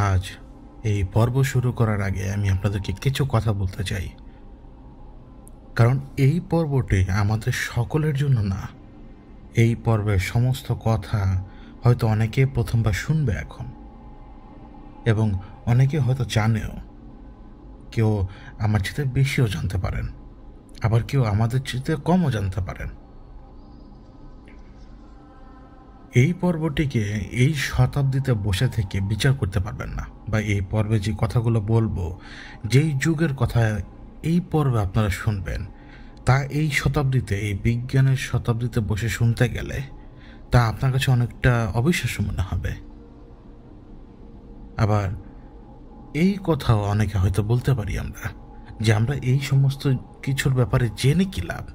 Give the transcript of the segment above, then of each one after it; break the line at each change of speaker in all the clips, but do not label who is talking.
আজ এই পর্ব শুরু করার আগে আমি আপনাদেরকে কিছু কথা বলতে চাই, কারণ এই পর্বটি আমাদের সকলের জন্য না। এই পর্বের সমস্ত কথা হয়তো অনেকে প্রথমবার শুনবে এখন, এবং অনেকে হয়তো জানেও। কেউ আমার চেয়ে বেশিও জানতে পারেন, আবার কেউ আমাদের চেয়ে কমও জানতে পারেন। এই পর্বটিকে এই শতাব্দীতে বসে থেকে বিচার করতে পারবেন না, বা এই পর্বে যে কথাগুলো বলবো, যেই যুগের কথা এই পর্বে আপনারা শুনবেন, তা এই শতাব্দীতে, এই বিজ্ঞানের শতাব্দীতে বসে শুনতে গেলে তা আপনার কাছে অনেকটা অবিশ্বাস্য মনে হবে। আবার এই কথাও অনেকে হয়তো বলতে পারি আমরা, যে আমরা এই সমস্ত কিছুর ব্যাপারে জেনে কী লাভ।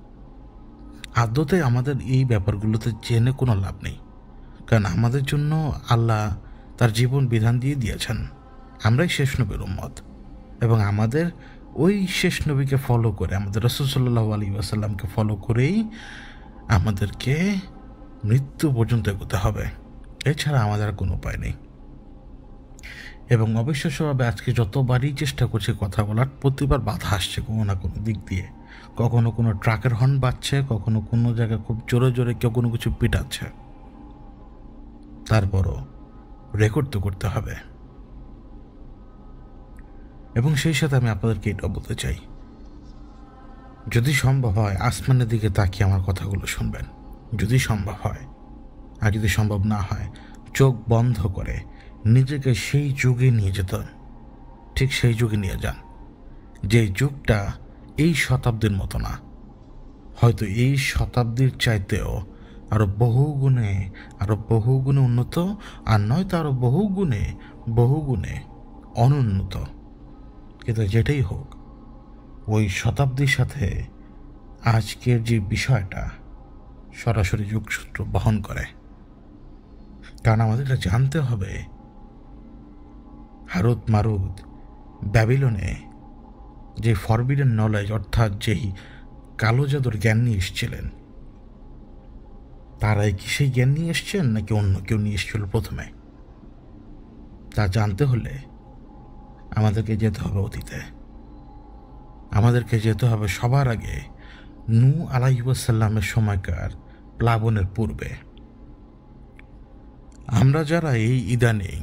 আদতে আমাদের এই ব্যাপারগুলোতে জেনে কোনো লাভ নেই, কারণ আমাদের জন্য আল্লাহ তার জীবন বিধান দিয়ে দিয়েছেন। আমরাই শেষ নবীর উম্মত, এবং আমাদের ওই শেষ নবীকে ফলো করে, আমাদের রাসূল সাল্লাল্লাহু আলাইহি ওয়াসাল্লামকে ফলো করেই আমাদেরকে মৃত্যু পর্যন্ত এগোতে হবে। এছাড়া আমাদের আর কোনো উপায় নেই। এবং অবিশ্বাস্যভাবে আজকে যতবারই চেষ্টা করছি কথা বলার, প্রতিবার বাধা আসছে কোনো না কোনো দিক দিয়ে। কখনো কোনো ট্রাকের হর্ন বাজছে, কখনো কোনো জায়গায় খুব জোরে জোরে কেউ কোনো কিছু পিটাচ্ছে। তারপরও রেকর্ড তো করতে হবে। এবং সেই সাথে আমি আপনাদেরকে এটা বলতে চাই, যদি সম্ভব হয় আসমানের দিকে তাকিয়ে আমার কথাগুলো শুনবেন, যদি সম্ভব হয়। আর যদি সম্ভব না হয়, চোখ বন্ধ করে নিজেকে সেই যুগে নিয়ে যেতে, ঠিক সেই যুগে নিয়ে যান যে যুগটা এই শতাব্দীর মতো না, হয়তো এই শতাব্দীর চাইতেও আরও বহুগুণে উন্নত, আর নয়তো আরও বহুগুণে অনুন্নত। কিন্তু যেটাই হোক, ওই শতাব্দীর সাথে আজকের যে বিষয়টা সরাসরি যোগসূত্র বহন করে। কারণ আমাদের এটা জানতে হবে, হারুত মারুত ব্যাবিলনে যে ফরবিডেন নলেজ, অর্থাৎ যেই কালো জাদুর জ্ঞান নিয়ে এসেছিলেন, তারাই কি সেই জ্ঞান নিয়ে এসছেন নাকি অন্য কেউ নিয়ে এসেছিল প্রথমে? তা জানতে হলে আমাদেরকে যেতে হবে অতীতে। আমাদেরকে যেতে হবে সবার আগে নূহ আলাইহিস সালামের সময়কার প্লাবনের পূর্বে। আমরা যারা এই ইদানিং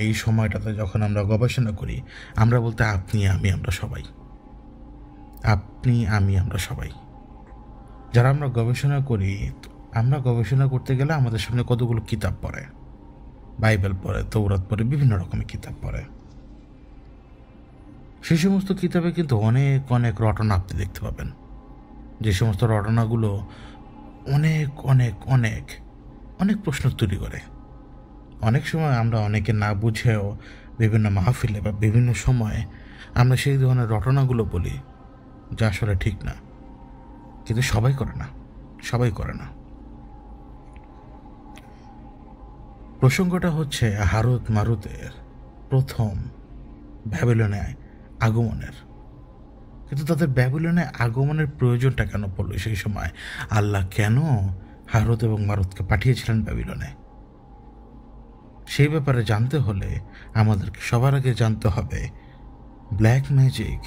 এই সময়টাতে যখন আমরা গবেষণা করি, আমরা বলতে আপনি আমি আমরা সবাই, আপনি আমি আমরা সবাই যারা আমরা গবেষণা করি, আমরা গবেষণা করতে গেলে আমাদের সামনে কতগুলো কিতাব পড়ে, বাইবেল পড়ে, তৌরাত পড়ে, বিভিন্ন রকমের কিতাব পড়ে। সেই সমস্ত কিতাবে কিন্তু অনেক অনেক রটনা আপনি দেখতে পাবেন, যে সমস্ত রটনাগুলো অনেক অনেক অনেক অনেক প্রশ্ন তৈরি করে। অনেক সময় আমরা অনেকে না বুঝেও বিভিন্ন মাহফিলে বা বিভিন্ন সময়ে আমরা সেই ধরনের রটনাগুলো বলি, যা আসলে ঠিক না। কিন্তু সবাই করে না। প্রসঙ্গটা হচ্ছে হারুত মারুতের প্রথম ব্যাবিলনে আগমনের। কিন্তু তাদের ব্যাবিলনে আগমনের প্রয়োজনটা কেন পড়লো সেই সময়? আল্লাহ কেন হারুত এবং মারুতকে পাঠিয়েছিলেন ব্যাবিলনে? সেই ব্যাপারে জানতে হলে আমাদেরকে সবার আগে জানতে হবে ব্ল্যাক ম্যাজিক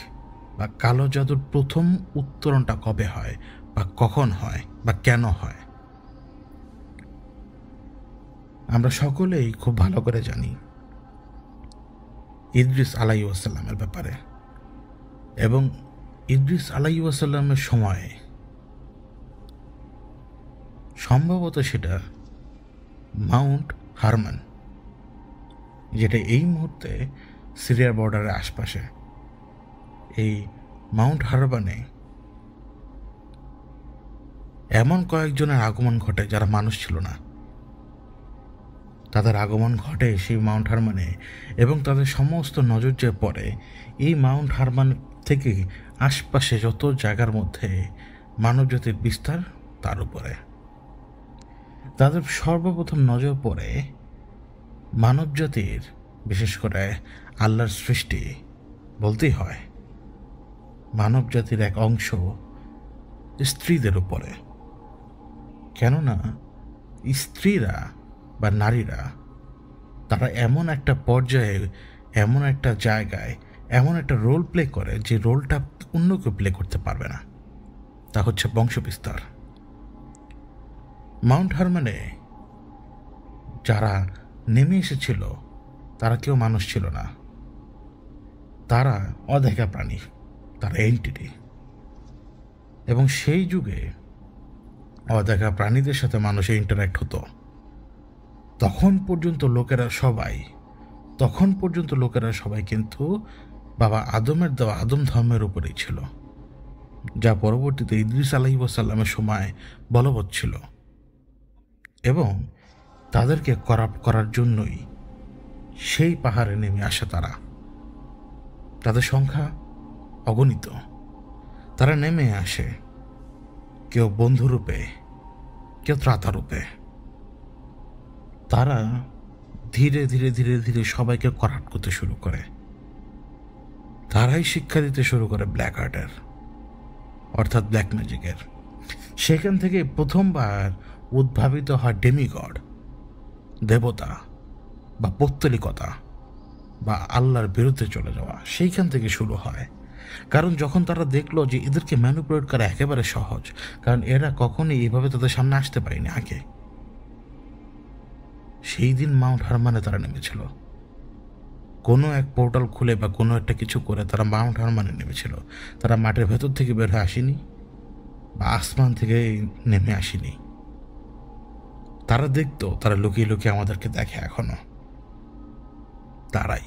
বা কালো জাদুর প্রথম উত্তরণটা কবে হয়, বা কখন হয়, বা কেন হয়। আমরা সকলেই খুব ভালো করে জানি ইদ্রিস আলাইহিস সালামের ব্যাপারে, এবং ইদ্রিস আলাইহিস সালামের সময়ে সম্ভবত সেটা মাউন্ট হারমান, যেটা এই মুহূর্তে সিরিয়ার বর্ডারের আশপাশে। এই মাউন্ট হারবানে এমন কয়েকজনের আগমন ঘটে যারা মানুষ ছিল না। তাদের আগমন ঘটে সেই মাউন্ট হারমানে, এবং তাদের সমস্ত নজর যে পড়ে এই মাউন্ট হারমান থেকে আশপাশে যত জায়গার মধ্যে মানবজাতির বিস্তার, তার উপরে তাদের সর্বপ্রথম নজর পড়ে মানবজাতির, বিশেষ করে আল্লাহর সৃষ্টি বলতেই হয়, মানবজাতির এক অংশ স্ত্রীদের উপরে। কেননা স্ত্রীরা বা নারীরা তারা এমন একটা পর্যায়ে, এমন একটা জায়গায়, এমন একটা রোল প্লে করে যে রোলটা অন্য কেউ প্লে করতে পারবে না। তা হচ্ছে বংশবিস্তার। মাউন্ট হারমানে যারা নেমে এসেছিল তারা কেউ মানুষ ছিল না, তারা অদেখা প্রাণী, তারা এন্টিটি। এবং সেই যুগে অদেখা প্রাণীদের সাথে মানুষের ইন্টারাক্ট হতো। তখন পর্যন্ত লোকেরা সবাই কিন্তু বাবা আদমের দেওয়া আদম ধর্মের উপরেই ছিল, যা পরবর্তীতে ইদ্রিস আলাইহিস-সালামের সময় বলবৎ ছিল। এবং তাদেরকে করাপ্ট করার জন্যই সেই পাহাড়ে নেমে আসে তারা। তাদের সংখ্যা অগণিত। তারা নেমে আসে, কেউ বন্ধুরূপে, কেউ ত্রাতারূপে। তারা ধীরে ধীরে ধীরে ধীরে সবাইকে করাপ্ট করতে শুরু করে। তারাই শিক্ষা দিতে শুরু করে ব্ল্যাক আর্টের, অর্থাৎ ব্ল্যাক ম্যাজিকের। সেখান থেকে প্রথমবার উদ্ভাবিত হয় ডেমিগড, দেবতা বা পৌত্তলিকতা বা আল্লাহর বিরুদ্ধে চলে যাওয়া। সেইখান থেকে শুরু হয়। কারণ যখন তারা দেখলো যে এদেরকে ম্যানিপুলেট করা একেবারে সহজ, কারণ এরা কখনোই এইভাবে তাদের সামনে আসতে পারেনি আগে। সেই দিন মাউন্ট হারমানে তারা নেমেছিল। কোনো এক পোর্টাল খুলে বা কোনো একটা কিছু করে তারা মাউন্ট হারমানে নেমেছিল। তারা মাঠের ভেতর থেকে বের হয়ে আসেনি বা আসমান থেকে নেমে আসেনি। তারা দেখতো, তারা লুকিয়ে লুকিয়ে আমাদেরকে দেখে এখনো। তারাই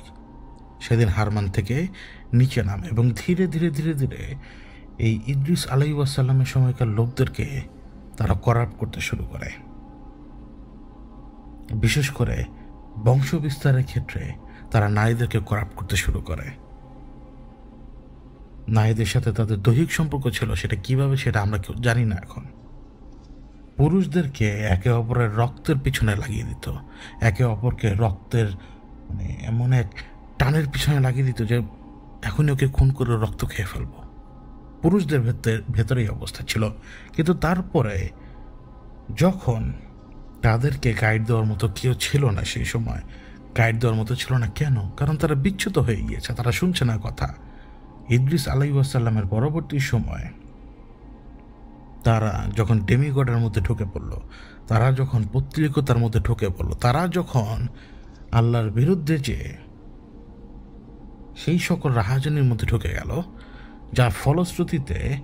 সেদিন হারমান থেকে নিচে নামে এবং ধীরে ধীরে ধীরে ধীরে এই ইদ্রিস আলাইহিস-সালামের সময়কার লোকদেরকে তারা করাপ্ট করতে শুরু করে। বিশেষ করে বংশ বিস্তারের ক্ষেত্রে তারা নারীদেরকে করাপ্ট করতে শুরু করে। নারীদের সাথে তাদের দৈহিক সম্পর্ক ছিল, সেটা কিভাবে সেটা আমরা কেউ জানি না এখন। পুরুষদেরকে একে অপরের রক্তের পিছনে লাগিয়ে দিত, একে অপরকে রক্তের এমন এক টানের পিছনে লাগিয়ে দিত যে এখনই ওকে খুন করে রক্ত খেয়ে ফেলবো। পুরুষদের ভেতরেই অবস্থা ছিল। কিন্তু তারপরে যখন তাদেরকে গাইড দেওয়ার মতো কেউ ছিল না, সেই সময় গাইড দেওয়ার মতো ছিল না। কেন? কারণ তারা বিচ্যুত হয়ে গিয়েছে, তারা শুনছে না কথা। ইদ্রিস আলাইহিস-সালামের পরবর্তী সময় তারা যখন ডেমিগডের মধ্যে ঢুকে পড়ল, তারা যখন পৌত্তলিকতার মধ্যে ঢুকে পড়ল, তারা যখন আল্লাহর বিরুদ্ধে যে সেই সকল রাহাজানির মধ্যে ঢুকে গেল, যার ফলশ্রুতিতে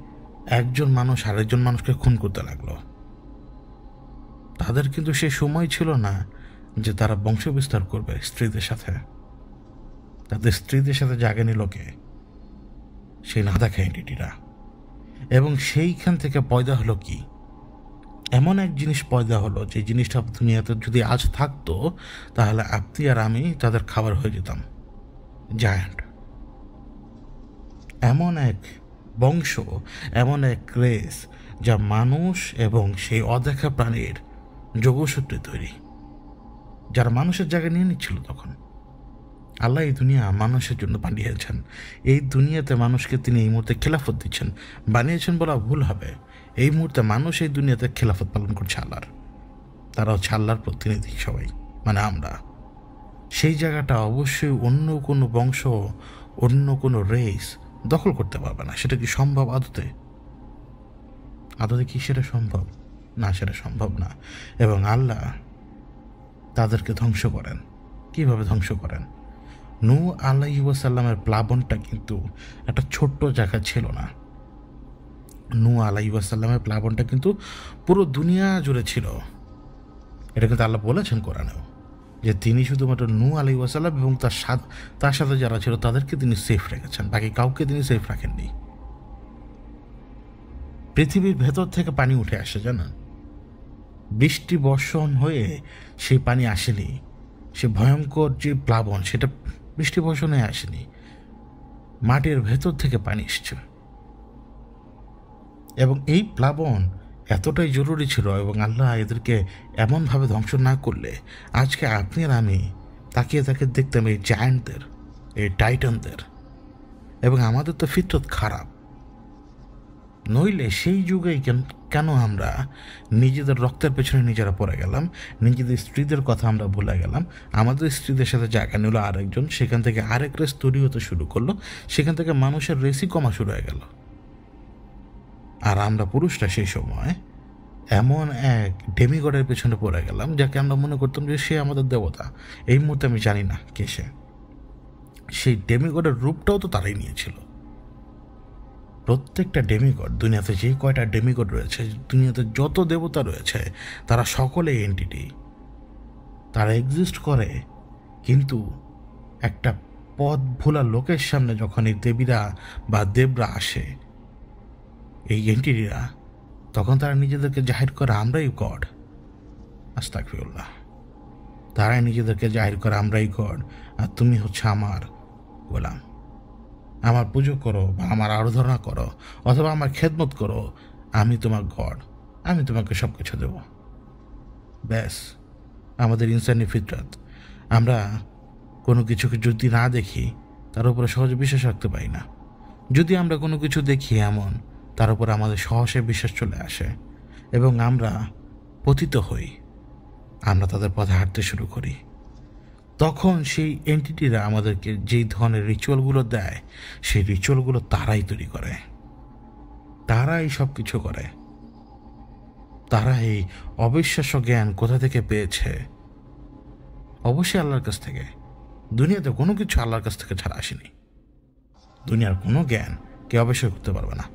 একজন মানুষ আরেকজন মানুষকে খুন করতে লাগলো। তাদের কিন্তু সে সময় ছিল না যে তারা বংশ বিস্তার করবে স্ত্রীদের সাথে। তাদের স্ত্রীদের সাথে জাগে নিল কে? সেই না দেখা এন্টিটিরা। এবং সেইখান থেকে পয়দা হলো কি? এমন এক জিনিস পয়দা হলো যে জিনিসটা দুনিয়াতে যদি আজ থাকতো তাহলে আপনি আর আমি তাদের খাবার হয়ে যেতাম। জায়ান্ট। এমন এক বংশ, এমন এক রেস যা মানুষ এবং সেই অদেখা প্রাণীর যোগসূত্রে তৈরি, যারা মানুষের জায়গা নিয়ে নিচ্ছিল। তখন আল্লাহ এই দুনিয়া মানুষের জন্য বানিয়েছেন। এই দুনিয়াতে মানুষকে তিনি এই মুহূর্তে খেলাফত দিচ্ছেন। বানিয়েছেন বলা ভুল হবে। এই মুহূর্তে মানুষ এই দুনিয়াতে খেলাফত পালন করছে আল্লাহর। তারা হচ্ছে আল্লাহর প্রতিনিধি সবাই, মানে আমরা। সেই জায়গাটা অবশ্যই অন্য কোনো বংশ, অন্য কোনো রেস দখল করতে পারবে না। সেটা কি সম্ভব আদতে? আদতে কি সেটা সম্ভব? না, সেটা সম্ভব না। এবং আল্লাহ তাদেরকে ধ্বংস করেন। কিভাবে ধ্বংস করেন? নূহ আলাইহিস-সালামের প্লাবনটা কিন্তু একটা ছোট্ট জায়গা ছিল না। নূহ আলাইহিস-সালামের প্লাবনটা কিন্তু পুরো দুনিয়া জুড়ে ছিল। এটা কিন্তু আল্লাহ বলেছেন কোরআনেও যে তিনি শুধুমাত্র নূহ আলাইহিস-সালাম এবং তার সাথে যারা ছিল তাদেরকে তিনি সেফ রেখেছেন, বাকি কাউকে তিনি সেফ রাখেননি। পৃথিবীর ভেতর থেকে পানি উঠে আসে, জানেন? বৃষ্টি বর্ষণ হয়ে সেই পানি আসেনি। সে ভয়ঙ্কর যে প্লাবন, সেটা বৃষ্টি বর্ষণে আসেনি, মাটির ভেতর থেকে পানি এসছে। এবং এই প্লাবন এতটাই জরুরি ছিল এবং আল্লাহ এদেরকে এমনভাবে ধ্বংস না করলে আজকে আপনি আর আমি তাকিয়ে দেখতাম এই জায়ান্টদের, এই টাইটানদের। এবং আমাদের তো ফিতরত খারাপ, নইলে সেই যুগেই কেন আমরা নিজেদের রক্তের পেছনে নিজেরা পড়ে গেলাম, নিজেদের স্ত্রীদের কথা আমরা ভুলে গেলাম, আমাদের স্ত্রীদের সাথে জায়গা নিল আরেকজন, সেখান থেকে আরেক রেস তৈরি হতে শুরু করলো, সেখান থেকে মানুষের রেসই কমা শুরু হয়ে গেল। আর আমরা পুরুষরা সেই সময় এমন এক ডেমিগডের পেছনে পড়ে গেলাম যাকে আমরা মনে করতাম যে সে আমাদের দেবতা। এই মুহূর্তে আমি জানি না কে সে। সেই ডেমিগডের রূপটাও তো তারাই নিয়েছিল। প্রত্যেকটা ডেমিগড, দুনিয়াতে যে কয়টা ডেমিগড রয়েছে, দুনিয়াতে যত দেবতা রয়েছে, তারা সকলে এন্টিটি। তারা এক্সিস্ট করে, কিন্তু একটা পথ ভোলা লোকের সামনে যখন এই দেবীরা বা দেবরা আসে, এই এন্টিটিরা, তখন তারা নিজেদেরকে জাহির করে আমরাই গড। আস্তাগফিরুল্লাহ। তারাই নিজেদেরকে জাহির করে আমরাই গড, আর তুমি হচ্ছে আমার গোলাম। আমার পুজো করো বা আমার আরাধনা করো অথবা আমার খেদমত করো, আমি তোমার গড, আমি তোমাকে সব কিছু দেব। ব্যাস, আমাদের ইনসানি ফিতরাত। আমরা কোনো কিছুকে যদি না দেখি, তার উপরে সহজে বিশ্বাস রাখতে পারি না। যদি আমরা কোনো কিছু দেখি এমন, তার উপরে আমাদের সহজে বিশ্বাস চলে আসে এবং আমরা পতিত হই, আমরা তাদের পথে হাঁটতে শুরু করি। তখন সেই এন্টিটিরা আমাদেরকে যেই ধরনের রিচুয়ালগুলো দেয়, সেই রিচুয়ালগুলো তারাই তৈরি করে, তারাই সব কিছু করে। তারা এই অবিশ্বাস্য জ্ঞান কোথা থেকে পেয়েছে? অবশ্যই আল্লাহর কাছ থেকে। দুনিয়াতে কোনো কিছু আল্লাহর কাছ থেকে ছাড়া আসেনি। দুনিয়ার কোনো জ্ঞান কেউ অবশ্যই করতে পারবে না।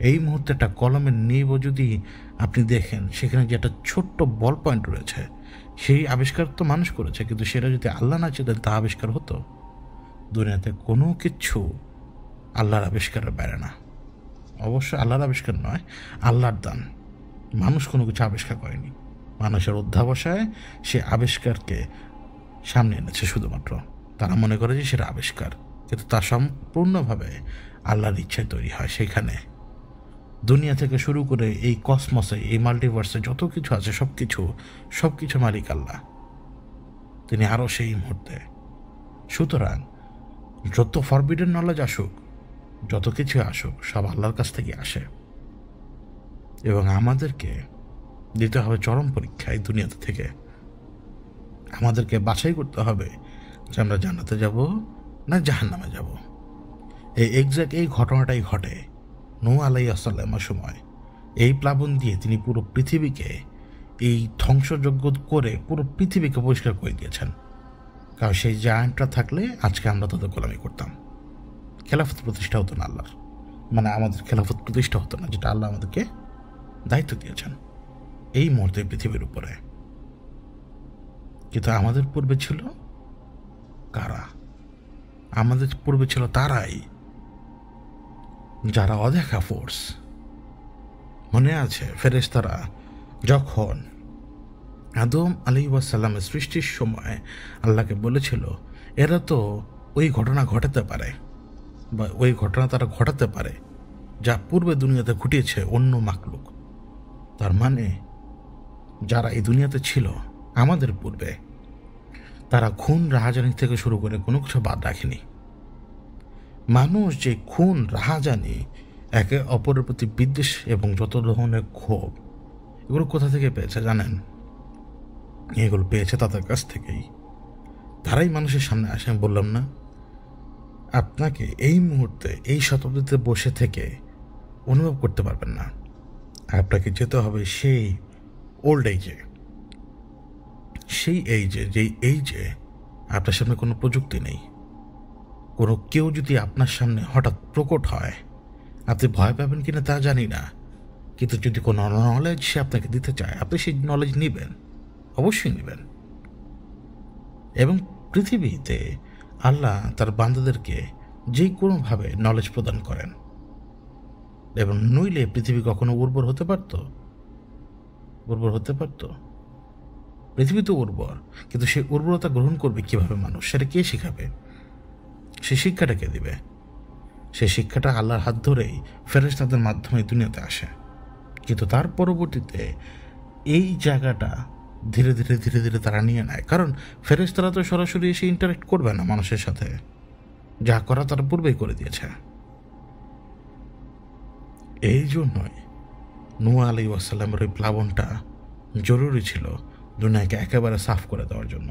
এই মুহূর্তে একটা কলমের নিব যদি আপনি দেখেন, সেখানে যে একটা ছোট্ট বল পয়েন্ট রয়েছে, সেই আবিষ্কার তো মানুষ করেছে, কিন্তু সেটা যদি আল্লাহ না চেতেন তা আবিষ্কার হতো। দুনিয়াতে কোনো কিছু আল্লাহর আবিষ্কারের বাইরে না। অবশ্যই আল্লাহর আবিষ্কার নয়, আল্লাহর দান। মানুষ কোনো কিছু আবিষ্কার করেনি, মানুষের অধ্যাবসায় সে আবিষ্কারকে সামনে এনেছে শুধুমাত্র। তারা মনে করে যে সেটা আবিষ্কার, কিন্তু তা সম্পূর্ণভাবে আল্লাহর ইচ্ছায় তৈরি হয়। সেখানে দুনিয়া থেকে শুরু করে এই কসমসে, এই মাল্টিভার্সে যত কিছু আছে, সব কিছু মালিক আল্লাহ। তিনি আরও সেই মুহূর্তে। সুতরাং যত ফরবিডেন নলেজ আসুক, যত কিছু আসুক, সব আল্লাহর কাছ থেকে আসে এবং আমাদেরকে দিতে হবে চরম পরীক্ষা। এই দুনিয়াতে থেকে আমাদেরকে বাছাই করতে হবে যে আমরা জান্নাতে যাব না জাহান্নামে যাব। এই ঘটনাটাই ঘটে নূহ আলাইহিস সালামের সময়। এই প্লাবন দিয়ে তিনি পুরো পৃথিবীকে এই ধ্বংসযজ্ঞ করে পুরো পৃথিবীকে পরিষ্কার করে দিয়েছেন। কারণ সেই জায়ান্টরা থাকলে আজকে আমরা তাদের গোলামি করতাম, খেলাফত প্রতিষ্ঠা হতো না আল্লাহর, মানে আমাদের খেলাফত প্রতিষ্ঠা হতো না, যেটা আল্লাহ আমাদেরকে দায়িত্ব দিয়েছেন এই মুহূর্তে পৃথিবীর উপরে। কিন্তু আমাদের পূর্বে ছিল কারা? আমাদের পূর্বে ছিল তারাই যারা অদেখা ফোর্স। মনে আছে ফেরেশতারা যখন আদম আলাইহিস সালামের সৃষ্টির সময় আল্লাহকে বলেছিল, এরা তো ওই ঘটনা ঘটাতে পারে বা ওই ঘটনা তারা ঘটাতে পারে যা পূর্বে দুনিয়াতে ঘটিয়েছে অন্য মাখলুক। তার মানে যারা এই দুনিয়াতে ছিল আমাদের পূর্বে, তারা খুন রাহাজানি থেকে শুরু করে কোনো কিছু বাদ রাখেনি। মানুষ যে খুন রাহাজানি, একে অপরের প্রতি বিদ্বেষ এবং যত ধরনের ক্ষোভ, এগুলো কোথা থেকে পেয়েছে জানেন? এগুলো পেয়েছে তাদের কাছ থেকেই। তারাই মানুষের সামনে আসে। আমি বললাম না আপনাকে এই মুহূর্তে এই শতাব্দীতে বসে থেকে অনুভব করতে পারবেন না। আপনাকে যেতে হবে সেই ওল্ড এইজে, সেই এইজে যেই এইজে আপনার সামনে কোনো প্রযুক্তি নেই। কোনো কেউ যদি আপনার সামনে হঠাৎ প্রকট হয়, আপনি ভয় পাবেন কিনা তা জানি না, কিন্তু যদি কোনো নলেজ সে আপনাকে দিতে চায়, আপনি সেই নলেজ নেবেন, অবশ্যই নেবেন। এবং পৃথিবীতে আল্লাহ তার বান্দাদেরকে যে কোনোভাবে নলেজ প্রদান করেন, এবং নইলে পৃথিবী কখনো উর্বর হতে পারত? পৃথিবী তো উর্বর, কিন্তু সেই উর্বরতা গ্রহণ করবে কিভাবে মানুষ? সেটা কে শেখাবে? সে শিক্ষাটা কে দিবে? সেই শিক্ষাটা আল্লাহর হাত ধরেই ফেরেশতাদের মাধ্যমে দুনিয়াতে আসে। কিন্তু তার পরবর্তীতে এই জায়গাটা ধীরে ধীরে তারা নিয়ে নেয়। কারণ ফেরেশতারা তো সরাসরি এসে ইন্টারেক্ট করবে না মানুষের সাথে, যা করা তারা পূর্বেই করে দিয়েছে। এই জন্যই নূহ আলাইহিস ওয়াসাল্লামের ওই প্লাবনটা জরুরি ছিল দুনিয়াকে একেবারে সাফ করে দেওয়ার জন্য।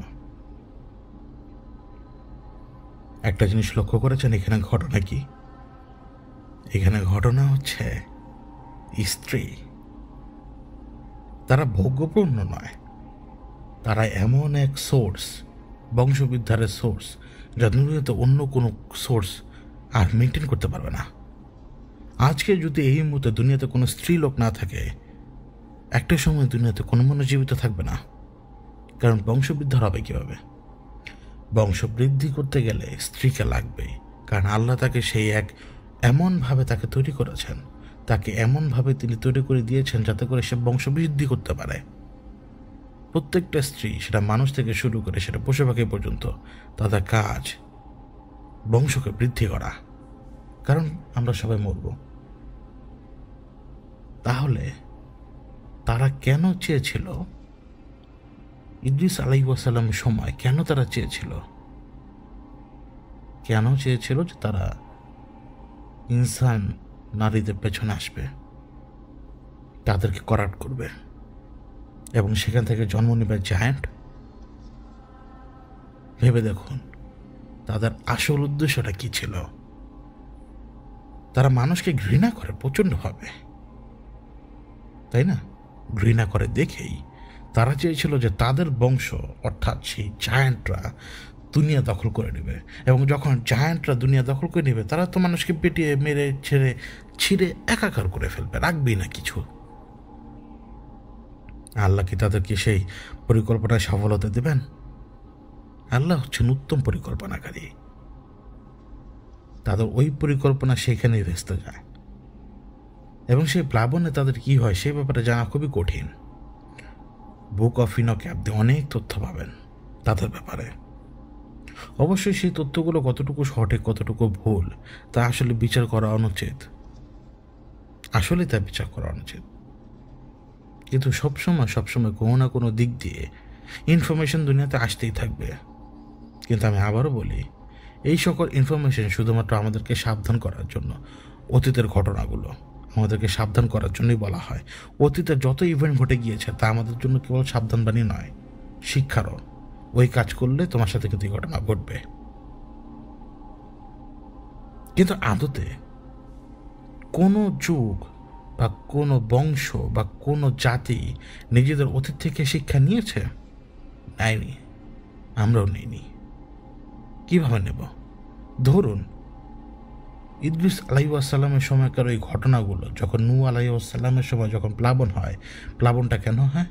একটা জিনিস লক্ষ্য করেছেন এখানে ঘটনা কি? এখানে ঘটনা হচ্ছে স্ত্রী। তারা ভোগ্যপূর্ণ নয়, তারা এমন এক সোর্স, বংশবিদ্ধারের সোর্স, যা দুনিয়াতে অন্য কোনো সোর্স আর মেনটেন করতে পারবে না। আজকে যদি এই মুহূর্তে দুনিয়াতে কোনো স্ত্রী লোক না থাকে, একটা সময় দুনিয়াতে কোনো মানুষ জীবিত থাকবে না। কারণ বংশবিদ্ধার হবে কীভাবে? বংশবৃদ্ধি করতে গেলে স্ত্রীকে লাগবে, কারণ আল্লাহ তাকে সেই এক এমনভাবে তাকে তৈরি করেছেন, তাকে এমনভাবে তিনি তৈরি করে দিয়েছেন যাতে করে সে বংশবৃদ্ধি করতে পারে। প্রত্যেকটা স্ত্রী, সেটা মানুষ থেকে শুরু করে সেটা পশু পাখি পর্যন্ত, তাদের কাজ বংশকে বৃদ্ধি করা, কারণ আমরা সবাই মরব। তাহলে তারা কেন চেয়েছিল ইদ্রিস আলাইহিস সালামের সময়, কেন তারা চেয়েছিল যে তারা ইনসান নারীদের পেছনে আসবে, তাদেরকে করাপ্ট করবে এবং সেখান থেকে জন্ম নেবে জায়ান্ট? ভেবে দেখুন তাদের আসল উদ্দেশ্যটা কি ছিল। তারা মানুষকে ঘৃণা করে প্রচণ্ডভাবে, তাই না? ঘৃণা করে দেখেই তারা চেয়েছিল যে তাদের বংশ, অর্থাৎ সেই জায়ান্টরা দুনিয়া দখল করে নেবে, এবং যখন জায়ান্টরা দুনিয়া দখল করে নেবে তারা তো মানুষকে পেটিয়ে মেরে ছিঁড়ে একাকার করে ফেলবে, রাখবেই না কিছু। আল্লাহ কি তাদেরকে সেই পরিকল্পনায় সফলতা দেবেন? আল্লাহ হচ্ছেন উত্তম পরিকল্পনাকারী। তাদের ওই পরিকল্পনা সেখানেই ভেস্তে যায়, এবং সেই প্লাবনে তাদের কি হয় সেই ব্যাপারে জানা খুবই কঠিন। বুক অফ ইনকে আপনি অনেক তথ্য পাবেন তাদের ব্যাপারে। অবশ্যই সেই তথ্যগুলো কতটুকু সঠিক কতটুকু ভুল তা আসলে বিচার করা অনুচিত, আসলে তা বিচার করা অনুচিত। কিন্তু সবসময় কোনো না কোনো দিক দিয়ে ইনফরমেশন দুনিয়াতে আসতেই থাকবে। কিন্তু আমি আবারও বলি, এই সকল ইনফরমেশন শুধুমাত্র আমাদেরকে সাবধান করার জন্য। অতীতের ঘটনাগুলো আমাদেরকে সাবধান করার জন্যই বলা হয়। অতীতে যত ইভেন্ট ঘটে গিয়েছে তা আমাদের জন্য কেবল সাবধানবাণী নয়, শিক্ষারও। ওই কাজ করলে তোমার সাথে কিন্তু এই ঘটনা ঘটবে। কিন্তু আদতে কোনো যুগ বা কোনো বংশ বা কোনো জাতি নিজেদের অতীত থেকে শিক্ষা নিয়েছে? নেয়নি, আমরাও নিইনি। কীভাবে নেব? ধরুন ইদ্রিস আলাইহিস সালামের সময়কার ওই ঘটনাগুলো, যখন নূহ আলাইহিস সালামের সময় যখন প্লাবন হয়, প্লাবনটা কেন হয়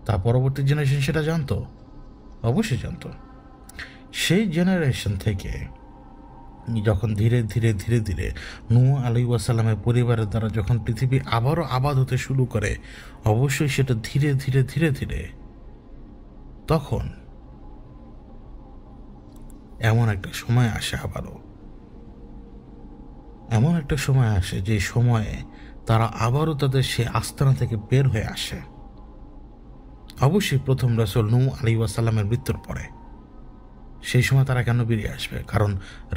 তা পরবর্তী জেনারেশন সেটা জানতো, অবশ্যই জানতো। সেই জেনারেশন থেকে যখন ধীরে ধীরে নূহ আলাইহিস সালামের পরিবারের দ্বারা যখন পৃথিবী আবারও আবাদ হতে শুরু করে, অবশ্যই সেটা ধীরে ধীরে তখন এমন একটা সময় আসে, এমন একটা সময় আসে যে সময়ে তারা আবারও তাদের সে আস্তানা থেকে বের হয়ে আসে। অবশ্যই প্রথম রাসূল নূহ আলাইহিস সালামের মৃত্যুর পরে। সেই সময় তারা কেন বেরিয়ে আসবে? কারণ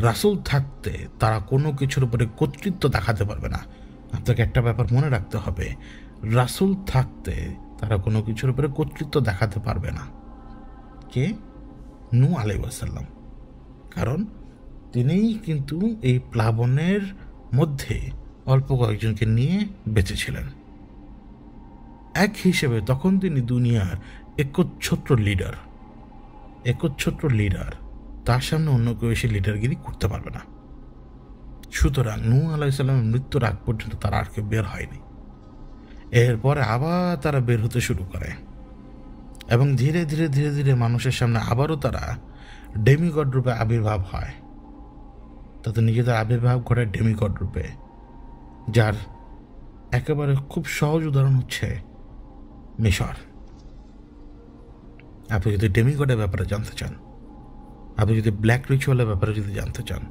রাসূল থাকতে তারা কোনো কিছুর উপরে কর্তৃত্ব দেখাতে পারবে না। আপনাকে একটা ব্যাপার মনে রাখতে হবে, রাসূল থাকতে তারা কোনো কিছুর উপরে কর্তৃত্ব দেখাতে পারবে না। কে? নূহ আলাইহিস সালাম। কারণ তিনিই কিন্তু এই প্লাবনের মধ্যে অল্প কয়েকজনকে নিয়ে বেঁচেছিলেন। এক হিসেবে তখন তিনি দুনিয়ার একচ্ছত্র লিডার, তার সামনে অন্য কেউ এসে লিডারগিরি করতে পারবে না। সুতরাং নূহ আলাইহিস সালামের মৃত্যুর আগ পর্যন্ত তারা আর কেউ বের হয়নি। এরপরে আবার তারা বের হতে শুরু করে, এবং ধীরে ধীরে মানুষের সামনে আবারও তারা ডেমিগড রূপে আবির্ভাব হয়। তাদের নিজেদের আবির্ভাব ঘটে ডেমিগড রূপে, যার একেবারে খুব সহজ উদাহরণ হচ্ছে মিশর। আপনি যদি ডেমিগডের ব্যাপারে জানতে চান, আপনি যদি ব্ল্যাক রিচুয়ালের ব্যাপারে যদি জানতে চান,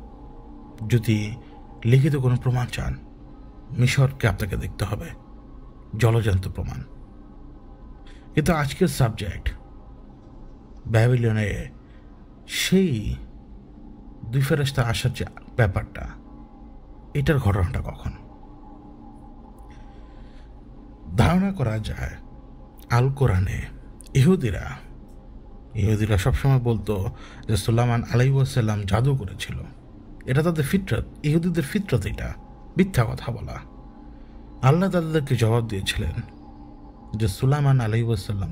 যদি লিখিত কোনো প্রমাণ চান, মিশরকে আপনাকে দেখতে হবে, জলজান্ত প্রমাণ। কিন্তু আজকের সাবজেক্ট ব্যাবিলনে সেই দুই ফেরেশতা আসার যে ব্যাপারটা, এটার ঘটনাটা কখন? ধারণা করা যায় আল কোরআনে ইহুদিরা সবসময় বলতো যে সুলাইমান আলাইহিসসালাম জাদু করেছিল। এটা তাদের ফিতরত, ইহুদিদের ফিতরত, এটা মিথ্যা কথা বলা। আল্লাহ তাদেরকে জবাব দিয়েছিলেন যে সুলাইমান আলাইহিসসালাম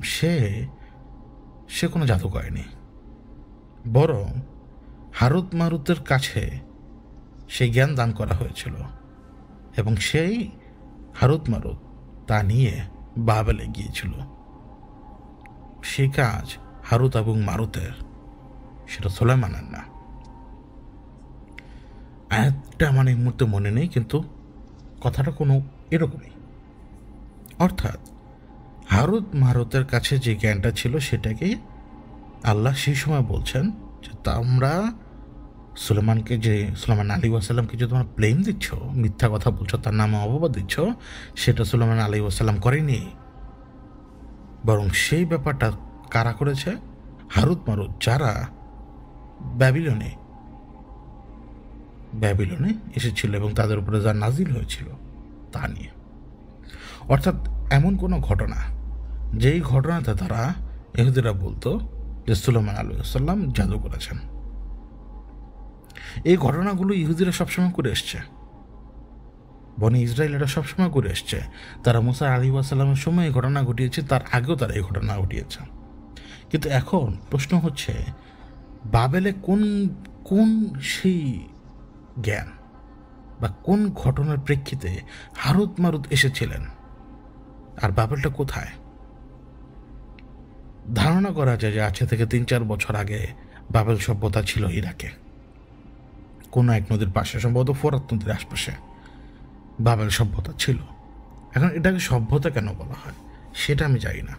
সে কোনো জাদু করেনি, বরং হারুত মারুতের কাছে সেই জ্ঞান দান করা হয়েছিল এবং সেই হারুত মারুত তা নিয়ে বাবেলে গিয়েছিল। সেই কাজ হারুত এবং মারুতের, সেটা সুলাইমানের না। আয়াতটা আমার এই মুহূর্তে মনে নেই, কিন্তু কথাটা কোনো এরকমই। অর্থাৎ হারুত মারুতের কাছে যে জ্ঞানটা ছিল সেটাকে আল্লাহ সেই সময় বলছেন যে তোমরা সুলাইমান আলাইহিসসালামকে যে তোমরা ব্লেম দিচ্ছ, মিথ্যা কথা বলছো, তার নামে অপবাদ দিচ্ছ, সেটা সুলাইমান আলাইহিসসালাম করেনি, বরং সেই ব্যাপারটা কারা করেছে? হারুত মারুত, যারা ব্যাবিলনে এসেছিল এবং তাদের উপরে যা নাজিল হয়েছিল তা নিয়ে। অর্থাৎ এমন কোনো ঘটনা, যেই ঘটনাতে তারা ইহুদিরা বলতো যে সুলাইমান আলাইহিসসালাম জাদু করেছেন। এই ঘটনাগুলো ইহুদিরা সবসময় করে এসছে, বনি ইসরায়েলেরা সবসময় করে এসছে। তারা মুসা আলাইহিসসালামের সময় এই ঘটনা ঘটিয়েছে, তার আগেও তারা এই ঘটনা ঘটিয়েছে। কিন্তু এখন প্রশ্ন হচ্ছে, বাবেলে কোন সেই জ্ঞান বা কোন ঘটনার প্রেক্ষিতে হারুত মারুত এসেছিলেন, আর বাবেলটা কোথায়? ধারণা করা যায় যে আজ থেকে 3-4 বছর আগে বাবেল সভ্যতা ছিল ইরাকে, কোনো এক নদীর পাশে, সম্ভবত ফোরাত নদীর আশপাশে বাবেল সভ্যতা ছিল। এখন এটাকে সভ্যতা কেন বলা হয় সেটা আমি জানি না,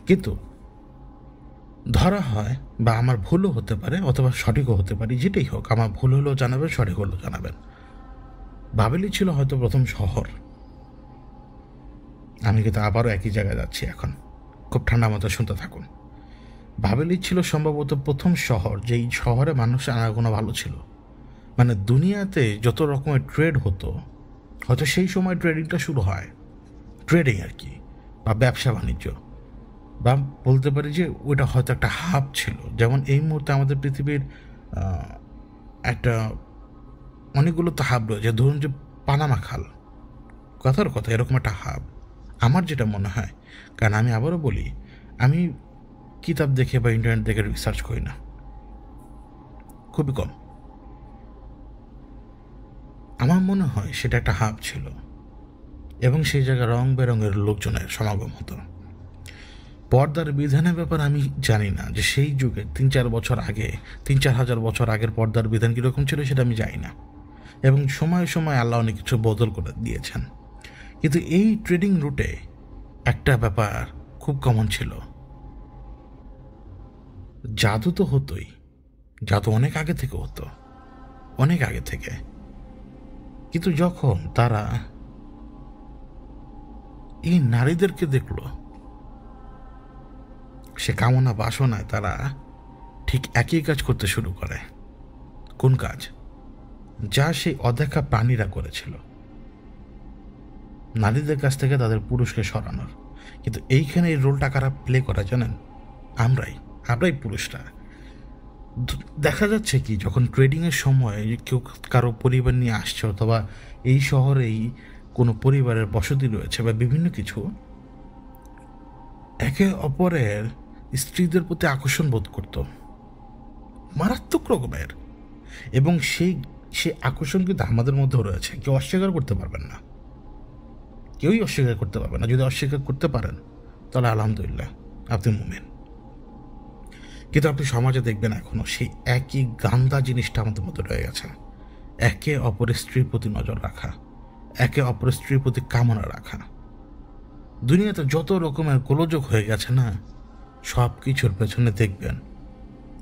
কিন্তু ধরা হয়, বা আমার ভুলও হতে পারে অথবা সঠিকও হতে পারে, যেটাই হোক, আমার ভুল হলেও জানাবেন, সঠিক হলেও জানাবেন। বাবেলই ছিল হয়তো প্রথম শহর। আমি কিন্তু আবারও একই জায়গায় যাচ্ছি, এখন খুব ঠান্ডা মাথায় শুনতে থাকুন। বাবেলই ছিল সম্ভবত প্রথম শহর, যেই শহরে মানুষের আনাগোনা ভালো ছিল। মানে দুনিয়াতে যত রকমের ট্রেড হতো, হয়তো সেই সময় ট্রেডিংটা শুরু হয়, ট্রেডিং আর কি, বা ব্যবসা বাণিজ্য, বা বলতে পারি যে ওইটা হয়তো একটা হাব ছিল। যেমন এই মুহূর্তে আমাদের পৃথিবীর একটা অনেকগুলো তো হাব রয়েছে, ধরুন যে পানামা খাল, কথার কথা এরকম একটা হাব আমার যেটা মনে হয়। কারণ আমি আবারও বলি, আমি কিতাব দেখে বা ইন্টারনেট দেখে রিসার্চ করি না, খুবই কম। আমার মনে হয় সেটা একটা হাব ছিল এবং সেই জায়গায় রং বেরঙের লোকজনের সমাগম হতো। পর্দার বিধানের ব্যাপার আমি জানি না, যে সেই যুগে 3-4 বছর আগে, 3-4 হাজার বছর আগের পর্দার বিধান কীরকম ছিল সেটা আমি জানি না, এবং সময়ে সময়ে আল্লাহ অনেক কিছু বদল করে দিয়েছেন। কিন্তু এই ট্রেডিং রুটে একটা ব্যাপার খুব কমন ছিল, জাদু তো হতোই, জাদু অনেক আগে থেকে হতো, অনেক আগে থেকে। কিন্তু যখন তারা এই নারীদেরকে দেখলো, সে কামনা বাসনায় তারা ঠিক একই কাজ করতে শুরু করে। কোন কাজ? যা সেই অদেখা প্রাণীরা করেছিল, নারীদের কাছ থেকে তাদের পুরুষকে সরানোর। কিন্তু এইখানে এই রোলটা কারা প্লে করে জানেন? আমরাই পুরুষরা। দেখা যাচ্ছে কি, যখন ট্রেডিংয়ের সময় কেউ কারো পরিবার নিয়ে আসছে, অথবা এই শহরেই কোনো পরিবারের বসতি রয়েছে বা বিভিন্ন কিছু, একে অপরের স্ত্রীদের প্রতি আকর্ষণ বোধ করত মারাত্মক রকমের, এবং সেই আকর্ষণ কিন্তু আমাদের মধ্যেও রয়েছে, কেউ অস্বীকার করতে পারবেন না, কেউই অস্বীকার করতে পারবে না। যদি অস্বীকার করতে পারেন তাহলে আলহামদুলিল্লাহ, আপনি মুমিন। কিন্তু আপনি সমাজে দেখবেন এখনও সেই একই গান্দা জিনিসটা আমাদের মধ্যে রয়ে গেছে। একে অপরের স্ত্রীর প্রতি নজর রাখা, একে অপরের স্ত্রীর প্রতি কামনা রাখা। দুনিয়াতে যত রকমের গোলযোগ হয়ে গেছে না, সব কিছুর পেছনে দেখবেন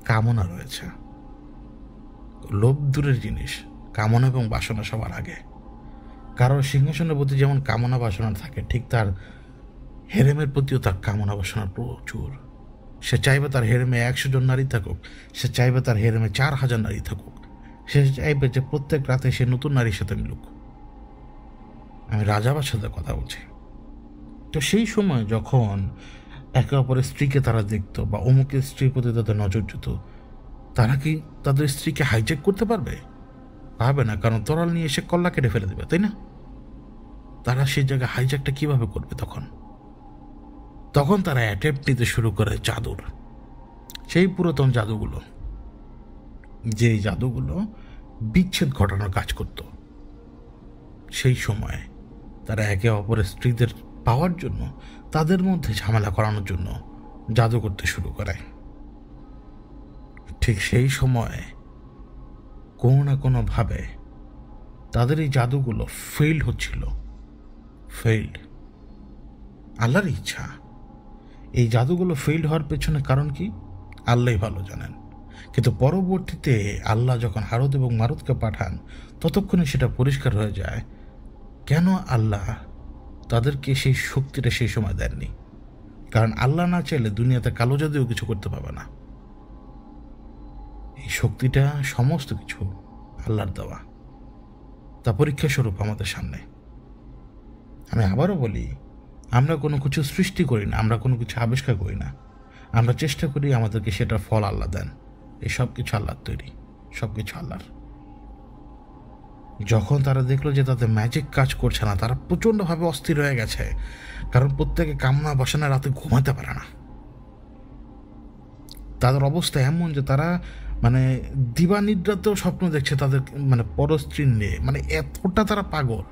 কামনা রয়েছে। লোভ দূরের জিনিস, কামনা এবং বাসনা সবার আগে। কারোর সিংহাসনের প্রতি যেমন কামনা বাসনা থাকে, ঠিক তার হেরেমের প্রতিও তার কামনা বাসনা প্রচুর। সে চাইবে তার হেরেমে 100 জন নারী থাকুক, সে চাইবে তার হেরেমে 4000 নারী থাকুক, সে চাইবে যে প্রত্যেক রাতে সে নতুন নারীর সাথে মিলুক। আমি রাজা বাদশাদের কথা বলছি। তো সেই সময় যখন একে অপরের স্ত্রীকে তারা দেখতো বা অমুকের স্ত্রীর প্রতি তাদের নজর যেত, তারা কি তাদের স্ত্রীকে হাইজ্যাক করতে পারবে? পারবে না, কারণ তরাল নিয়ে এসে কল্লা কেটে ফেলে দেবে, তাই না? তারা সেই জায়গায় হাইজ্যাকটা কিভাবে করবে? তখন তখন তারা অ্যাটেম্প্ট নিতে শুরু করে জাদুর, সেই পুরাতন জাদুগুলো, যে জাদুগুলো বিচ্ছেদ ঘটানোর কাজ করত। সেই সময় তারা একে অপরের স্ত্রীদের পাওয়ার জন্য, তাদের মধ্যে ঝামেলা করানোর জন্য জাদু করতে শুরু করে। ঠিক সেই সময় কোনো না কোনোভাবে তাদের এই জাদুগুলো ফেইল্ড হচ্ছিল। ফেইল্ড, আল্লাহর ইচ্ছা। এই জাদুগুলো ফেইল্ড হওয়ার পেছনে কারণ কি আল্লাহই ভালো জানেন। কিন্তু পরবর্তীতে আল্লাহ যখন হারুত এবং মারুতকে পাঠান, ততক্ষণে সেটা পরিষ্কার হয়ে যায় কেন আল্লাহ তাদেরকে সেই শক্তিটা সেই সময় দেননি। কারণ আল্লাহ না চাইলে দুনিয়াতে কালো জাদুও কিছু করতে পারবে না। এই শক্তিটা সমস্ত কিছু আল্লাহর দেওয়া, তা পরীক্ষা স্বরূপ আমাদের সামনে। আমি আবারও বলি, আমরা কোনো কিছু সৃষ্টি করি না, আমরা কোনো কিছু আবিষ্কার করি না, আমরা চেষ্টা করি আমাদেরকে সেটার ফল আল্লাহ দেন। এই সব কিছু আল্লাহর তৈরি, সব কিছু আল্লাহর। যখন তারা দেখলো যে তাদের ম্যাজিক কাজ করছে না, তারা প্রচণ্ডভাবে অস্থির হয়ে গেছে। কারণ প্রত্যেকে কামনা বাসনা রাতে ঘুমাতে পারে না। তাদের অবস্থা এমন যে তারা মানে দিবানিদ্রাতেও স্বপ্ন দেখছে তাদের মানে পরস্ত্রী নিয়ে, মানে এতটা তারা পাগল।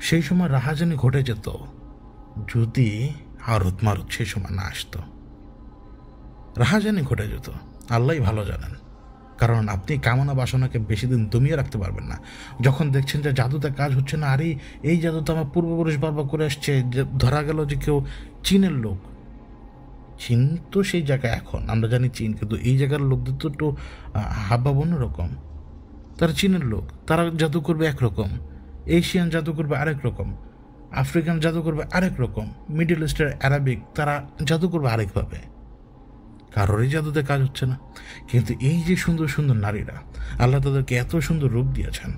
সেই সময় রাহাজানি ঘটে যেত যদি হারুত মারুত সেই সময় না আসতো। রাহাজানি ঘটে যেত, আল্লাহই ভালো জানেন। কারণ আপনি কামনা বাসনাকে বেশি দিন দমিয়ে রাখতে পারবেন না। যখন দেখছেন যে জাদুতে কাজ হচ্ছে না, আরে এই জাদু তো আমার পূর্বপুরুষ বারবার করে আসছে, যে ধরা গেল যে কেউ চীনের লোক, চীন তো সেই জায়গায় এখন আমরা জানি চীন, কিন্তু এই জায়গার লোকদের তো একটু হাবভাব অন্যরকম। তারা চীনের লোক, তারা জাদু করবে একরকম, এশিয়ান জাদু করবে আরেক রকম, আফ্রিকান জাদু করবে আরেক রকম, মিডল ইস্টের অ্যারাবিক তারা জাদু করবে আরেকভাবে। কারোরই জাদুতে কাজ হচ্ছে না। কিন্তু এই যে সুন্দর সুন্দর নারীরা, আল্লাহ তাদেরকে এত সুন্দর রূপ দিয়েছেন,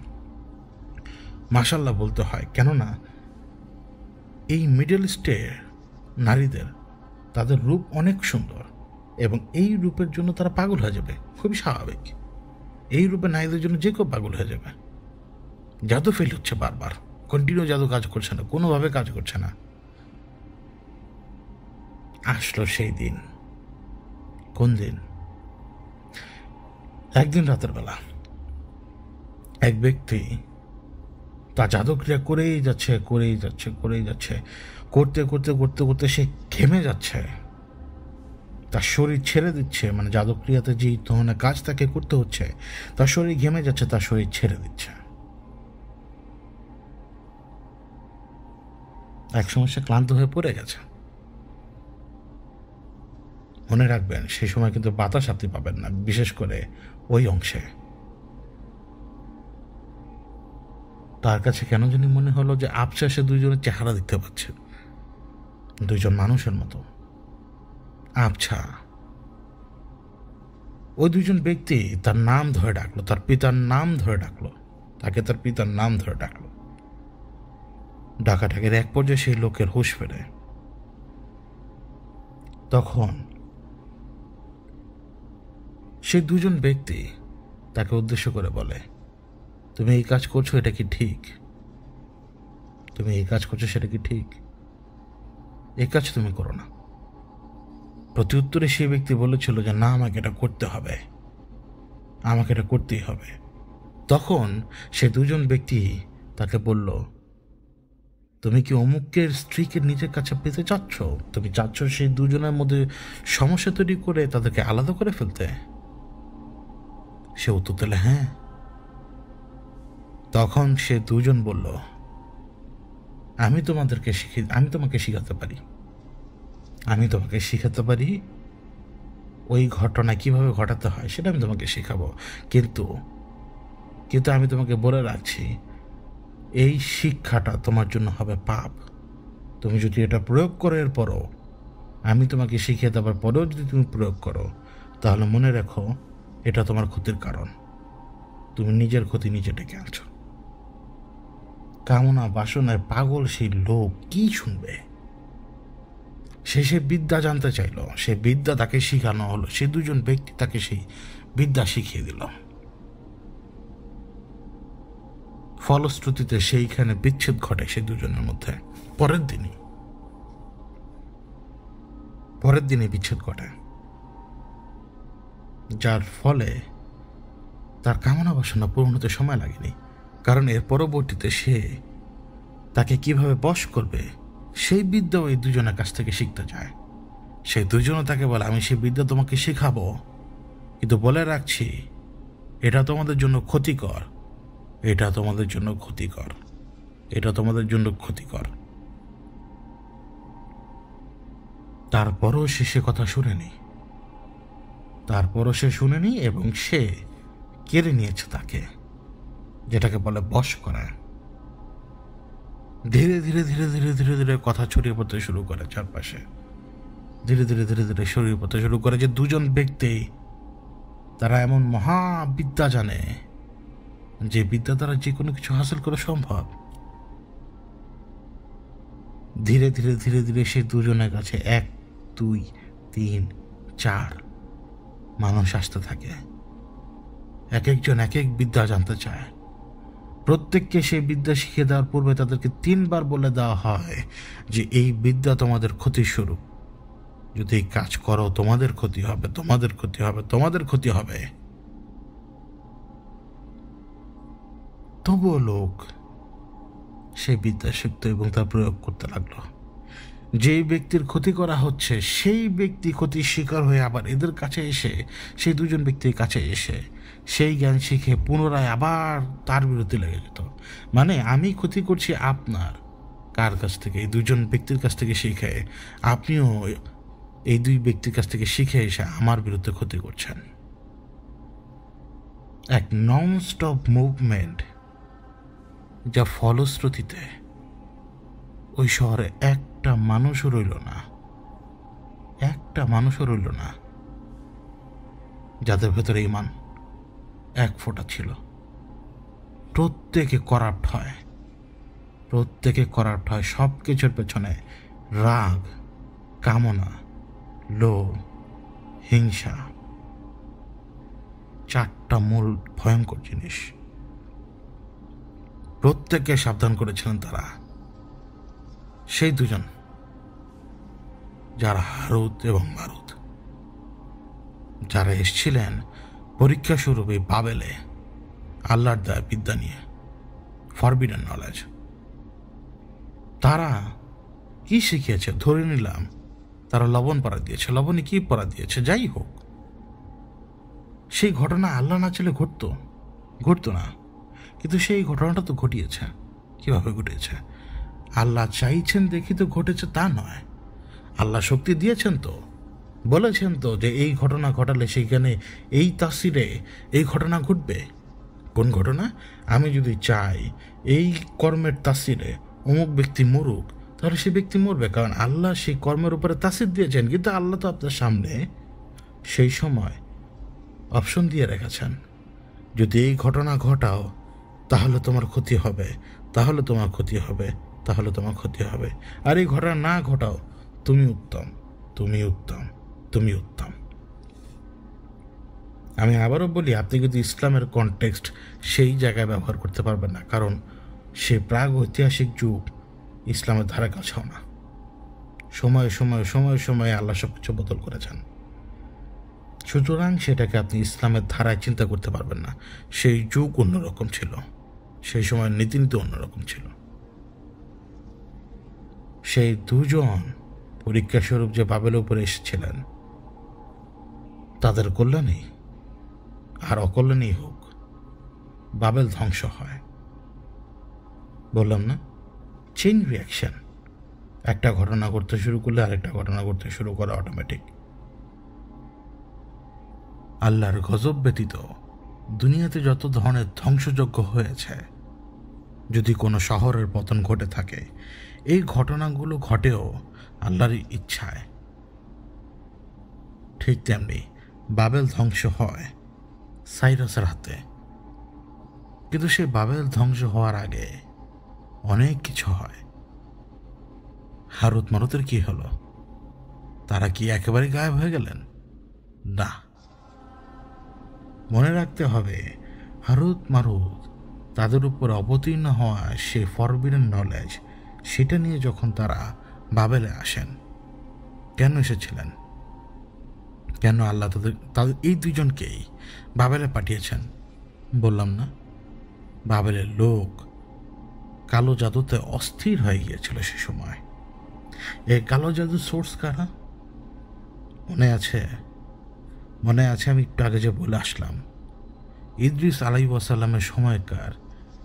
মাশাল্লাহ বলতে হয়। কেননা এই মিডল ইস্টের নারীদের, তাদের রূপ অনেক সুন্দর, এবং এই রূপের জন্য তারা পাগল হয়ে যাবে, খুবই স্বাভাবিক। এই রূপে নারীদের জন্য যে কেউ পাগল হয়ে যাবে। জাদু ফেল হচ্ছে বারবার, কন্টিনিউ জাদু কাজ করছে না, কোনোভাবে কাজ করছে না। আসলো সেই দিন। কোন দিন? একদিন রাতের বেলা এক ব্যক্তি তার জাদুক্রিয়া করেই যাচ্ছে, করতে করতে করতে করতে সে ঘেমে যাচ্ছে, তার শরীর ছেড়ে দিচ্ছে। মানে জাদুক্রিয়াতে যেই ধরনের কাজ তাকে করতে হচ্ছে, তার শরীর ঘেমে যাচ্ছে, তার শরীর ছেড়ে দিচ্ছে। একসময় সে ক্লান্ত হয়ে পড়ে গেছে। মনে রাখবেন, সেই সময় কিন্তু বাতাস আপনি পাবেন না, বিশেষ করে ওই অংশে। তার কাছে কেন জানি মনে হলো যে আবছা সে দুইজনের চেহারা দেখতে পাচ্ছে, দুইজন মানুষের মতো আবছা। ওই দুইজন ব্যক্তি তার নাম ধরে ডাকলো, তার পিতার নাম ধরে ডাকলো, তাকে তার পিতার নাম ধরে ডাকলো। ডাকাডাকির এক পর্যায়ে সেই লোকের হুঁশ ফেরে। তখন সেই দুজন ব্যক্তি তাকে উদ্দেশ্য করে বলে, তুমি এই কাজ করছো, এটা কি ঠিক? তুমি এই কাজ করছো, সেটা কি ঠিক? এই কাজ তুমি করো না। প্রতি উত্তরে সেই ব্যক্তি বলেছিল যে না, আমাকে এটা করতে হবে, আমাকে এটা করতেই হবে। তখন সে দুজন ব্যক্তি তাকে বলল, তুমি কি অমুকের স্ত্রীকে নিজের কাছে পেতে চাচ্ছ? তুমি চাচ্ছ সেই দুজনের মধ্যে সমস্যা তৈরি করে তাদেরকে আলাদা করে ফেলতে? সে উত্তর দিল, হ্যাঁ। তখন সে দুজন বলল, আমি তোমাকে শিখাতে পারি, আমি তোমাকে শিখাতে পারি ওই ঘটনা কিভাবে ঘটাতে হয়, সেটা আমি তোমাকে শেখাবো। কিন্তু কিন্তু আমি তোমাকে বলে রাখছি, এই শিক্ষাটা তোমার জন্য হবে পাপ। তুমি যদি এটা প্রয়োগ করো, এরপরও আমি তোমাকে শিখিয়ে দেওয়ার পরেও যদি তুমি প্রয়োগ করো, তাহলে মনে রেখো এটা তোমার ক্ষতির কারণ। তুমি নিজের ক্ষতি নিজে ডেকে আনছো। কামনা বাসনায় পাগল সেই লোক কি শুনবে? সে বিদ্যা জানতে চাইল, সে বিদ্যা তাকে শিখানো হলো, সে দুজন ব্যক্তি তাকে সেই বিদ্যা শিখিয়ে দিল। ফলশ্রুতিতে সেইখানে বিচ্ছেদ ঘটে সে দুজনের মধ্যে। পরের দিনই বিচ্ছেদ ঘটে, যার ফলে তার কামনা বাসনা পূরণ হতে সময় লাগেনি। কারণ এর পরবর্তীতে সে তাকে কিভাবে বশ করবে সেই বিদ্যাও এই দুজনের কাছ থেকে শিখতে চায়। সেই দুজনও তাকে বলে, আমি সেই বিদ্যা তোমাকে শেখাবো, কিন্তু বলে রাখছি এটা তোমাদের জন্য ক্ষতিকর, এটা তোমাদের জন্য ক্ষতিকর, এটা তোমাদের জন্য ক্ষতিকর। তারপরও সে কথা শুনেনি, এবং সে কেড়ে নিয়েছে তাকে, যেটাকে বলে বশ করা। ধীরে ধীরে ধীরে ধীরে ধীরে ধীরে কথা ছড়িয়ে পড়তে শুরু করে চারপাশে, ধীরে ধীরে ধীরে ধীরে ছড়িয়ে পড়তে শুরু করে যে দুজন ব্যক্তি তারা এমন মহাবিদ্যা জানে যে বিদ্যা দ্বারা যে কোনো কিছু হাসিল করা সম্ভব। ধীরে ধীরে ধীরে ধীরে সে দুজনের কাছে 1, 2, 3, 4 মানুষ আসতে থাকে। এক একজন এক এক বিদ্যা জানতে চায়। প্রত্যেককে সেই বিদ্যা শিখিয়ে দেওয়ার পূর্বে তাদেরকে 3 বার বলে দেওয়া হয় যে এই বিদ্যা তোমাদের ক্ষতির স্বরূপ, যদি এই কাজ করো তোমাদের ক্ষতি হবে, তোমাদের ক্ষতি হবে, তোমাদের ক্ষতি হবে। তবুও লোক সেই বিদ্যা শিখত এবং তা প্রয়োগ করতে লাগলো। যেই ব্যক্তির ক্ষতি করা হচ্ছে সেই ব্যক্তি ক্ষতির শিকার হয়ে আবার এদের কাছে এসে, সেই দুজন ব্যক্তির কাছে এসে সেই জ্ঞান শিখে পুনরায় আবার তার বিরুদ্ধে লেগে যেত। মানে আমি ক্ষতি করছি আপনার কার কাছ থেকে? এই দুজন ব্যক্তির কাছ থেকে শিখে আপনিও এই 2 ব্যক্তির কাছ থেকে শিখে এসে আমার বিরুদ্ধে ক্ষতি করছেন। এক নন স্টপ মুভমেন্ট, যা ফলশ্রুতিতে ওই শহরে একটা মানুষও রইল না যাদের ভেতরে ঈমান এক ফোঁটা ছিল। প্রত্যেকে করাপ্ট হয়, সব কিছুর পেছনে রাগ, কামনা, লোভ, হিংসা, 4টা মূল ভয়ঙ্কর জিনিস। প্রত্যেককে সাবধান করেছিলেন তারা, সেই দুজন যারা হারুত এবং মারুত, যারা এসেছিলেন পরীক্ষা স্বরূপ এই বাবেলে আল্লাহর দেয়া বিদ্যা নিয়ে, ফরবিডেন নলেজ। তারা কি শিখিয়েছে? ধরে নিলাম তারা লবণ পড়া দিয়েছে, লবণে কি পড়া দিয়েছে, যাই হোক, সেই ঘটনা আল্লাহ না চাইলে ঘটতো না, কিন্তু সেই ঘটনাটা তো ঘটিয়েছে। কিভাবে ঘটিয়েছে? আল্লাহ চাইছেন দেখি তো ঘটেছে তা নয়, আল্লাহ শক্তি দিয়েছেন তো, বলেছেন তো যে এই ঘটনা ঘটালে সেইখানে এই তাসিরে এই ঘটনা ঘটবে। কোন ঘটনা? আমি যদি চাই এই কর্মের তাসিরে অমুক ব্যক্তি মরুক, তাহলে সেই ব্যক্তি মরবে, কারণ আল্লাহ সেই কর্মের উপরে তাসির দিয়েছেন। কিন্তু আল্লাহ তো আপনার সামনে সেই সময় অপশন দিয়ে রেখেছেন, যদি এই ঘটনা ঘটাও তাহলে তোমার ক্ষতি হবে, তাহলে তোমার ক্ষতি হবে, তাহলে তোমার ক্ষতি হবে। আর এই ঘটনা না ঘটাও, তুমি উত্তম, তুমি উত্তম, তুমি উত্তম। আমি আবারও বলি, আপনি কিন্তু ইসলামের কনটেক্সট সেই জায়গায় ব্যবহার করতে পারবেন না, কারণ সে প্রাগ ঐতিহাসিক যুগ ইসলামের ধারে কাছেও না। সময়ে সময়ে সময়ে সময়ে আল্লাহ সব কিছু বদল করেছেন, সুতরাং সেটাকে আপনি ইসলামের ধারায় চিন্তা করতে পারবেন না। সেই যুগ অন্যরকম ছিল, সেই সময়ের নীতিনীতি অন্যরকম ছিল। সেই দুজন পরীক্ষা স্বরূপ যে বাবেলের উপরে এসেছিলেন, তাদের কল্যাণেই আর অকল্যাণেই হোক, বাবেল ধ্বংস হয়। বললাম না, চেইন রিয়াকশন। একটা ঘটনা ঘটতে শুরু করলে আরেকটা ঘটনা ঘটতে শুরু করা অটোমেটিক। আল্লাহর গজব ব্যতীত দুনিয়াতে যত ধরনের ধ্বংসযজ্ঞ হয়েছে, যদি কোনো শহরের পতন ঘটে থাকে, এই ঘটনাগুলো ঘটেও আল্লাহর ইচ্ছায়। ঠিক তেমনি বাবেল ধ্বংস হয় সাইরাসের হাতে, কিন্তু সেই বাবেল ধ্বংস হওয়ার আগে অনেক কিছু হয়। হারুত মারুতের কি হলো? তারা কি একেবারে গায়েব হয়ে গেলেন? না, মনে রাখতে হবে হারুত মারুত তাদের উপর অবতীর্ণ হওয়া সে ফরবিডেন নলেজ, সেটা নিয়ে যখন তারা বাবেলে আসেন, কেন এসেছিলেন? কেন আল্লাহ তাদের এই দুজনকেই বাবেলে পাঠিয়েছেন? বললাম না, বাবেলের লোক কালো জাদুতে অস্থির হয়ে গিয়েছিল সে সময়। এই কালো জাদুর সোর্স কারা? মনে আছে? মনে আছে, আমি একটু আগে যে বলে আসলাম, ইদ্রিস আলাইহিসসালামের সময়কার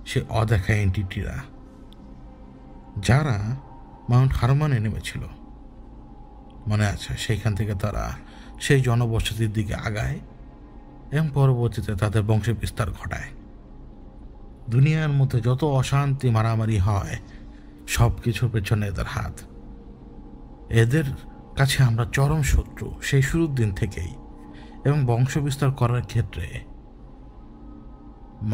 সে অদেখা এন্টিটিরা, যারা মাউন্ট হারমানে নেমেছিল। মনে আছে? সেইখান থেকে তারা সেই জনবসতির দিকে আগায় এবং পরবর্তীতে তাদের বংশের বিস্তার ঘটায়। দুনিয়ার মধ্যে যত অশান্তি মারামারি হয়, সব কিছুর পেছনে এদের হাত। এদের কাছে আমরা চরম শত্রু সেই শুরুর দিন থেকেই, এবং বংশ বিস্তার করার ক্ষেত্রে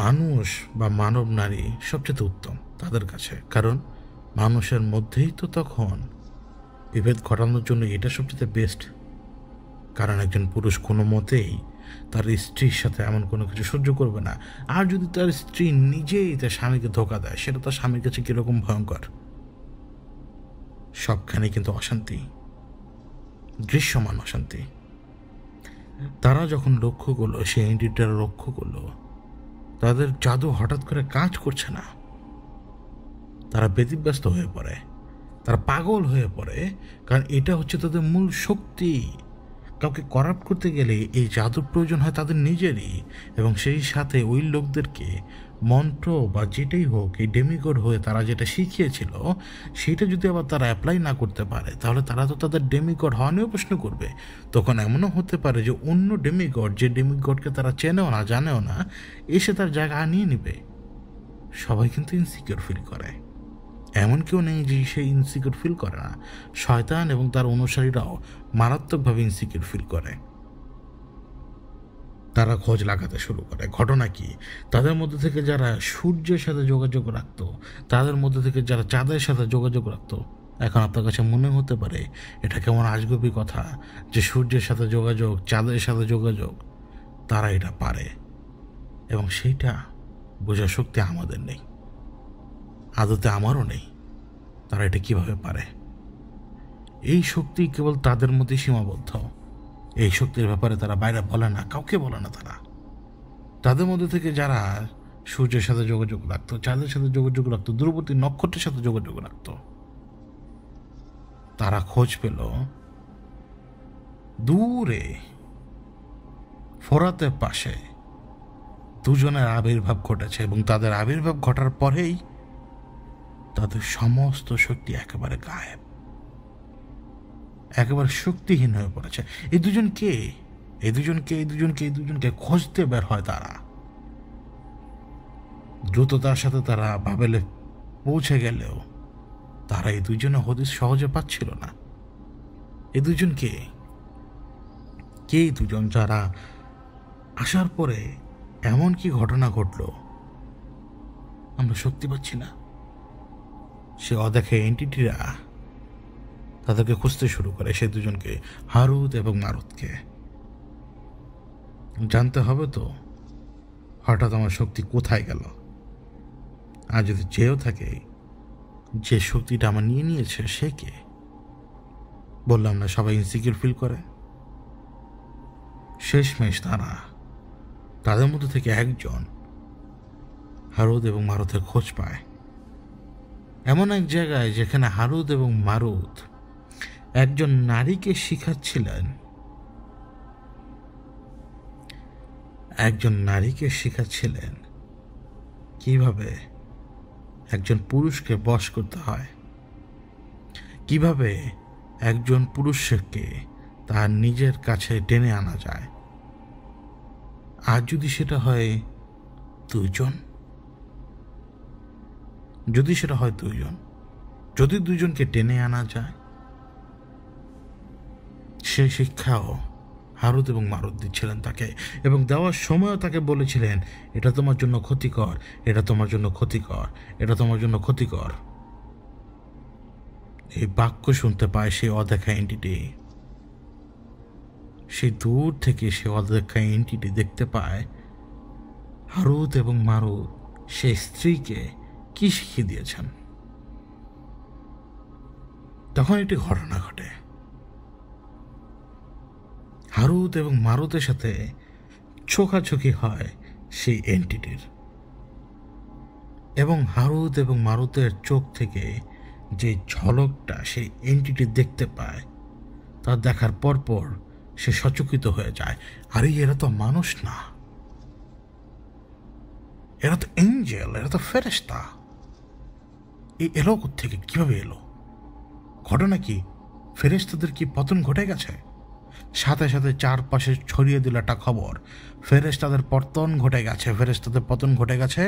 মানুষ বা মানব নারী সবচেয়ে উত্তম তাদের কাছে, কারণ মানুষের মধ্যেই তো তখন বিভেদ ঘটানোর জন্য এটা সবচেয়ে বেস্ট। কারণ একজন পুরুষ কোনো মতেই তার স্ত্রীর সাথে এমন কোনো কিছু সহ্য করবে না। আর যদি তার স্ত্রী নিজেই তার স্বামীকে ধোকা দেয়, সেটা তার স্বামীর কাছে কীরকম ভয়ঙ্কর। সবখানে কিন্তু অশান্তি, দৃশ্যমান অশান্তি। তারা যখন লক্ষ্য করলো, সে এন্টিটিরা লক্ষ্য করলো তাদের জাদু হঠাৎ করে কাজ করছে না, তারা ব্যতিব্যস্ত হয়ে পড়ে, তারা পাগল হয়ে পড়ে। কারণ এটা হচ্ছে তাদের মূল শক্তি। কাউকে করাপ্ট করতে গেলে এই জাদুর প্রয়োজন হয় তাদের নিজেরই, এবং সেই সাথে ওই লোকদেরকে মন্ত্র বা যেটাই হোক, এই ডেমিগড হয়ে তারা যেটা শিখিয়েছিল সেটা যদি আবার তারা অ্যাপ্লাই না করতে পারে, তাহলে তারা তো তাদের ডেমিগড হওয়া নিয়েও প্রশ্ন করবে। তখন এমনও হতে পারে যে অন্য ডেমিগড, যে ডেমিগডকে তারা চেনেও না জানেও না, এসে তার জায়গা নিয়ে নেবে। সবাই কিন্তু ইনসিকিউর ফিল করে, এমন কেউ নেই যে সে ইনসিকিউর ফিল করে না। শয়তান এবং তার অনুসারীরাও মারাত্মকভাবে ইনসিকিউর ফিল করে। তারা খোঁজ লাগাতে শুরু করে। ঘটনা কি? তাদের মধ্যে থেকে যারা সূর্যের সাথে যোগাযোগ রাখত, তাদের মধ্যে থেকে যারা চাঁদের সাথে যোগাযোগ রাখত, এখন আপনার কাছে মনে হতে পারে এটা কেমন আজগুবি কথা যে সূর্যের সাথে যোগাযোগ, চাঁদের সাথে যোগাযোগ, তারা এটা পারে, এবং সেইটা বোঝার শক্তি আমাদের নেই, আদতে আমারও নেই। তারা এটা কিভাবে পারে? এই শক্তি কেবল তাদের মধ্যে সীমাবদ্ধ। এই শক্তির ব্যাপারে তারা বাইরে বলে না, কাউকে বলে না। তাদের মধ্যে থেকে যারা সূর্যের সাথে যোগাযোগ রাখতো, চাঁদের সাথে যোগাযোগ রাখতো, দূরবর্তী নক্ষত্রের সাথে যোগাযোগ রাখতো, তারা খোঁজ পেল দূরে ফোরাতের পাশে দুজনের আবির্ভাব ঘটেছে, এবং তাদের আবির্ভাব ঘটার পরেই তাদের সমস্ত শক্তি একেবারে গায়েব, একেবারে শক্তিহীন হয়ে পড়েছে। এই দুজনকে খুঁজতে বের হয় তারা। দ্রুততার সাথে তারা বাবেলে পৌঁছে গেলেও তারা এই দুজনে হদিস সহজে পাচ্ছিল না। এই দুজনকে কে? এই দুজন যারা আসার পরে এমন কি ঘটনা ঘটলো আমরা শক্তি পাচ্ছি না। সে অদেখে এন্টিটিরা তাদেরকে খুঁজতে শুরু করে, সে দুজনকে, হারুত এবং মারুতকে। জানতে হবে তো হঠাৎ আমার শক্তি কোথায় গেল। আর যদি চেয়েও থাকে যে শক্তিটা আমার নিয়ে নিয়েছে সে কে? বললাম না, সবাই ইনসিকিউর ফিল করে। শেষমেশ তাদের মধ্যে থেকে একজন হারুত এবং মারুতের খোঁজ পায় এমন এক জায়গায় যেখানে হারুত এবং মারুত একজন নারীকে শিখাচ্ছিলেন কিভাবে একজন পুরুষকে বশ করতে হয়, কিভাবে একজন পুরুষকে তার নিজের কাছে টেনে আনা যায়। আর যদি সেটা হয় দুইজন, যদি দুজনকে টেনে আনা যায়, সে শিক্ষাও হারুত এবং মারুত দিচ্ছিলেন তাকে, এবং দেওয়ার সময়ও তাকে বলেছিলেন, এটা তোমার জন্য ক্ষতিকর, এটা তোমার জন্য ক্ষতিকর, এটা তোমার জন্য ক্ষতিকর। এই বাক্য শুনতে পায় সেই অদেখা এন্টিটি। সেই দূর থেকে সে অদেখা এন্টিটি দেখতে পায় হারুত এবং মারুত সেই স্ত্রীকে কি শিখিয়ে দিয়েছেন। তখন একটি ঘটনা ঘটে। হারুত এবং মারুতের সাথে চোখাচোখি হয় সেই এন্টিটির, এবং হারুত এবং মারুতের চোখ থেকে যে ঝলকটা সেই এন্টিটি দেখতে পায়, তা দেখার পরপর সে সচকিত হয়ে যায়। আরে এরা তো মানুষ না, এরা তো এঞ্জেল, এরা তো ফেরেশতা। এলো থেকে কিভাবে এলো? ঘটনা কি? ফেরেশতাদের কি পতন ঘটে গেছে? সাথে সাথে চারপাশে ছড়িয়ে দিল একটা খবর, ফেরেশতাদের পতন ঘটে গেছে, ফেরেশতাদের পতন ঘটে গেছে।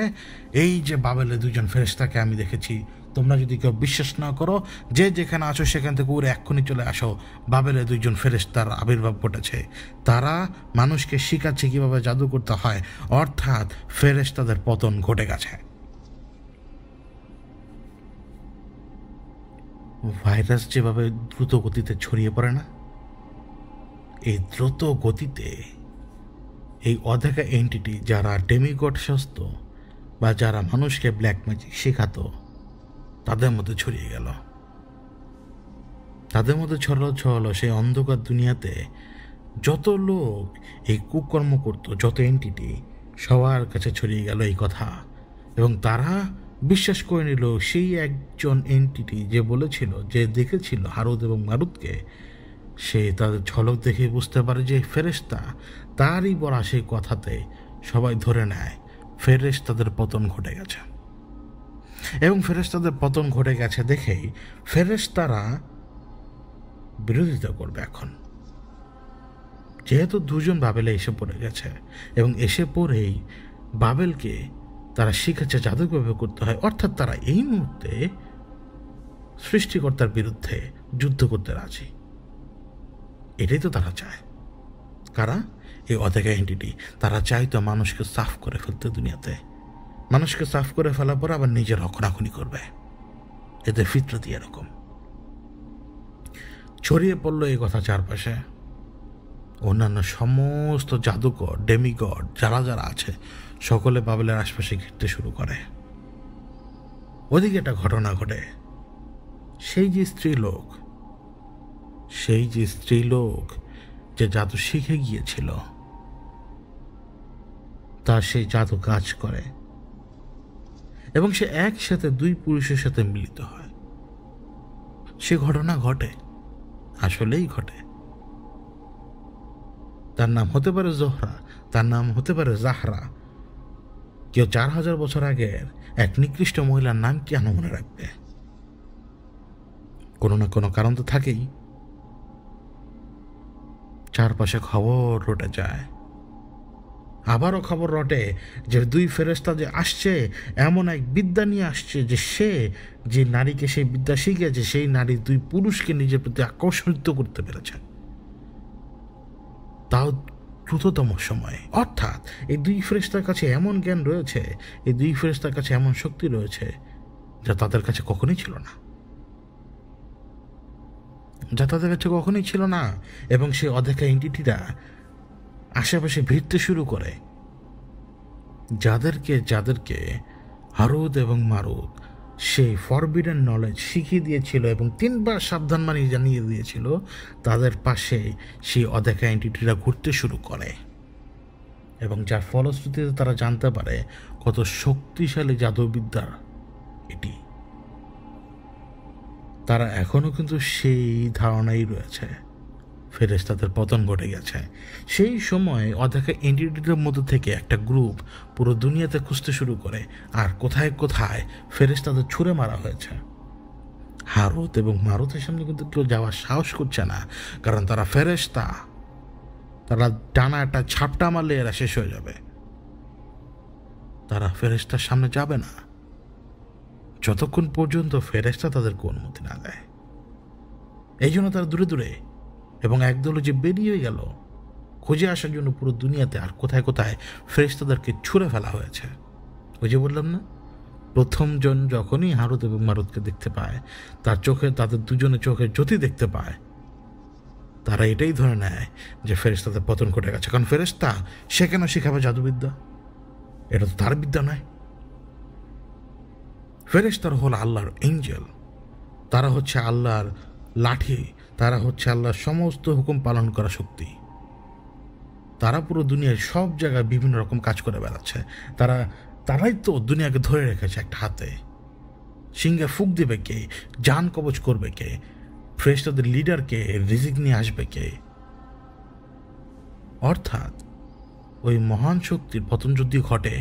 এই যে বাবেলে দুজন ফেরেশতাকে আমি দেখেছি, তোমরা যদি কেউ বিশ্বাস না করো, যে যেখানে আছো সেখান থেকে উড়ে এক্ষুনি চলে আসো। বাবেলে দুইজন ফেরেশতার আবির্ভাব ঘটেছে, তারা মানুষকে শিখাচ্ছে কীভাবে জাদু করতে হয়, অর্থাৎ ফেরেশতাদের পতন ঘটে গেছে। ভাইরাস যেভাবে দ্রুত গতিতে ছড়িয়ে পড়ে না, এই দ্রুত গতিতে এই অদেখা এন্টিটি যারা ডেমিগড শাস্ত বা যারা মানুষকে ব্ল্যাক ম্যাজিক শেখাতো, তাদের মধ্যে ছড়িয়ে গেল। তাদের মধ্যে ছড়ালো সেই অন্ধকার দুনিয়াতে যত লোক এই কুকর্ম করত, যত এন্টিটি, সবার কাছে ছড়িয়ে গেল এই কথা। এবং তারা বিশ্বাস করে নিল সেই একজন এন্টিটি যে বলেছিল, যে দেখেছিল হারুত এবং মারুতকে, সে তাদের ঝলক দেখে বুঝতে পারে যে ফেরেশতা। তারই বলা সেই কথাতে সবাই ধরে নেয় ফেরেশতাদের পতন ঘটে গেছে। এবং ফেরেশতাদের পতন ঘটে গেছে দেখেই ফেরেশতারা বিরোধিতা করবে এখন, যেহেতু দুজন বাবেলে এসে পড়ে গেছে, এবং এসে পড়েই বাবেলকে তারা শিখেছে জাদুভাবে করতে হয়, অর্থাৎ তারা এই মুহূর্তে সৃষ্টিকর্তার বিরুদ্ধে যুদ্ধ করতে রাজি। এটাই তো তারা চায়। কারা? এই অদেখা এন্টিটি। তারা চায় তো মানুষকে সাফ করে ফেলতে দুনিয়াতে, মানুষকে সাফ করে ফেলার পর আবার নিজের রক্ষণাক্ষণি করবে। এদের ফিতরতি এরকম। ছড়িয়ে পড়লো এই কথা চারপাশে। অন্যান্য সমস্ত জাদুকর, ডেমিগড যারা যারা আছে, সকলে বাবেলের আশপাশে ঘিরতে শুরু করে। ওদিকে একটা ঘটনা ঘটে। সেই যে স্ত্রীলোক যে জাদু শিখে গিয়েছিল, তার সেই জাদু কাজ করে, এবং সে একসাথে দুই পুরুষের সাথে মিলিত হয়। সে ঘটনা ঘটে, আসলেই ঘটে। তার নাম হতে পারে জোহরা, তার নাম হতে পারে জাহরা। কেউ 4000 বছর আগের এক নিকৃষ্ট মহিলার নাম কেন মনে রাখবে? কোনো না কোনো কারণ তো থাকেই। চারপাশে খবর রটে যায়, আবারও খবর রটে যে দুই ফেরেশতা যে আসছে, এমন এক বিদ্যা নিয়ে আসছে যে সে যে নারীকে সেই বিদ্যা শিখেছে, সেই নারী দুই পুরুষকে নিজের প্রতি আকর্ষিত করতে পেরেছে, তাও দ্রুততম সময়ে। অর্থাৎ এই দুই ফেরেশতার কাছে এমন জ্ঞান রয়েছে, এই দুই ফেরেশতার কাছে এমন শক্তি রয়েছে যা তাদের কাছে কখনোই ছিল না, এবং সেই অদেখা এন্টিটিরা আশেপাশে ভিড়তে শুরু করে। যাদেরকে হারুত এবং মারুত সেই ফরবিডেন নলেজ শিখিয়ে দিয়েছিল এবং 3বার সাবধানবাণী জানিয়ে দিয়েছিল, তাদের পাশে সেই অদেখা এন্টিটিরা ঘুরতে শুরু করে, এবং যার ফলশ্রুতিতে তারা জানতে পারে কত শক্তিশালী জাদুবিদ্যা এটি। তারা এখনও কিন্তু সেই ধারণাই রয়েছে, ফেরেশতাদের পতন ঘটে গেছে। সেই সময় অদেখা এন্টিটির মধ্যে থেকে একটা গ্রুপ পুরো দুনিয়াতে খুঁজতে শুরু করে, আর কোথায় কোথায় ফেরেশতাদের ছুঁড়ে মারা হয়েছে। হারুত এবং মারুতের সামনে কিন্তু কেউ যাওয়ার সাহস করছে না, কারণ তারা ফেরেশতা। তারা টানা একটা ছাপটা মারলে এরা শেষ হয়ে যাবে। তারা ফেরেশতার সামনে যাবে না যতক্ষণ পর্যন্ত ফেরেশতা তাদেরকে অনুমতি না দেয়। এই জন্য তারা দূরে দূরে, এবং একদল যে বেরিয়ে গেল খুঁজে আসার জন্য পুরো দুনিয়াতে আর কোথায় কোথায় ফেরেশতাদেরকে ছুঁড়ে ফেলা হয়েছে। ওই যে বললাম না, প্রথমজন যখনই হারুত এবং মারুতকে দেখতে পায়, তাদের দুজনের চোখে জ্যোতি দেখতে পায়, তারা এটাই ধরে নেয় যে ফেরেশতাদের পতন ঘটে গেছে। কারণ ফেরেশতা সে কেন শিখাবে জাদুবিদ্যা? এটা তো তার বিদ্যা নয়। ফেরেশতারা হল আল্লাহর এঞ্জেল, তারা হচ্ছে আল্লাহর লাঠি, তারা হচ্ছে আল্লাহর সমস্ত হুকুম পালন করা শক্তি। তারা পুরো দুনিয়ায় সব জায়গায় বিভিন্ন রকম কাজ করে বেড়াচ্ছে। তারাই তো দুনিয়াকে ধরে রেখেছে একটা হাতে। সিংহে ফুক দেবে কে? জান কবচ করবে কে? ফেরেশতাদের লিডারকে রিজিক নিয়ে আসবে কে? অর্থাৎ ওই মহান শক্তির পতন যদি ঘটে,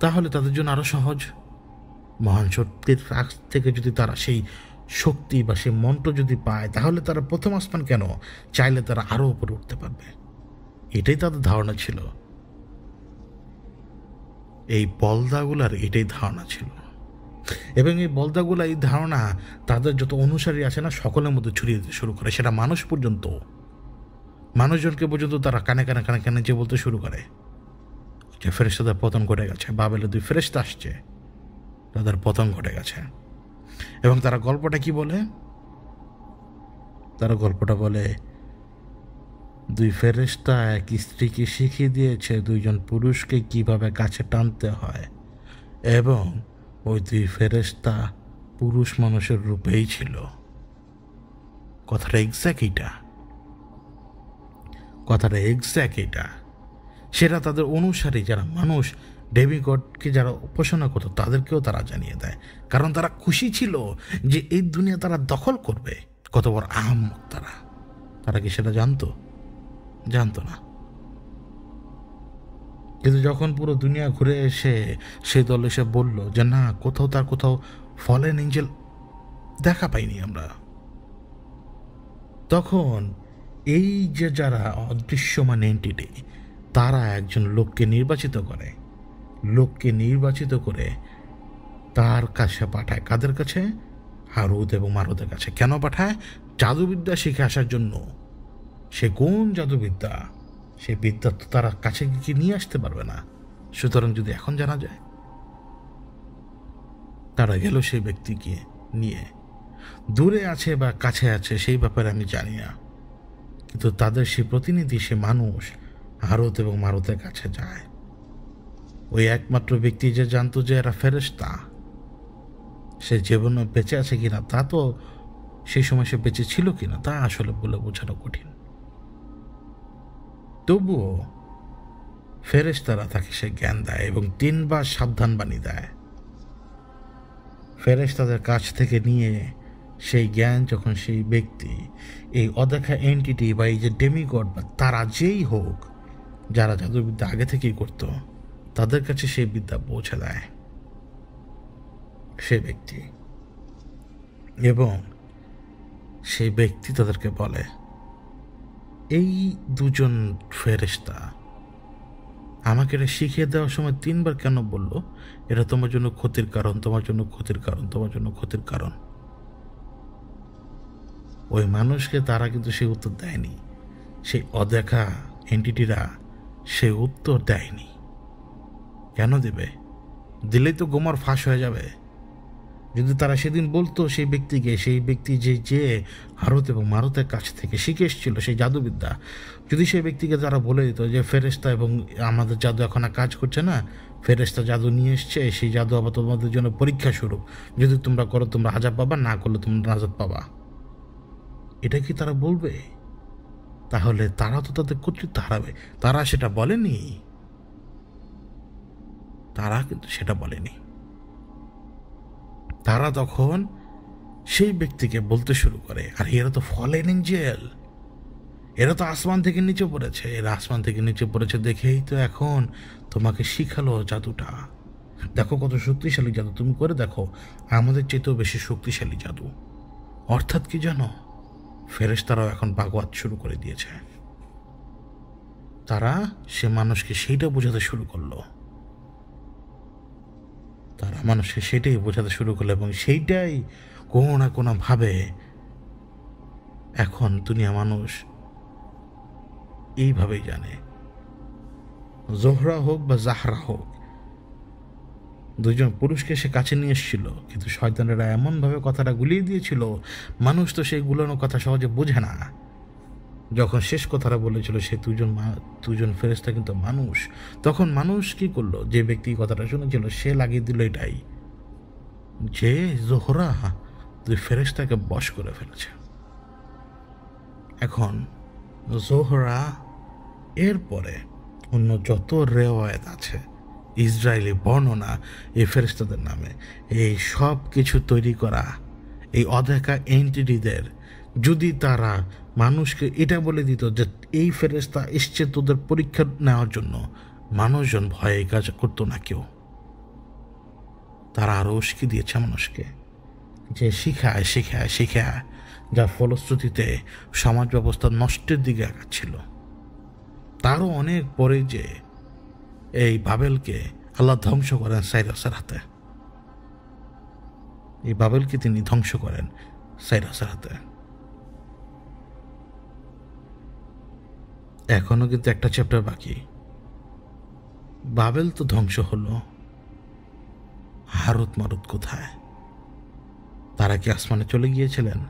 তাহলে তাদের জন্য আরো সহজ। মহান শক্তির কাছ থেকে যদি তারা সেই শক্তি বা সেই মন্ত্র যদি পায়, তাহলে তারা প্রথম আসমান কেন, চাইলে তারা আরো উপরে উঠতে পারবে। এটাই তাদের ধারণা ছিল। এই বলদাগুলার এটাই ধারণা ছিল, এবং এই বলদাগুলা এই ধারণা তাদের যত অনুসারী আছে না, সকলের মধ্যে ছড়িয়ে দিতে শুরু করে। সেটা মানুষ পর্যন্ত, মানুষজনকে পর্যন্ত তারা কানে কানে কানে কানে যে বলতে শুরু করে যে ফেরেশতাদের পতন ঘটে গেছে, বাবেলে 2 ফেরেশতা আসছে, তাদের পতন ঘটে গেছে। এবং তারা গল্পটা কি বলে? তারা গল্পটা বলে 2 ফেরেশতা এক স্ত্রীকে শিখিয়ে দিয়েছে 2জন পুরুষকে কিভাবে কাছে টানতে হয়, এবং ওই 2 ফেরেশতা পুরুষ মানুষের রূপেই ছিল। কথাটা এক্স্যাক্ট এটা। সেটা তাদের অনুসারী যারা মানুষ, ডেমিগডকে যারা উপাসনা করতো, তাদেরকেও তারা জানিয়ে দেয়। কারণ তারা খুশি ছিল যে এই দুনিয়া তারা দখল করবে। কত বড় আহাম্মক তারা কি সেটা জানতো না। কিন্তু যখন পুরো দুনিয়া ঘুরে এসে সেই দল এসে বলল যে না, কোথাও ফলেন এঞ্জেল দেখা পাইনি আমরা, তখন এই যে যারা অদৃশ্যমান এন্টিটি, তারা একজন লোককে নির্বাচিত করে তার কাছে পাঠায়। কাদের কাছে? হারুত এবং মারুতের কাছে। কেন পাঠায়? জাদুবিদ্যা শিখে আসার জন্য। সে কোন জাদুবিদ্যা? সে বিদ্যা তো তারা কাছে গিয়ে নিয়ে আসতে পারবে না। সুতরাং যদি এখন জানা যায়, তারা গেল সেই ব্যক্তিকে নিয়ে। দূরে আছে বা কাছে আছে সেই ব্যাপারে আমি জানি না, কিন্তু তাদের সে প্রতিনিধি, সে মানুষ হারুত এবং মারুতের কাছে যায়। ওই একমাত্র ব্যক্তি যে জানতো যে এরা ফেরেশতা, সে জীবনে বেঁচে আছে কিনা, তা তো সেই সময় সে বেঁচে ছিল কিনা তা আসলে বলে বোঝানো কঠিন। তবুও ফেরেশতারা তাকে সে জ্ঞান দেয় এবং 3 বার সাবধান বাণী দেয়। ফেরেশতাদের কাছ থেকে নিয়ে সেই জ্ঞান যখন সেই ব্যক্তি, এই অদেখা এন্টিটি বা এই যে ডেমিগড বা তারা যেই হোক, যারা জাদুবিদ্যা আগে থেকেই করত, তাদের কাছে সেই বিদ্যা পৌঁছে দেয় সে ব্যক্তি। এবং সেই ব্যক্তি তাদেরকে বলে, এই 2জন ফেরেশতা আমাকে এটা শিখিয়ে দেওয়ার সময় 3 বার কেন বলল? এটা তোমার জন্য ক্ষতির কারণ, তোমার জন্য ক্ষতির কারণ, তোমার জন্য ক্ষতির কারণ। ওই মানুষকে তারা কিন্তু সেই উত্তর দেয়নি। সেই অদেখা এন্টিটিরা সেই উত্তর দেয়নি। কেন দেবে? দিলেই তো গোমর ফাঁস হয়ে যাবে। যদি তারা সেদিন বলতো সেই ব্যক্তিকে, সেই ব্যক্তি যে হারুত এবং মারুতের কাছ থেকে শিখে এসেছিল সেই জাদুবিদ্যা, যদি সেই ব্যক্তিকে তারা বলে দিত যে ফেরেশতা এবং আমাদের জাদু এখন আর কাজ করছে না, ফেরেশতা জাদু নিয়ে এসছে, সেই জাদু আবার তোমাদের জন্য পরীক্ষা স্বরূপ, যদি তোমরা করো তোমরা আযাব পাবা, না করলে তোমরা নাজাত পাবা, এটা কি তারা বলবে? তাহলে তারা তো তাদের কর্তৃত্ব হারাবে। তারা সেটা বলেনি, তারা কিন্তু সেটা বলেনি। তারা তখন সেই ব্যক্তিকে বলতে শুরু করে, আর এরা তো ফলেন এঞ্জেল, এরা তো আসমান থেকে নিচে পড়েছে, এরা আসমান থেকে নিচে পড়েছে দেখেই তো এখন তোমাকে শিখালো জাদুটা। দেখো কত শক্তিশালী জাদু, তুমি করে দেখো, আমাদের চেয়েতেও বেশি শক্তিশালী জাদু। অর্থাৎ কি জানো, ফেরেশতারাও এখন বাগওয়াত শুরু করে দিয়েছে। তারা সে মানুষকে সেইটা বোঝাতে শুরু করলো, এবং সেইটাই কোনো না কোনোভাবে এখন দুনিয়া মানুষ এইভাবেই জানে। জোহরা হোক বা জাহরা হোক, দুইজন পুরুষকে সে কাছে নিয়ে এসেছিল, কিন্তু শয়তানেরা এমনভাবে কথাটা গুলিয়ে দিয়েছিল, মানুষ তো সেই গুলানো কথা সহজে বোঝে না। যখন শেষ কথাটা বলেছিল সে দুজন ফেরেশতা কিন্তু মানুষ, তখন মানুষ কি করলো? যে ব্যক্তি কথাটা শুনেছিল সে লাগিয়ে দিল এটাই, যে জোহরা দুই ফেরেশতাকে বশ করে ফেলেছে। এখন জোহরা এরপরে অন্য যত রেওয়ায়েত আছে, ইসরায়েলি বর্ণনা এই ফেরেশতাদের নামে, এই সব কিছু তৈরি করা এই অদেখা এন্টিটিদের, যদি তারা মানুষকে এটা বলে দিত যে এই ফেরেশতা এসছে তোদের পরীক্ষা নেওয়ার জন্য, মানুষজন ভয়ে কাজ করতো না কেউ। তারা আরও উস্কে দিয়েছে মানুষকে, যে শিখায় শিখায় শিখায়, যার ফলশ্রুতিতে সমাজ ব্যবস্থা নষ্টের দিকে আগাচ্ছিল। তারও অনেক পরে যে এই বাবেলকে আল্লাহ ধ্বংস করেন সাইরাসের হাতে, এই বাবেলকে তিনি ধ্বংস করেন সাইরাসের হাতে। এখনো কিন্তু একটা চ্যাপ্টার বাকি। বাবেল তো ধ্বংস হলো, হারুত মারুত কোথায়? তারা কি আসমানে চলে গিয়েছিলেন,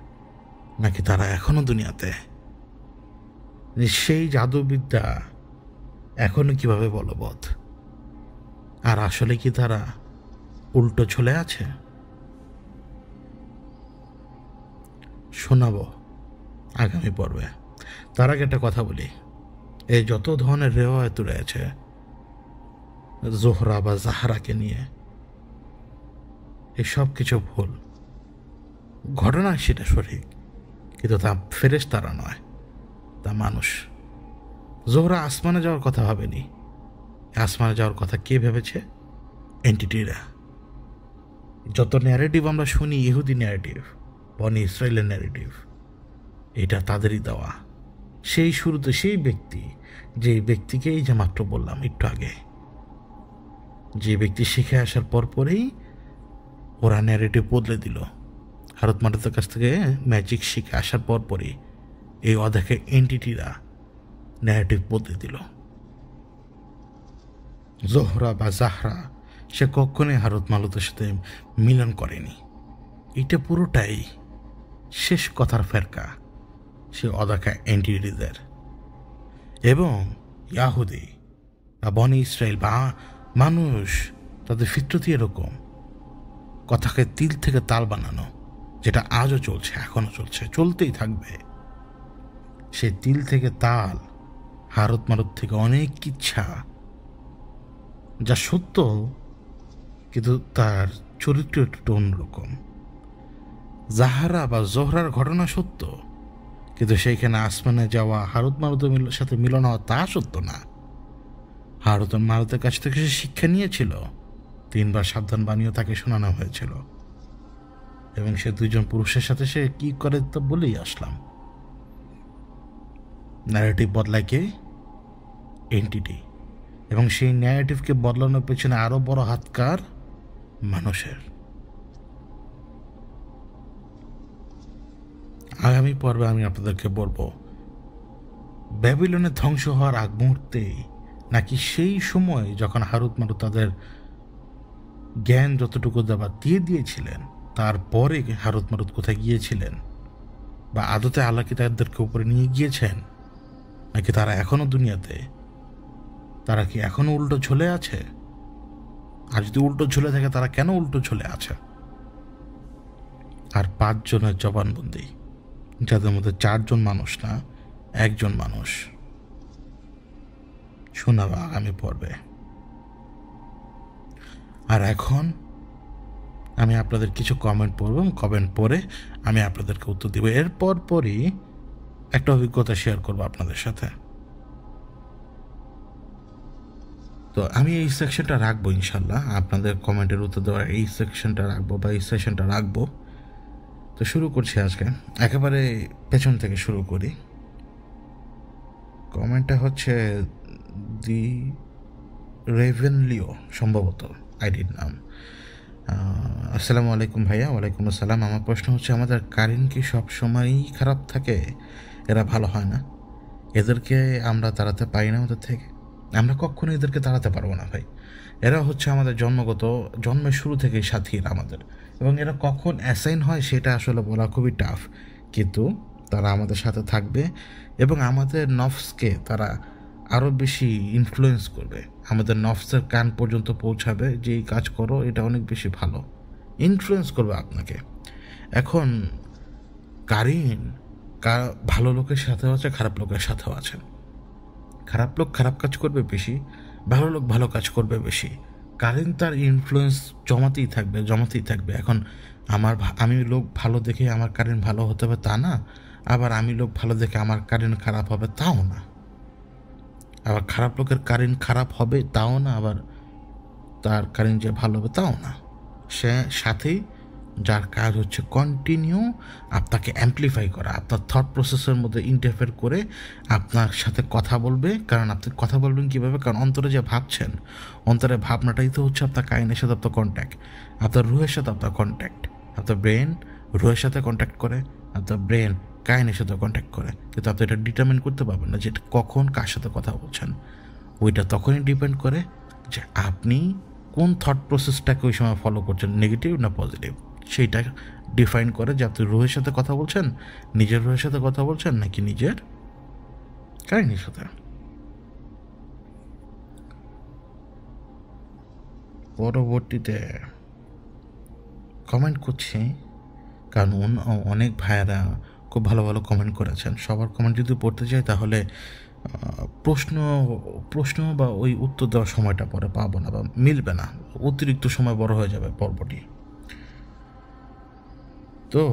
নাকি তারা এখনো দুনিয়াতে? সেই জাদুবিদ্যা এখনো কিভাবে বলবৎ? আর আসলে কি তারা উল্টো চলে আছে? শোনাবো আগামী পর্বে। তার আগে একটা কথা বলি, এই যত ধরনের রেওয়ায়ত রয়েছে জোহরা বা জাহরাকে নিয়ে, এই সব কিছু ভুল। ঘটনা সেটা সঠিক, কিন্তু তা ফেরেশতারা নয়, তা মানুষ। জোহরা আসমানে যাওয়ার কথা ভাবেনি। আসমানে যাওয়ার কথা কে ভেবেছে? এন্টিটিরা। যত ন্যারেটিভ আমরা শুনি, ইহুদি ন্যারেটিভ, বনি ইসরায়েলের ন্যারেটিভ, এটা তাদেরই দেওয়া। সেই শুরুতে সেই ব্যক্তি, যে ব্যক্তিকে এই যে মাত্র বললাম একটু আগে, যে ব্যক্তি শিখে আসার পরেই ওরা ন্যারেটিভ বদলে দিল। হারুত মারুতের কাছ থেকে ম্যাজিক শিখে আসার পরই এই অদেখা এন্টিটিরা ন্যারেটিভ বদলে দিল। জোহরা বা জাহরা সে কখনোই হারুত মারুতের সাথে মিলন করেনি। এটা পুরোটাই শেষ কথার ফেরকা সে অদেখা এন্টিটিদের। এবং ইয়াহুদি বা বনি ইসরায়েল বা মানুষ, তাদের ফিতরতি এরকম, কথাকে তিল থেকে তাল বানানো, যেটা আজও চলছে, এখনো চলছে, চলতেই থাকবে। সে তিল থেকে তাল, হারত মারত থেকে অনেক ইচ্ছা, যা সত্য, কিন্তু তার চরিত্র একটু অন্যরকম। জাহারা বা জোহরার ঘটনা সত্য, কিন্তু সেইখানে আসমানে যাওয়া হারত মারুতের সাথে মিলন হওয়া তা সত্য না। হারত মারুতের কাছ থেকে সে শিক্ষা নিয়েছিল, 3 বার সাবধান বাণীও তাকে শোনানো হয়েছিল, এবং সে 2জন পুরুষের সাথে সে কি করে তা বলেই আসলাম। ন্যারেটিভ বদলায় কে? এন্টিটি। এবং সেই ন্যারেটিভকে বদলানোর পেছনে আরো বড় হাতকার মানুষের। আগামী পর্বে আমি আপনাদেরকে বলবো, ব্যাবিলনের ধ্বংস হওয়ার আগ মুহূর্তে, নাকি সেই সময় যখন হারুত মারুত তাদের জ্ঞান যতটুকু দেবার দিয়ে দিয়েছিলেন, তারপরে হারুত মারুত কোথায় গিয়েছিলেন, বা আদতে আল্লাহ কি তাদেরকে উপরে নিয়ে গিয়েছেন, নাকি তারা এখনো দুনিয়াতে? তারা কি এখনো উল্টো ঝুলে আছে? আর যদি উল্টো ঝুলে থাকে, তারা কেন উল্টো ঝুলে আছে? আর 5 জনের জবানবন্দি, যাদের মধ্যে 4 জন মানুষ না, 1 জন মানুষ, শোনাবো আগামী পর্বে। আর এখন আমি আপনাদের কিছু কমেন্ট পড়ব, কমেন্ট পড়ে আমি আপনাদেরকে উত্তর দিব। এরপর পরই একটা অভিজ্ঞতা শেয়ার করবো আপনাদের সাথে। তো আমি এই সেকশনটা রাখবো ইনশাল্লাহ, আপনাদের কমেন্টের উত্তর দেওয়ার এই সেকশনটা রাখবো, বা এই সেশনটা রাখবো। তো শুরু করছি আজকে, একেবারে পেছন থেকে শুরু করি। কমেন্টটা হচ্ছে দি রেভেনলিও, সম্ভবত আইডির নাম। আসসালামু আলাইকুম ভাইয়া। ওয়ালাইকুম আসসালাম। আমার প্রশ্ন হচ্ছে, আমাদের কারেন্ট কি সবসময়ই খারাপ থাকে? এরা ভালো হয় না? এদেরকে আমরা তাড়াতে পারি না আমাদের থেকে, আমরা কখনো এদেরকে তাড়াতে পারবো না ভাই। এরা হচ্ছে আমাদের জন্মের শুরু থেকেই সাথী এরা আমাদের, এবং এরা কখন অ্যাসাইন হয় সেটা আসলে বলা খুবই টাফ, কিন্তু তারা আমাদের সাথে থাকবে এবং আমাদের নফসকে তারা আরও বেশি ইনফ্লুয়েন্স করবে, আমাদের নফসের কান পর্যন্ত পৌঁছাবে যে এই কাজ করো, এটা অনেক বেশি ভালো, ইনফ্লুয়েন্স করবে আপনাকে। এখন কারিন ভালো লোকের সাথেও আছে, খারাপ লোকের সাথেও আছে। খারাপ লোক খারাপ কাজ করবে বেশি, ভালো লোক ভালো কাজ করবে বেশি। কারিন তার ইনফ্লুয়েন্স জমাতেই থাকবে। এখন আমি লোক ভালো দেখে আমার কারিন ভালো হতে হবে তা না, আবার আমি লোক ভালো দেখে আমার কারিন খারাপ হবে তাও না, আবার খারাপ লোকের কারিন খারাপ হবে তাও না, আবার তার কারিন যে ভালো হবে তাও না। সে সাথেই যার কাজ হচ্ছে কন্টিনিউ আপনাকে অ্যাম্পলিফাই করা, আপনার থট প্রসেসের মধ্যে ইন্টারফেয়ার করে আপনার সাথে কথা বলবে। কারণ আপনি কথা বলবেন কীভাবে? কারণ অন্তরে যে ভাবছেন, অন্তরের ভাবনাটাই তো হচ্ছে আপনার কাহিনীর সাথে আপনার কন্ট্যাক্ট, আপনার রুহের সাথে আপনার কন্ট্যাক্ট। আপনার ব্রেন রুহের সাথে কন্ট্যাক্ট করে, আপনার ব্রেন কাহিনীর সাথে কন্ট্যাক্ট করে, কিন্তু আপনি এটা ডিটারমিন করতে পারবেন না যে কখন কার সাথে কথা বলছেন। ওইটা তখনই ডিপেন্ড করে যে আপনি কোন থট প্রসেসটাকে ওই সময় ফলো করছেন, নেগেটিভ না পজিটিভ, সেইটা ডিফাইন করে যে আপনি রুহের সাথে কথা বলছেন, নিজের রুহের সাথে কথা বলছেন নাকি নিজের কাহিনীর সাথে। পরবর্তীতে কমেন্ট করছি, কারণ অনেক ভাইয়েরা খুব ভালো ভালো কমেন্ট করেছেন। সবার কমেন্ট যদি পড়তে চাই তাহলে প্রশ্ন বা ওই উত্তর দেওয়ার সময়টা পরে পাবো না বা মিলবে না, অতিরিক্ত সময় বড় হয়ে যাবে পর্বটি। তো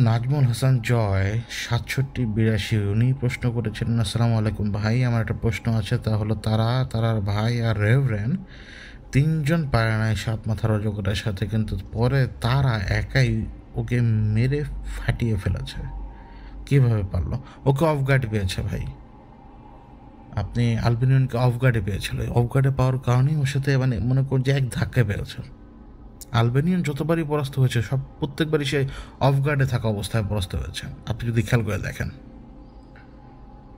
নাজমুল হাসান জয় 6782 উনি প্রশ্ন করেছিলেন, আসসালামু আলাইকুম ভাই, আমার একটা প্রশ্ন আছে, তা হলো তারার ভাই আর রেভারেন্ড তিনজন পারে নাই 7 মাথার অজগরের সাথে, কিন্তু পরে তারা একাই ওকে মেরে ফাটিয়ে ফেলেছে, কীভাবে পারলো? ওকে অফ গার্ড পেয়েছে ভাই, আপনি আলবেনিয়ানকে অফ গার্ডে পেয়েছিল, অফ গার্ডে পাওয়ার কারণেই ওর সাথে মানে মনে করুন যে এক ধাক্কায় পেয়েছে। আলবেনিয়ান যতবারই পরাস্ত হয়েছে প্রত্যেকবারই সে অফ গার্ডে থাকা অবস্থায় পরাস্ত হয়েছে, আপনি যদি খেয়াল করে দেখেন।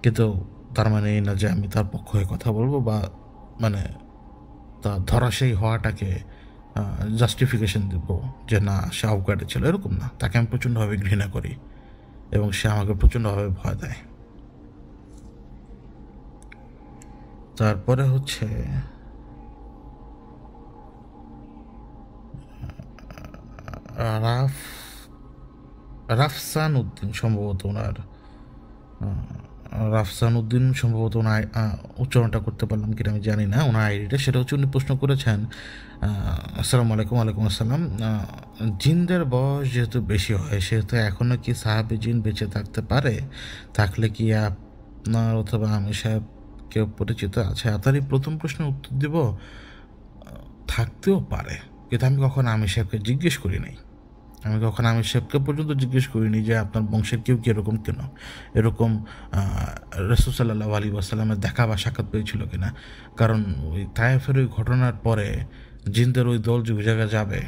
কিন্তু তার মানে এই না যে আমি তার পক্ষ হয়ে কথা বলবো বা মানে তার ধরাশায়ী হওয়াটাকে জাস্টিফিকেশন দেব যে না সে অফ গার্ডে ছিল, এরকম না। তাকে আমি প্রচণ্ডভাবে ঘৃণা করি এবং সে আমাকে প্রচণ্ডভাবে ভয় দেয়। তারপরে হচ্ছে রাফসান উদ্দিন, সম্ভবত ওনার রাফসান উদ্দিন, সম্ভবত ওনার উচ্চারণটা করতে পারলাম কিনা আমি জানি না, ওনার আইডিটা। সেটা হচ্ছে উনি প্রশ্ন করেছেন, আসসালামু আলাইকুম। ওয়ালাইকুম আসসালাম। জিনদের বয়স যেহেতু বেশি হয় সেহেতু এখনও কি সাহাবী জিন বেঁচে থাকতে পারে? থাকলে কি আপনার অথবা আমি সাহেব কেউ পরিচিত আছে? আপনার এই প্রথম প্রশ্নের উত্তর দিব, থাকতেও পারে, কিন্তু আমি কখনো আমি সাহেবকে জিজ্ঞেস করি নাই। আমি কখনো আমি সাহেবকে পর্যন্ত জিজ্ঞেস করিনি যে আপনার বংশের কেউ কি এরকম কেন, এরকম রাসূল সাল্লাল্লাহু আলাইহি ওয়াসাল্লামের দেখা বা সাক্ষাৎ পেয়েছিল কিনা। কারণ ওই তায়েফের ওই ঘটনার পরে জিনদের ওই দল যে ওই জায়গায় যাবে,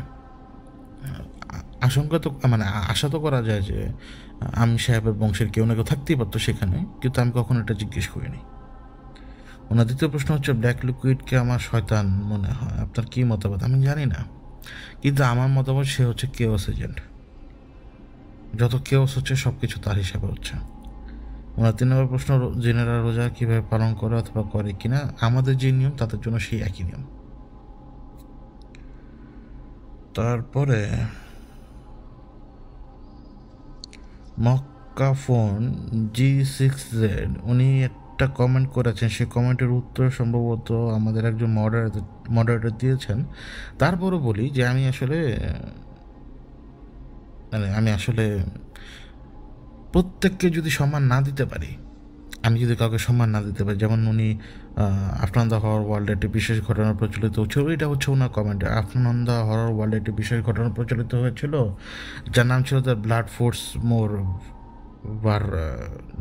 আশঙ্কা তো মানে আশা তো করা যায় যে আমি সাহেবের বংশের কেউ না কেউ থাকতেই পারতো সেখানে, কিন্তু আমি কখনো এটা জিজ্ঞেস করিনি। ওনার দ্বিতীয় প্রশ্ন হচ্ছে, ব্ল্যাক লিকুইডকে আমার শয়তান মনে হয়, আপনার কী মতামত? আমি জানি না, কিন্তু আমার মতামত সে হচ্ছে কেওস এজেন্ট। যত কেওস হচ্ছে সব কিছু তার হিসাবে হচ্ছে। ওনার 3 নম্বর প্রশ্ন, জিনেরা রোজা কীভাবে পালন করে অথবা করে কিনা? আমাদের যে নিয়ম তাদের জন্য সেই একই নিয়ম। তারপরে মক্কাফোন G6Z উনি একটা কমেন্ট করেছেন, সেই কমেন্টের উত্তর সম্ভবত আমাদের একজন মডারেটর দিয়েছেন। তারপরও বলি যে আমি আসলে প্রত্যেককে যদি সম্মান না দিতে পারি, আমি যদি কাউকে সম্মান না দিতে পারি, যেমন উনি আফটার দ্য হরর ওয়ার্ল্ড একটি বিশেষ ঘটনা প্রচলিত হচ্ছিল, এটা হচ্ছে ওনার কমেন্টে, আফটার দ্য হরর ওয়ার্ল্ড একটি বিশেষ ঘটনা প্রচলিত হয়েছিল যার নাম ছিল দ্য ব্লাড ফোর্স মোর বার,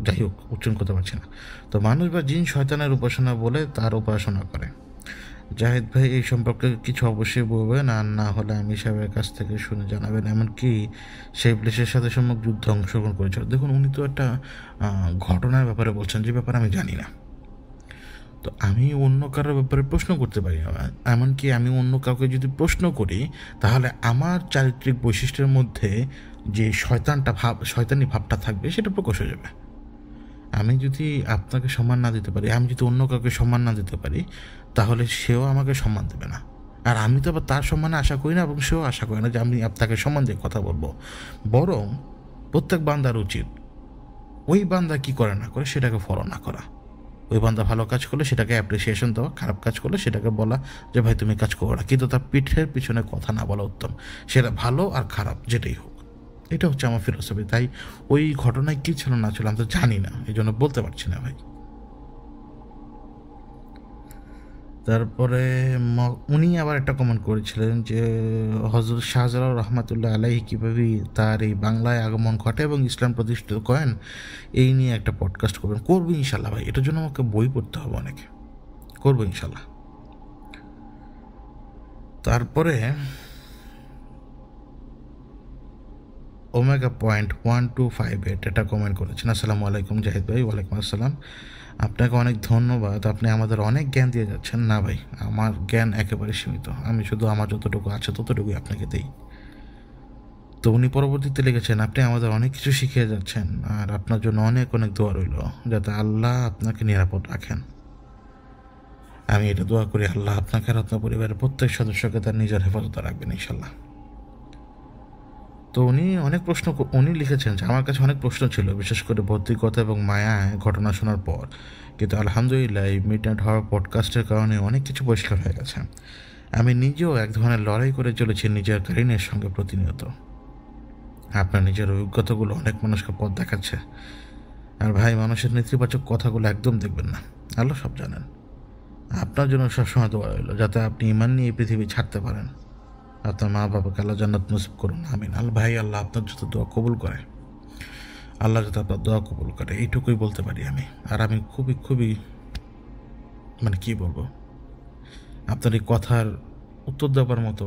যাই হোক উচ্চারণ করতে পারছি না। তো মানুষ বা জিন শয়তানের উপাসনা বলে তার উপাসনা করে। জাহিদ ভাই এই সম্পর্কে কিছু অবশ্যই বলবেন, আর না হলে আমি সাহেবের কাছ থেকে শুনে জানাবেন। এমনকি সেই পুলিশের সাথে সম্মুখ যুদ্ধে অংশগ্রহণ করেছিল। দেখুন, উনি তো একটা ঘটনার ব্যাপারে বলছেন যে ব্যাপারে আমি জানি না। তো আমি অন্য কারোর ব্যাপারে প্রশ্ন করতে পারি না। এমনকি আমি অন্য কাউকে যদি প্রশ্ন করি, তাহলে আমার চারিত্রিক বৈশিষ্ট্যের মধ্যে যে শয়তানি ভাবটা থাকবে সেটা প্রকাশ হয়ে যাবে। আমি যদি আপনাকে সম্মান না দিতে পারি, আমি যদি অন্য কাউকে সম্মান না দিতে পারি, তাহলে সেও আমাকে সম্মান দেবে না। আর আমি তো আবার তার সম্মানে আশা করি না, এবং সেও আশা করে না যে আমি আপনাকে সম্মান দিয়ে কথা বলবো। বরং প্রত্যেক বান্দার উচিত ওই বান্দা কি করে না করে সেটাকে ফলো না করা। ওই বান্দা ভালো কাজ করলে সেটাকে অ্যাপ্রিসিয়েশন দেওয়া, খারাপ কাজ করলে সেটাকে বলা যে ভাই তুমি কাজ করো না, কিন্তু তার পিঠের পিছনে কথা না বলা উত্তম। সেটা ভালো আর খারাপ যেটাই হোক, এটা হচ্ছে আমার ফিলোসফি। তাই ওই ঘটনায় কী ছিল না ছিল আমি তো জানি না, এই জন্য বলতে পারছি না ভাই। তারপরে উনি আবার একটা কমেন্ট করেছিলেন যে হযরত শাহজালাল রহমাতুল্লাহ আলাইহি কীভাবে তার এই বাংলায় আগমন ঘটে এবং ইসলাম প্রতিষ্ঠিত করেন, এই নিয়ে একটা পডকাস্ট করবেন। করবো ইনশাল্লাহ ভাই, এটার জন্য আমাকে বই পড়তে হবে অনেকে, করবো ইনশাল্লাহ। তারপরে Omega.1258 এটা কমেন্ট করেছেন। আসসালামু আলাইকুম জাহিদ ভাই। ওয়ালাইকুম আসসালাম। আপনাকে অনেক ধন্যবাদ, আপনি আমাদের অনেক জ্ঞান দিয়ে যাচ্ছেন। না ভাই, আমার জ্ঞান একেবারে সীমিত, আমি শুধু আমার যতটুকু আছে ততটুকুই আপনাকে দিই। তো উনি পরবর্তীতে লিখেছেন, আপনি আমাদের অনেক কিছু শিখিয়ে যাচ্ছেন, আর আপনার জন্য অনেক অনেক দোয়া রইল যাতে আল্লাহ আপনাকে নিরাপদ রাখেন। আমি এটা দোয়া করি আল্লাহ আপনাকে আর আপনার পরিবারের প্রত্যেক সদস্যকে তার নিজের হেফাজতে রাখবেন ইনশাল্লাহ। তো উনি লিখেছেন যে আমার কাছে অনেক প্রশ্ন ছিল, বিশেষ করে ভৌতিকতা এবং মায়ায় ঘটনা শোনার পর, কিন্তু আলহামদুলিল্লাহ এই মিডনাইট হরর পডকাস্টের কারণে অনেক কিছু পরিষ্কার হয়ে গেছে। আমি নিজেও এক ধরনের লড়াই করে চলেছি নিজের কারিনের সঙ্গে প্রতিনিয়ত। আপনার নিজের অভিজ্ঞতাগুলো অনেক মানুষকে পথ দেখাচ্ছে। আর ভাই, মানুষের নেতিবাচক কথাগুলো একদম দেখবেন না, আল্লাহ সব জানেন। আপনার জন্য সবসময় দোয়া রইল যাতে আপনি ঈমান নিয়ে এই পৃথিবী ছাড়তে পারেন। আপনার মা বাবাকে আল্লাহ জান্নাত নসিব করুন, আমিন। ভাই, আল্লাহ আপনার যত দোয়া কবুল করে, আল্লাহ যাতে আপনার দোয়া কবুল করে, এইটুকুই বলতে পারি আমি। আর আমি খুবই খুবই মানে কী বলবো, আপনার এই কথার উত্তর দেওয়ার মতো,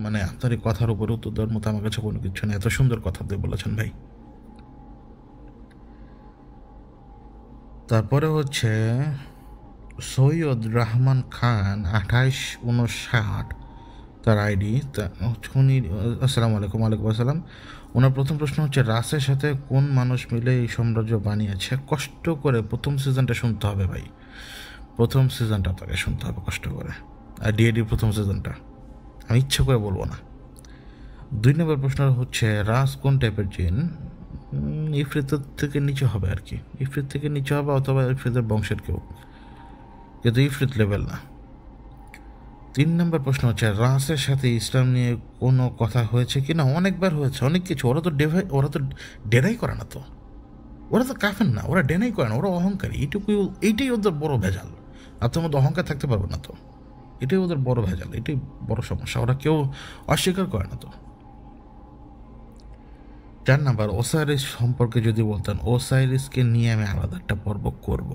মানে আপনার এই কথার উপরে উত্তর দেওয়ার মতো আমার কাছে কোনো কিছু নেই। এত সুন্দর কথা দিয়ে বলেছেন ভাই। তারপরে হচ্ছে সৈয়দ রহমান খান 2859 তার আইডি। উনি আসসালামু আলাইকুম। ওয়ালাইকুম আসসালাম। ওনার প্রথম প্রশ্ন হচ্ছে, রাসের সাথে কোন মানুষ মিলে এই সাম্রাজ্য বানিয়েছে? কষ্ট করে প্রথম সিজনটা শুনতে হবে ভাই, প্রথম সিজনটা আপনাকে শুনতে হবে কষ্ট করে, আর ডিএডি প্রথম সিজনটা, আমি ইচ্ছা করে বলবো না। 2 নম্বর প্রশ্ন হচ্ছে, রাস কোন টাইপের জিন? ইফরিতের থেকে নিচে হবে আর কি, ইফরিত থেকে নিচে হবে, অথবা ইফরিতের বংশের কেউ, কিন্তু ইফরিত লেভেল না। 3 নম্বর প্রশ্ন হচ্ছে, রাসের সাথে ইসলাম নিয়ে কোনো কথা হয়েছে কি না? অনেকবার হয়েছে, অনেক কিছু। ওরা তো ডেনাই করে না, তো ওরা তো কাফের না, ওরা ডেনাই করে না, ওরা অহংকারী। এইটাই ওদের বড় ভেজাল। আপনার মধ্যে অহংকার থাকতে পারবে না তো, এটাই ওদের বড় ভেজাল, এটাই বড় সমস্যা। ওরা কেউ অস্বীকার করে না তো। 4 নাম্বার, ওসাইরিস সম্পর্কে যদি বলতেন। ওসাইরিসকে নিয়ে আমি আলাদা একটা পর্ব করব,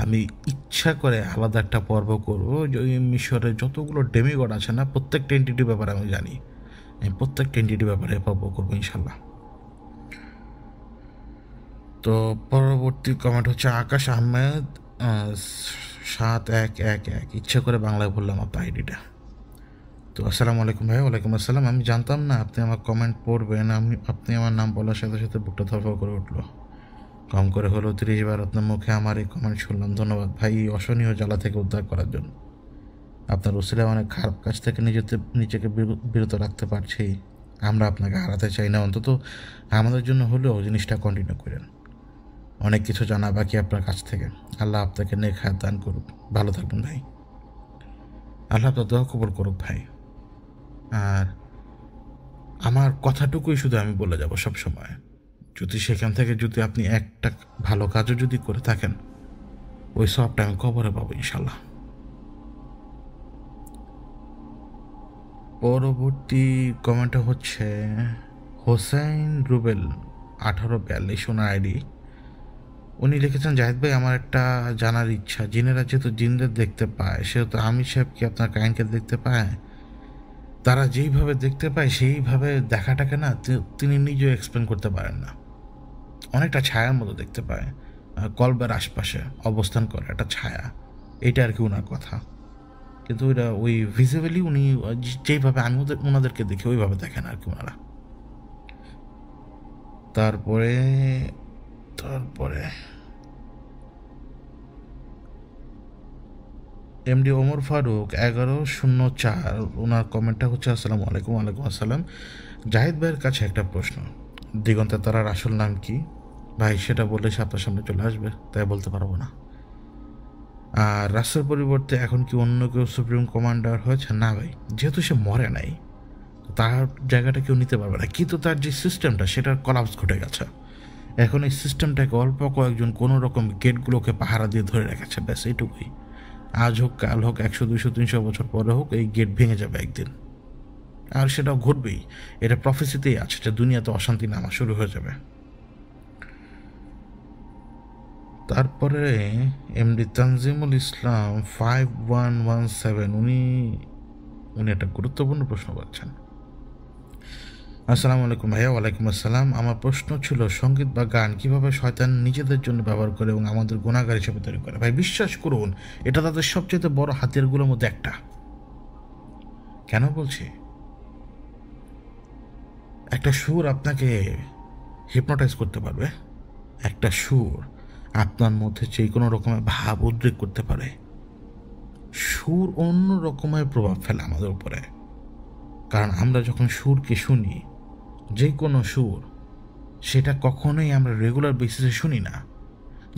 আমি ইচ্ছা করে আলাদা একটা পর্ব করব। যে ওই মিশরের যতগুলো ডেমিগড আছে না, প্রত্যেকটা এন্টিটির ব্যাপারে আমি জানি, আমি প্রত্যেকটা এন্টিটির ব্যাপারে পর্ব করবো ইনশাল্লাহ। তো পরবর্তী কমেন্ট হচ্ছে আকাশ আহমেদ 7111, ইচ্ছা করে বাংলায় বললাম আপনার আইডিটা। তো আসসালামু আলাইকুম ভাই। ওয়ালাইকুম আসসালাম। আমি জানতাম না আপনি আমার কমেন্ট পড়বেন, আপনি আমার নাম বলার সাথে সাথে বুকটা ধরফর করে উঠলো। কম করে হলো 30 বার আপনার মুখে আমার এই কমেন্ট শুনলাম। ধন্যবাদ ভাই, অসহনীয় জ্বালা থেকে উদ্ধার করার জন্য। আপনার উসিলায় অনেক খারাপ কাজ থেকে নিজেকে বিরত রাখতে পারছি। আমরা আপনাকে হারাতে চাই না, অন্তত আমাদের জন্য হলেও জিনিসটা কন্টিনিউ করেন। অনেক কিছু জানা বাকি আপনার কাছ থেকে। আল্লাহ আপনাকে নেক হায়াত দান করুক। ভালো থাকবেন ভাই, আল্লাহ আপনার দোয়া কবুল করুক ভাই। আর আমার কথাটুকুই শুধু আমি বলে যাব সব সময়, যদি সেখান থেকে যদি আপনি একটা ভালো কাজও যদি করে থাকেন, ওই সবটা আমি কবরে পাবো ইনশাল্লাহ। পরবর্তী কমেন্টটা হচ্ছে হোসেন রুবেল 1842 ওনার আইডি। উনি লিখেছেন, জাহিদ ভাই আমার একটা জানার ইচ্ছা, জিনেরা যেহেতু জিনদের দেখতে পায় সেহেতু আমির সাহেব কি আপনার ক্লায়েন্টকে দেখতে পায়? তারা যেইভাবে দেখতে পায় সেইভাবে দেখাটাকে না তিনি নিজেও এক্সপ্লেন করতে পারেন না। অনেকটা ছায়ার মতো দেখতে পায়, কলবের আশপাশে অবস্থান করে একটা ছায়া, এইটা আর কি ওনার কথা। কিন্তু ওইটা ওই ভিজিবলি উনি যেইভাবে আমি ওনাদেরকে দেখি ওইভাবে দেখেন আর কি ওনারা। তারপরে তারপরে এমডি ওমর ফারুক 1104, ওনার কমেন্টটা হচ্ছে, আসসালামু আলাইকুম। ওয়ালাইকুম আসসালাম। জাহিদ ভাইয়ের কাছে একটা প্রশ্ন, দিগন্তে তারার আসল নাম কি? ভাই সেটা বললে সে আপনার সামনে চলে আসবে, তাই বলতে পারবো না। আর রাসের পরিবর্তে এখন কি অন্য কেউ সুপ্রিম কমান্ডার হয়েছে? না ভাই, যেহেতু সে মরে নাই তার জায়গাটা কেউ নিতে পারবে না, কিন্তু তার যে সিস্টেমটা সেটার কলাপস ঘটে গেছে। এখন এই সিস্টেমটাকে অল্প কয়েকজন কোনো রকম গেটগুলোকে পাহারা দিয়ে ধরে রেখেছে, ব্যাস এইটুকুই। আজ হোক কাল হোক 100 200 300 বছর পরে হোক এই গেট ভেঙে যাবে একদিন, আর সেটাও ঘটবেই। এটা প্রফেসিতেই আছে যে দুনিয়াতে অশান্তি নামা শুরু হয়ে যাবে। তারপরে এমডি তানজিমুল ইসলাম 5117, উনি একটা গুরুত্বপূর্ণ প্রশ্ন করছেন। আসসালামু আলাইকুম ভাইয়া। ওয়ালাইকুম আসসালাম। আমার প্রশ্ন ছিল, সঙ্গীত বা গান কিভাবে শয়তান নিজেদের জন্য ব্যবহার করে এবং আমাদের গুণাগার হিসেবে তৈরি করে? ভাই বিশ্বাস করুন, এটা তাদের সবচেয়ে বড় হাতিয়ারগুলোর মধ্যে একটা। কেন বলছি? একটা সুর আপনাকে হিপনোটাইজ করতে পারবে, একটা সুর আপনার মধ্যে যে কোনো রকমের ভাব উদ্রেক করতে পারে। সুর অন্য রকমের প্রভাব ফেলে আমাদের উপরে, কারণ আমরা যখন সুরকে শুনি, যে কোনো সুর, সেটা কখনোই আমরা রেগুলার বেসিসে শুনি না।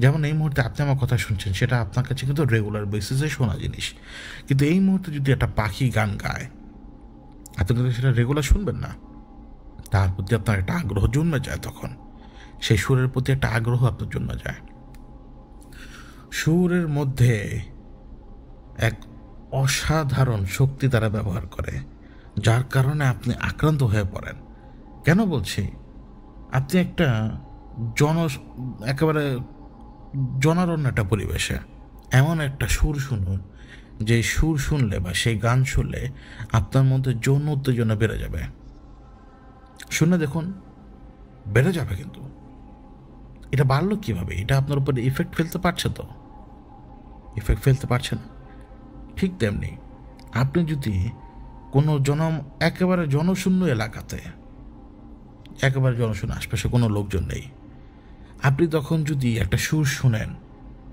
যেমন এই মুহূর্তে আপনি আমার কথা শুনছেন, সেটা আপনার কাছে কিন্তু রেগুলার বেসিসে শোনা জিনিস। কিন্তু এই মুহূর্তে যদি একটা পাখি গান গায়, আপনি কিন্তু সেটা রেগুলার শুনবেন না। তার প্রতি আপনার একটা আগ্রহ জন্মে যায়, তখন সেই সুরের প্রতি একটা আগ্রহ আপনার জন্মে যায়। সুরের মধ্যে এক অসাধারণ শক্তি তারা ব্যবহার করে, যার কারণে আপনি আক্রান্ত হয়ে পড়েন। কেন বলছি? আপনি একটা একেবারে জনারণ্য একটা পরিবেশে এমন একটা সুর শুনুন, যে সুর শুনলে বা সেই গান শুনলে আপনার মধ্যে যৌন উত্তেজনা বেড়ে যাবে। শুনে দেখুন, বেড়ে যাবে। কিন্তু এটা বাড়লো কীভাবে? এটা আপনার উপরে ইফেক্ট ফেলতে পারছে তো? ইফেক্ট ফেলতে পারছে না। ঠিক তেমনি আপনি যদি কোনো একেবারে জনশূন্য এলাকাতে, একেবারে জনশূন্য, আশপাশে কোনো লোকজন নেই, আপনি তখন যদি একটা সুর শুনেন,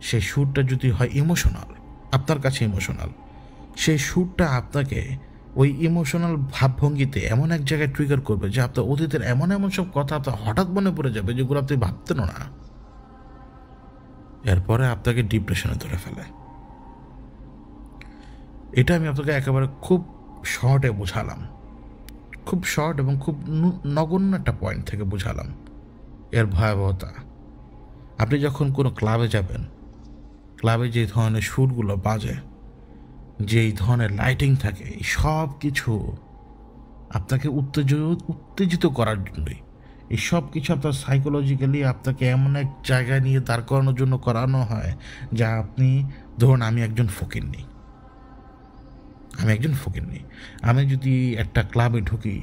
সেই সুরটা যদি হয় ইমোশনাল, আপনার কাছে ইমোশনাল, সেই সুরটা আপনাকে ওই ইমোশনাল ভাবভঙ্গিতে এমন এক জায়গায় ট্রিগার করবে যে আপনার অতীতের এমন এমন সব কথা আপনার হঠাৎ মনে পড়ে যাবে যেগুলো আপনি ভাবতেনও না। এরপরে আপনাকে ডিপ্রেশনে ধরে ফেলে। এটা আমি আপনাকে একেবারে খুব শর্টে বোঝালাম, খুব শর্ট এবং খুব নগণ্য একটা পয়েন্ট থেকে বোঝালাম এর ভয়াবহতা। আপনি যখন কোনো ক্লাবে যাবেন, ক্লাবে যে ধরনের সুরগুলো বাজে, যেই ধরনের লাইটিং থাকে, এই সব কিছু আপনাকে উত্তেজিত করার জন্যই। এই সব কিছু আপনার সাইকোলজিক্যালি আপনাকে এমন এক জায়গায় নিয়ে দাঁড় করানোর জন্য করানো হয়, যা আপনি, ধরুন আমি একজন ফকিন্নি, আমি যদি একটা ক্লাবে ঢুকি,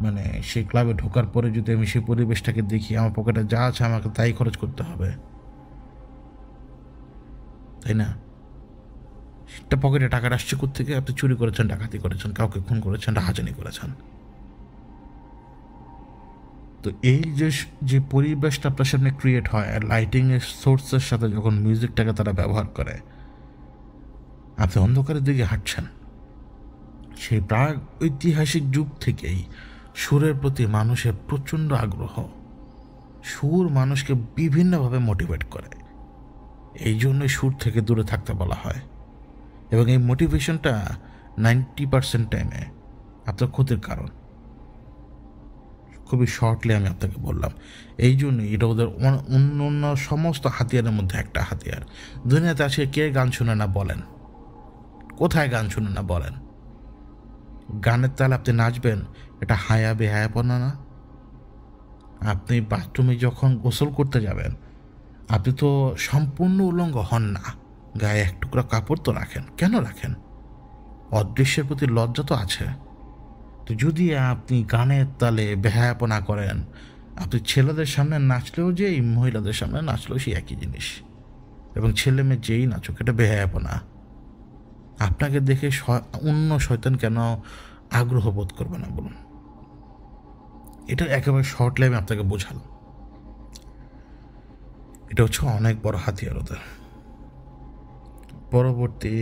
মানে সেই ক্লাবে ঢোকার পরে যদি আমি সেই পরিবেশটাকে দেখি, আমার পকেটে যা আছে আমাকে তাই খরচ করতে হবে, তাই না? সেটা পকেটে টাকাটা আসছে কোত্থেকে? আপনি চুরি করেছেন, ডাকাতি করেছেন, কাউকে খুন করেছেন, রাহাজানি করেছেন। তো এই যে পরিবেশটা আপনার সামনে ক্রিয়েট হয়, আর লাইটিংয়ের সোর্সের সাথে যখন মিউজিকটাকে তারা ব্যবহার করে, আপনি অন্ধকারের দিকে হাঁটছেন। সেই প্রাগ ঐতিহাসিক যুগ থেকেই সুরের প্রতি মানুষের প্রচণ্ড আগ্রহ। সুর মানুষকে বিভিন্নভাবে মোটিভেট করে, এই জন্যই সুর থেকে দূরে থাকতে বলা হয়। এবং এই মোটিভেশনটা 90% টাইমে আপনার ক্ষতির কারণ। খুবই শর্টলি আমি আপনাকে বললাম। এই জন্যই এটা ওদের অন্য সমস্ত হাতিয়ারের মধ্যে একটা হাতিয়ার। দুনিয়াতে আছে কে গান শুনে না বলেন? কোথায় গান শুনে না বলেন? গানের তালে আপনি নাচবেন, এটা হায়া বেহায়াপনা না? আপনি বাথরুমে যখন গোসল করতে যাবেন, আপনি তো সম্পূর্ণ উলঙ্গ হন না, গায়ে এক টুকরা কাপড় তো রাখেন, কেন রাখেন? অদৃশ্যের প্রতি লজ্জা তো আছে। তো যদি আপনি গানের তালে বেহায়াপনা করেন, আপনি ছেলেদের সামনে নাচলেও যে মহিলাদের সামনে নাচলেও সেই একই জিনিস, এবং ছেলে মেয়ে যেই নাচুক এটা বেহায়াপনা। আপনাকে দেখে অন্য শয়তান কেন আগ্রহ বোধ করবে না বলুন? এটা একেবারে শর্ট লাইভে আপনাকে বোঝালাম। এটা হচ্ছে অনেক বড় হাতিয়ার ওদের। পরবর্তী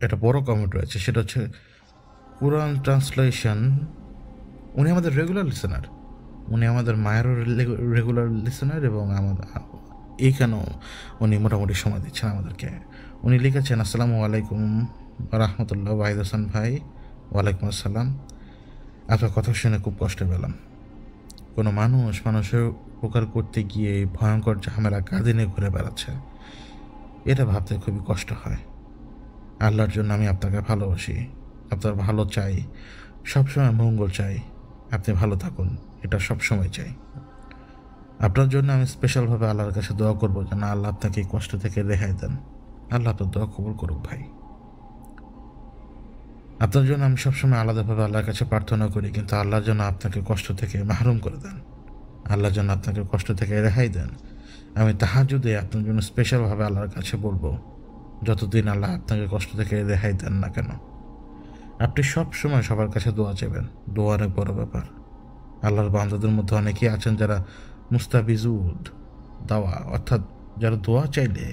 একটা বড় কমেন্ট রয়েছে, সেটা হচ্ছে কোরআন ট্রান্সলেশন। উনি আমাদের রেগুলার লিসেনার, উনি আমাদের মায়েরও রেগুলার লিসেনার, এবং আমাদের এইখানেও উনি মোটামুটি সময় দিচ্ছেন আমাদেরকে। উনি লিখেছেন, আসসালামু আলাইকুম রহমতুল্লাহ ওয়াহিদ হাসান ভাই। ওয়ালাইকুম আসসালাম। আপনার কথা শুনে খুব কষ্ট পেলাম। কোনো মানুষের উপকার করতে গিয়ে ভয়ঙ্কর ঝামেলা কাঁধে নিয়ে ঘুরে বেড়াচ্ছে, এটা ভাবতে খুবই কষ্ট হয়। আল্লাহর জন্য আমি আপনাকে ভালোবাসি, আপনার ভালো চাই, সবসময় মঙ্গল চাই, আপনি ভালো থাকুন, এটা সবসময় চাই। আপনার জন্য আমি স্পেশালভাবে আল্লাহর কাছে দোয়া করবো যেন আল্লাহ আপনাকে এই কষ্ট থেকে রেহাই দেন। আল্লাহ আপনার দোয়া কবুল করুক ভাই। আপনার জন্য আমি সবসময় আলাদাভাবে আল্লাহর কাছে প্রার্থনা করি, কিন্তু আল্লাহর জন্য আপনাকে কষ্ট থেকে মাহরুম করে দেন, আল্লাহর জন্য আপনাকে কষ্ট থেকে রেহাই দেন। আমি তাহাজ্জুদে আপনার জন্য স্পেশালভাবে আল্লাহর কাছে বলবো, যতদিন আল্লাহ আপনাকে কষ্ট থেকে রেহাই দেন না কেন। আপনি সব সময় সবার কাছে দোয়া চাইবেন, দোয়া অনেক বড় ব্যাপার। আল্লাহর বান্দাদের মধ্যে অনেকেই আছেন যারা মুস্তাবিজুদ দাওয়া, অর্থাৎ যারা দোয়া চাইলে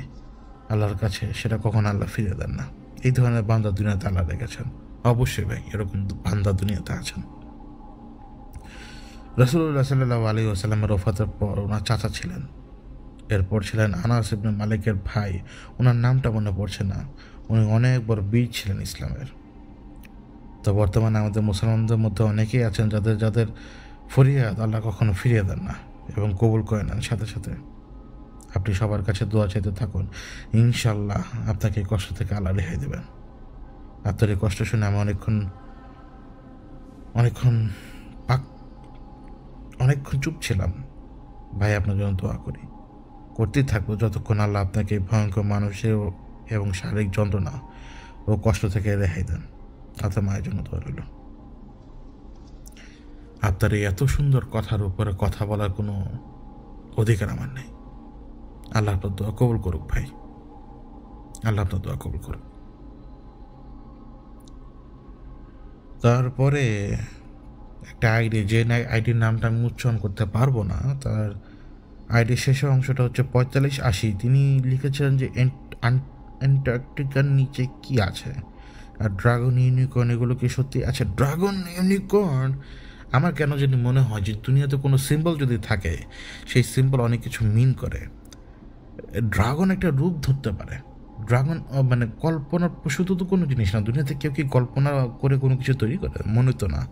আল্লাহর কাছে সেটা কখন আল্লাহ ফিরে দেন না। এই ধরনের বান্দা দুনিয়াতে আল্লাহ রেখেছেন। অবশ্যই ভাই, এরকম বান্দা দুনিয়াতে আছেন। রাসূলুল্লাহ সাল্লাল্লাহু আলাইহি ওয়াসাল্লামের ওফাতের পর ওনার চাচা ছিলেন, এরপর ছিলেন আনাস ইবনে মালিকের ভাই, ওনার নামটা মনে পড়ছে না। উনি অনেক বড় বীর ছিলেন ইসলামের। তো বর্তমানে আমাদের মুসলমানদের মধ্যে অনেকেই আছেন যাদের ফরিয়াদ আল্লাহ কখনো ফিরিয়ে দেন না এবং কবুল করে নেন সাথে সাথে। আপনি সবার কাছে দোয়া চাইতে থাকুন, ইনশাল্লাহ আপনাকে এই কষ্ট থেকে আল্লাহ রেহাই দেবেন। আপনার এই কষ্ট শুনে আমি অনেকক্ষণ চুপ ছিলাম। ভাই, আপনার জন্য দোয়া করি, করতেই থাকবো যতক্ষণ আল্লাহ আপনাকে ভয়ঙ্কর মানসিক এবং শারীরিক যন্ত্রণা ও কষ্ট থেকে রেহাই দেন। আপনার মায়ের জন্য দোয়া রইল। আপনার এই এত সুন্দর কথার উপরে কথা বলার কোনো অধিকার আমার নেই। আল্লাহ আপনার দোয়া কবুল করুক ভাই, আল্লাহ আপনার দোয়া কবুল করুক। তারপরে একটা আইডি, যে আইডির নামটা আমি উচ্চারণ করতে পারবো না, তার আইডির শেষের অংশটা হচ্ছে 4580। তিনি লিখেছিলেন যে অ্যান্টার্কটিকার নিচে কি আছে, আর ড্রাগন ইউনিকর্ন এগুলো কি সত্যি আছে? ড্রাগন ইউনিকর্ন, আমার কেন জানি মনে হয় যে দুনিয়াতে কোনো সিম্বল যদি থাকে, সেই সিম্বল অনেক কিছু মিন করে। ড্রাগন একটা রূপ ধরতে পারে। ড্রাগন মানে কল্পনার প্রসূত তো কোনো জিনিস না, দুনিয়াতে কেউ কি কল্পনা করে কোনো কিছু তৈরি করে? মনে তো না।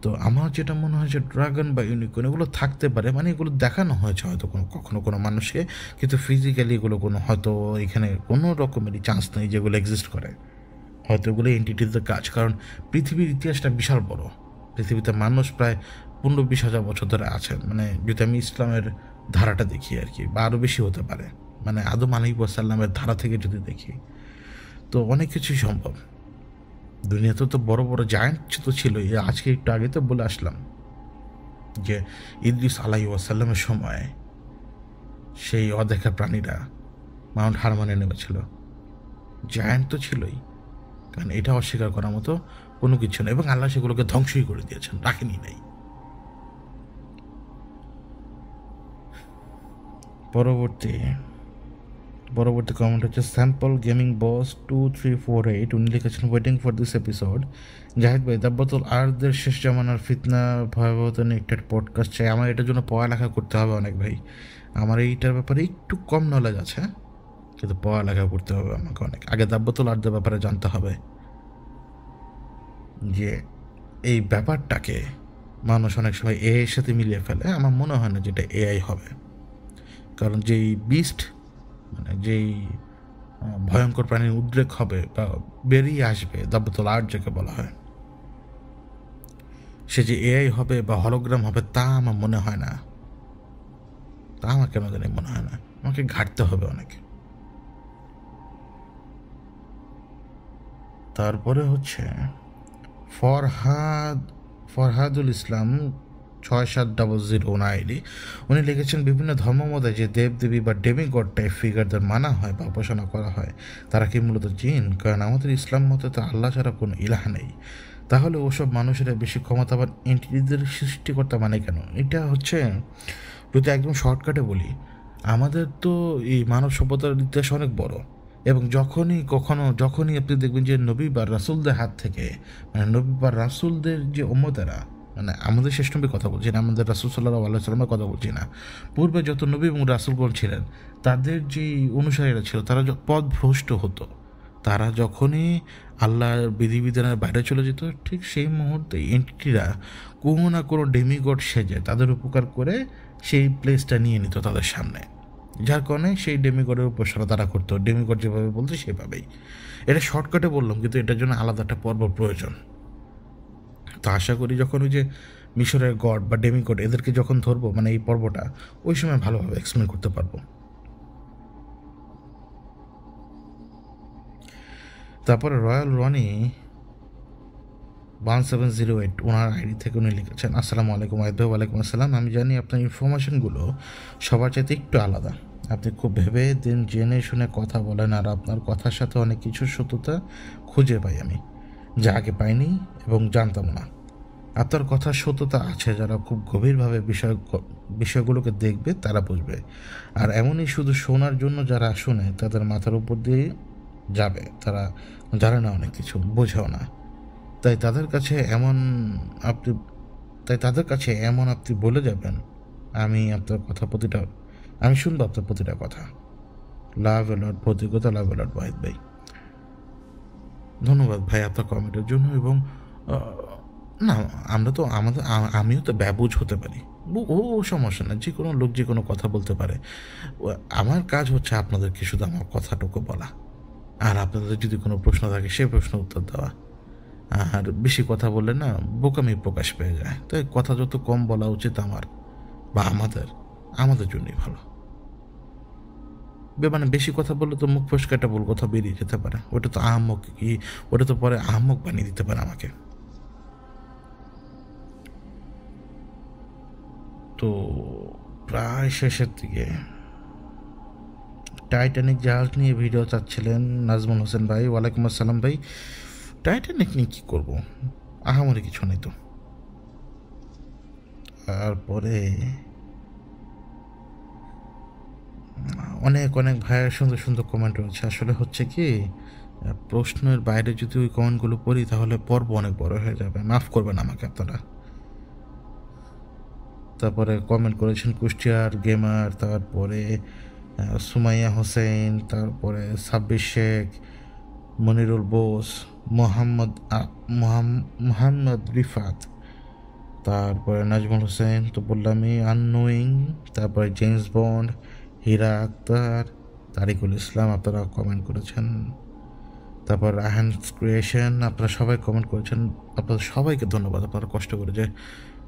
তো আমার যেটা মনে হয় যে ড্রাগন বা ইউনিকর্ন এগুলো থাকতে পারে, মানে এগুলো দেখানো হয়েছে হয়তো কখনো কোনো মানুষকে, কিন্তু ফিজিক্যালি এগুলো কোনো হয়তো এখানে কোনো রকমেরই চান্স নেই যেগুলো এক্সিস্ট করে। হয়তো এগুলো এন্টিটিতে কাজ, কারণ পৃথিবীর ইতিহাসটা বিশাল বড়। পৃথিবীতে মানুষ প্রায় 15-20 হাজার বছর ধরে আছেন, মানে যদি আমি ইসলামের ধারাটা দেখি আর কি, বা আরও বেশি হতে পারে, মানে আদম আলাইহিসসালামের ধারা থেকে যদি দেখি, তো অনেক কিছুই সম্ভব। দুনিয়াতে তো বড় বড় জায়ান্ট তো ছিলই। আজকে একটু আগে তো বলে আসলাম যে ইদ্রিস আলাইহিসসালামের সময় সেই অদেখা প্রাণীরা মাউন্ট হারমনে নেমেছিল। জায়ান্ট তো ছিলই, কারণ এটা অস্বীকার করার মতো কোনো কিছু নেই, এবং আল্লাহ সেগুলোকে ধ্বংসই করে দিয়েছেন, রাখেনি নাই। পরবর্তী কমেন্ট হচ্ছে স্যাম্পল গেমিং বস 2348। উনি লিখেছেন, waiting for this episode. Zahid ভাই, দাব্বাতুল আরদের শেষ জামানার ফিতনা ভয়াবহতা নিয়ে একটা পডকাস্ট চাই। আমার এটার জন্য পড়ালেখা করতে হবে অনেক ভাই। আমার এইটার ব্যাপারে একটু কম নলেজ আছে, কিন্তু পড়ালেখা করতে হবে আমাকে অনেক। আগে দাব্বাতুল আরদের ব্যাপারে জানতে হবে যে এই ব্যাপারটাকে মানুষ অনেক সময় এআই এর সাথে মিলিয়ে ফেলে। আমার মনে হয় না যেটা এআই হবে, কারণ যেই বিস্ট, মানে যেই ভয়ঙ্কর প্রাণীর উদ্রেক হবে বা বেরিয়ে আসবে, দাব্বাতুল আর্ট যাকে বলা হয়, সে যে এআই হবে বা হলোগ্রাম হবে তা আমার মনে হয় না। তা আমার কেন জানি মনে হয় না, আমাকে ঘাটতে হবে অনেক। তারপরে হচ্ছে ফরহাদুল ইসলাম 6700 ওনার আইডি। উনি লিখেছেন, বিভিন্ন ধর্মমতে যে দেবদেবী বা ডেমিগড টাইপ ফিগারদের মানা হয় বা উপাসনা করা হয় তারা কি মূলত জিন? কারণ আমাদের ইসলাম মতে তো আল্লাহ ছাড়া কোনো ইলাহ নেই। তাহলে ওসব মানুষেরা বেশি ক্ষমতাবান এন্টিটিদের সৃষ্টিকর্তা মানে কেন? এটা হচ্ছে, যদি একদম শর্টকাটে বলি, আমাদের তো এই মানব সভ্যতার ইতিহাস অনেক বড়, এবং যখনই আপনি দেখবেন যে নবী বা রাসুলদের হাত থেকে, মানে নবী বা রাসুলদের যে উম্মতেরা, মানে আমাদের শেষ নবীর কথা বলছি না, আমাদের রাসুল সাল্লাল্লাহু আলাইহি সাল্লামের কথা বলছি না, পূর্বে যত নবী এবং রাসুলগণ ছিলেন তাদের যে অনুসারীরা ছিল তারা পথভ্রষ্ট হতো। তারা যখনই আল্লাহর বিধিবিধানের বাইরে চলে যেত, ঠিক সেই মুহূর্তে এন্টিটিরা কোনো না কোনো ডেমিগড সেজে তাদের উপকার করে সেই প্লেসটা নিয়ে নিত তাদের সামনে, যার কারণে সেই ডেমিগডের উপাসনা তারা করতো। ডেমিগড যেভাবে বলতো সেভাবেই। এটা শর্টকাটে বললাম, কিন্তু এটার জন্য আলাদা একটা পর্ব প্রয়োজন। তো আশা করি যখন ওই যে মিশরের গড বা ডেমিগড এদেরকে যখন ধরবো, মানে এই পর্বটা, ওই সময় ভালোভাবে এক্সপ্লেন করতে পারবো। তারপরে রয়্যাল রনি 1708 ওনার আইডি থেকে উনি লিখেছেন, আসসালামু আলাইকুম আয়দ। ওয়ালাইকুম আসসালাম। আমি জানি আপনার ইনফরমেশনগুলো সবার চাইতে একটু আলাদা। আপনি খুব ভেবে দিন জেনে শুনে কথা বলেন, আর আপনার কথার সাথে অনেক কিছুর সত্যতা খুঁজে পাই আমি, যা আগে পাইনি এবং জানতাম না। আপনার কথার সত্যতা আছে, যারা খুব গভীরভাবে বিষয়গুলোকে দেখবে তারা বুঝবে, আর এমনই শুধু শোনার জন্য যারা শোনে তাদের মাথার উপর দিয়ে যাবে, তারা জানে না অনেক কিছু, বোঝেও না। তাই তাদের কাছে এমন আপনি বলে যাবেন, আমি শুনবো আপনার প্রতিটা কথা। লাভ এলট প্রতিকতা, লাভ এলট ওয়াহিদ ভাই। ধন্যবাদ ভাই আপনার কমেন্টের জন্য। এবং না, আমিও তো ব্যবুঝ হতে পারি, ও সমস্যা না, যে কোনো লোক যে কোনো কথা বলতে পারে। আমার কাজ হচ্ছে আপনাদেরকে শুধু আমার কথাটুকু বলা, আর আপনাদের যদি কোনো প্রশ্ন থাকে সেই প্রশ্ন উত্তর দেওয়া। আর বেশি কথা বললে না বোকামি প্রকাশ পেয়ে যায়, তাই কথা যত কম বলা উচিত আমার বা আমাদের জন্যই ভালো। মানে বেশি কথা বললে তো মুখ ফসকে একটা ভুল কথা বেরিয়ে যেতে পারে, ওটা তো পরে আহাম্মক বানিয়ে দিতে পারে আমাকে। তো প্রায় শেষের দিকে টাইটানিক জাহাজ নিয়ে ভিডিও চাচ্ছিলেন নাজমুল হোসেন ভাই। ওয়ালাইকুম আসসালাম ভাই। টাইটানিক নিয়ে কী করবো, আহামরি কিছু নেই তো। তারপরে অনেক ভাইয়ের সুন্দর সুন্দর কমেন্ট রয়েছে। আসলে হচ্ছে কি, প্রশ্নের বাইরে যদি ওই কমেন্টগুলো পড়ি তাহলে পর্ব অনেক বড় হয়ে যাবে, মাফ করবেন আমাকে আপনারা। তারপরে কমেন্ট করেছেন কুষ্টিয়ার গেমার, তারপরে সুমাইয়া হোসেন, তারপরে সাব্বির শেখ, মনিরুল বোস, মোহাম্মদ রিফাত, তারপরে নাজমুল হোসেন তো বললামই, আননোয়িং, তারপরে জেমস বন্ড, হীরা আক্তার, তারিকুল ইসলাম, আপনারা কমেন্ট করেছেন। তারপর রাহান ক্রিয়েশন, আপনারা সবাই কমেন্ট করেছেন। আপনাদের সবাইকে ধন্যবাদ, আপনারা কষ্ট করে যে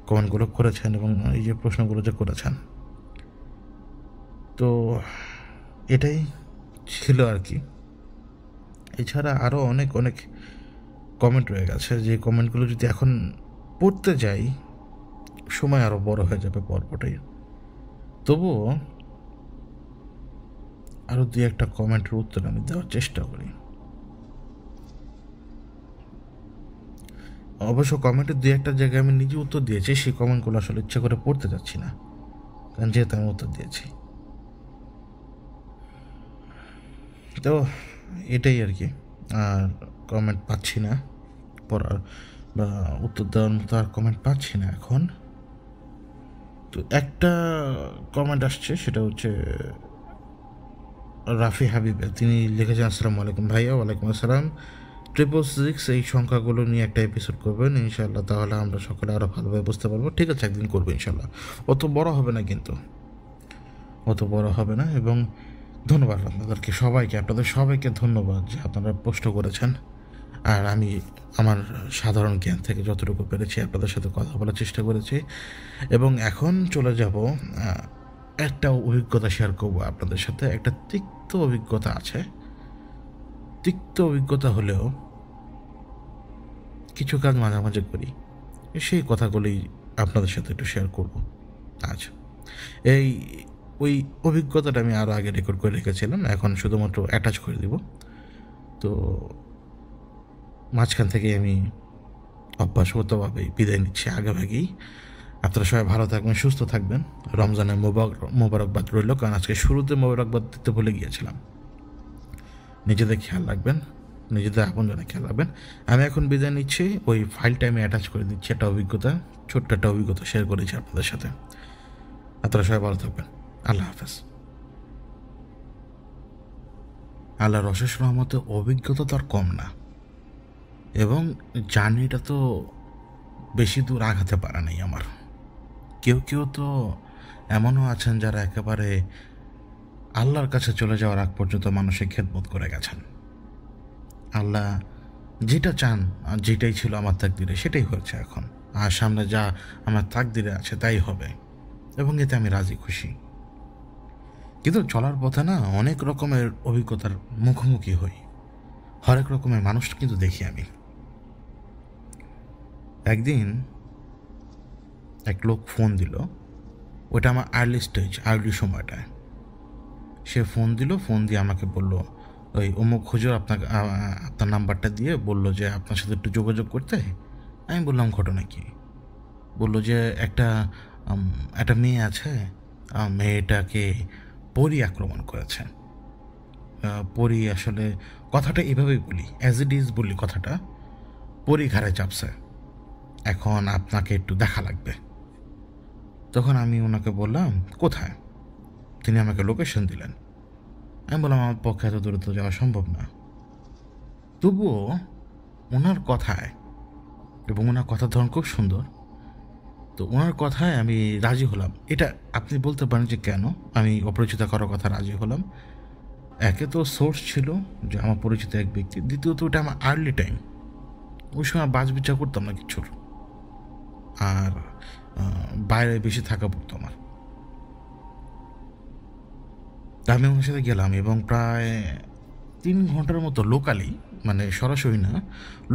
কমেন্টগুলো করেছেন এবং এই যে প্রশ্নগুলো যে করেছেন। তো এটাই ছিল আর কি। এছাড়া আরও অনেক কমেন্ট রয়ে গেছে, যে কমেন্টগুলো যদি এখন পড়তে যাই সময় আরও বড় হয়ে যাবে পর্বটাই। তবুও আরও দুই একটা কমেন্টের উত্তর আমি দেওয়ার চেষ্টা করি। অবশ্য কমেন্টের দুই একটা জায়গায় আমি নিজে উত্তর দিয়েছি, সেই কমেন্টগুলো আসলে ইচ্ছে করে পড়তে যাচ্ছি না, কারণ যেহেতু আমি উত্তর দিয়েছি। তো এটাই আর কি, আর কমেন্ট পাচ্ছি না পড়ার বা উত্তর দেওয়ার মতো, আর কমেন্ট পাচ্ছি না এখন। তো একটা কমেন্ট আসছে, সেটা হচ্ছে রাফি হাবিবের। তিনি লিখেছেন, আসসালামু আলাইকুম ভাইয়া। ওয়ালাইকুম আসসালাম। 666 এই সংখ্যাগুলো নিয়ে একটা এপিসোড করবেন ইনশাল্লাহ, তাহলে আমরা সকলে আরও ভালোভাবে বুঝতে পারবো। ঠিক আছে, একদিন করবো ইনশাল্লাহ। অত বড় হবে না কিন্তু, এবং ধন্যবাদ আপনাদের সবাইকে ধন্যবাদ যে আপনারা প্রশ্ন করেছেন। আর আমি আমার সাধারণ জ্ঞান থেকে যতটুকু পেরেছি আপনাদের সাথে কথা বলার চেষ্টা করেছি। এবং এখন চলে যাব একটা অভিজ্ঞতা শেয়ার করবো আপনাদের সাথে। একটা তিক্ত অভিজ্ঞতা আছে। তিক্ত অভিজ্ঞতা হলেও কিছু কাজ মাঝে মাঝে করি, সেই কথাগুলোই আপনাদের সাথে একটু শেয়ার করব আজ। এই ওই অভিজ্ঞতাটা আমি আরও আগে রেকর্ড করে রেখেছিলাম, এখন শুধুমাত্র অ্যাটাচ করে দিব। তো মাঝখান থেকে আমি অভ্যাসগতভাবেই বিদায় নিচ্ছি আগেভাগেই। আপনারা সবাই ভালো থাকবেন, সুস্থ থাকবেন। রমজানের মোবারকবাদ রইল, কারণ আজকে শুরুতে মোবারকবাদ দিতে ভুলে গিয়েছিলাম। নিজেদের খেয়াল রাখবেন, নিজেদের আপনজনের খেয়াল রাখবেন। আমি এখন বিদায় নিচ্ছি। ওই ফাইলটা আমি অ্যাটাচ করে দিচ্ছি, একটা অভিজ্ঞতা, ছোট্ট একটা অভিজ্ঞতা শেয়ার করেছি আপনাদের সাথে। আপনারা সবাই ভালো থাকবেন। আল্লাহ হাফেজ। আল্লাহর অশেষ রহমতে অভিজ্ঞতা তো আর কম না, এবং জার্নিটা তো বেশি দূর আগাতে পারে নাই আমার। কেউ কেউ তো এমনও আছেন যারা একেবারে আল্লাহর কাছে চলে যাওয়ার আগ পর্যন্ত মানুষের খেদমত করে গেছেন। আল্লাহ যেটা চান আর যেটাই ছিল আমার তাকদিরে সেটাই হয়েছে এখন, আর সামনে যা আমার তাকদিরে আছে তাই হবে, এবং এতে আমি রাজি খুশি। কিন্তু চলার পথে না অনেক রকমের অভিজ্ঞতার মুখোমুখি হই, হরেক রকমের মানুষ কিন্তু দেখি আমি। একদিন এক লোক ফোন দিল, ওটা আমার আর্লি সময়টায়। সে ফোন দিয়ে আমাকে বলল, ওই অমুক হুজুর আপনার নাম্বারটা দিয়ে বলল যে আপনার সাথে একটু যোগাযোগ করতে। আমি বললাম ঘটনা কি? বলল যে একটা মেয়ে আছে, মেয়েটাকে পরী আক্রমণ করেছে। পরী, আসলে কথাটা এভাবেই বলি, অ্যাজ ইট ইজ বলি কথাটা, পরী ঘাড়ে চাপছে, এখন আপনাকে একটু দেখা লাগবে। তখন আমি ওনাকে বললাম কোথায়। তিনি আমাকে লোকেশন দিলেন। আমি বললাম আমার পক্ষে এত দূরে তো যাওয়া সম্ভব না। তবুও ওনার কথায়, এবং ওনার কথার ধরন খুব সুন্দর, তো ওনার কথায় আমি রাজি হলাম। এটা আপনি বলতে পারেন যে কেন আমি অপরিচিত কারো কথা রাজি হলাম। একে তো সোর্স ছিল যে আমার পরিচিত এক ব্যক্তি, দ্বিতীয়ত ওটা আমার আর্লি টাইম, ওই সময় বাজ বিচার করতাম না কিছুর, আর বাইরে বেশি থাকা পড়তো আমার। আমি ওনার সাথে গেলাম, এবং প্রায় 3 ঘন্টার মতো লোকালি, মানে সরাসরি না,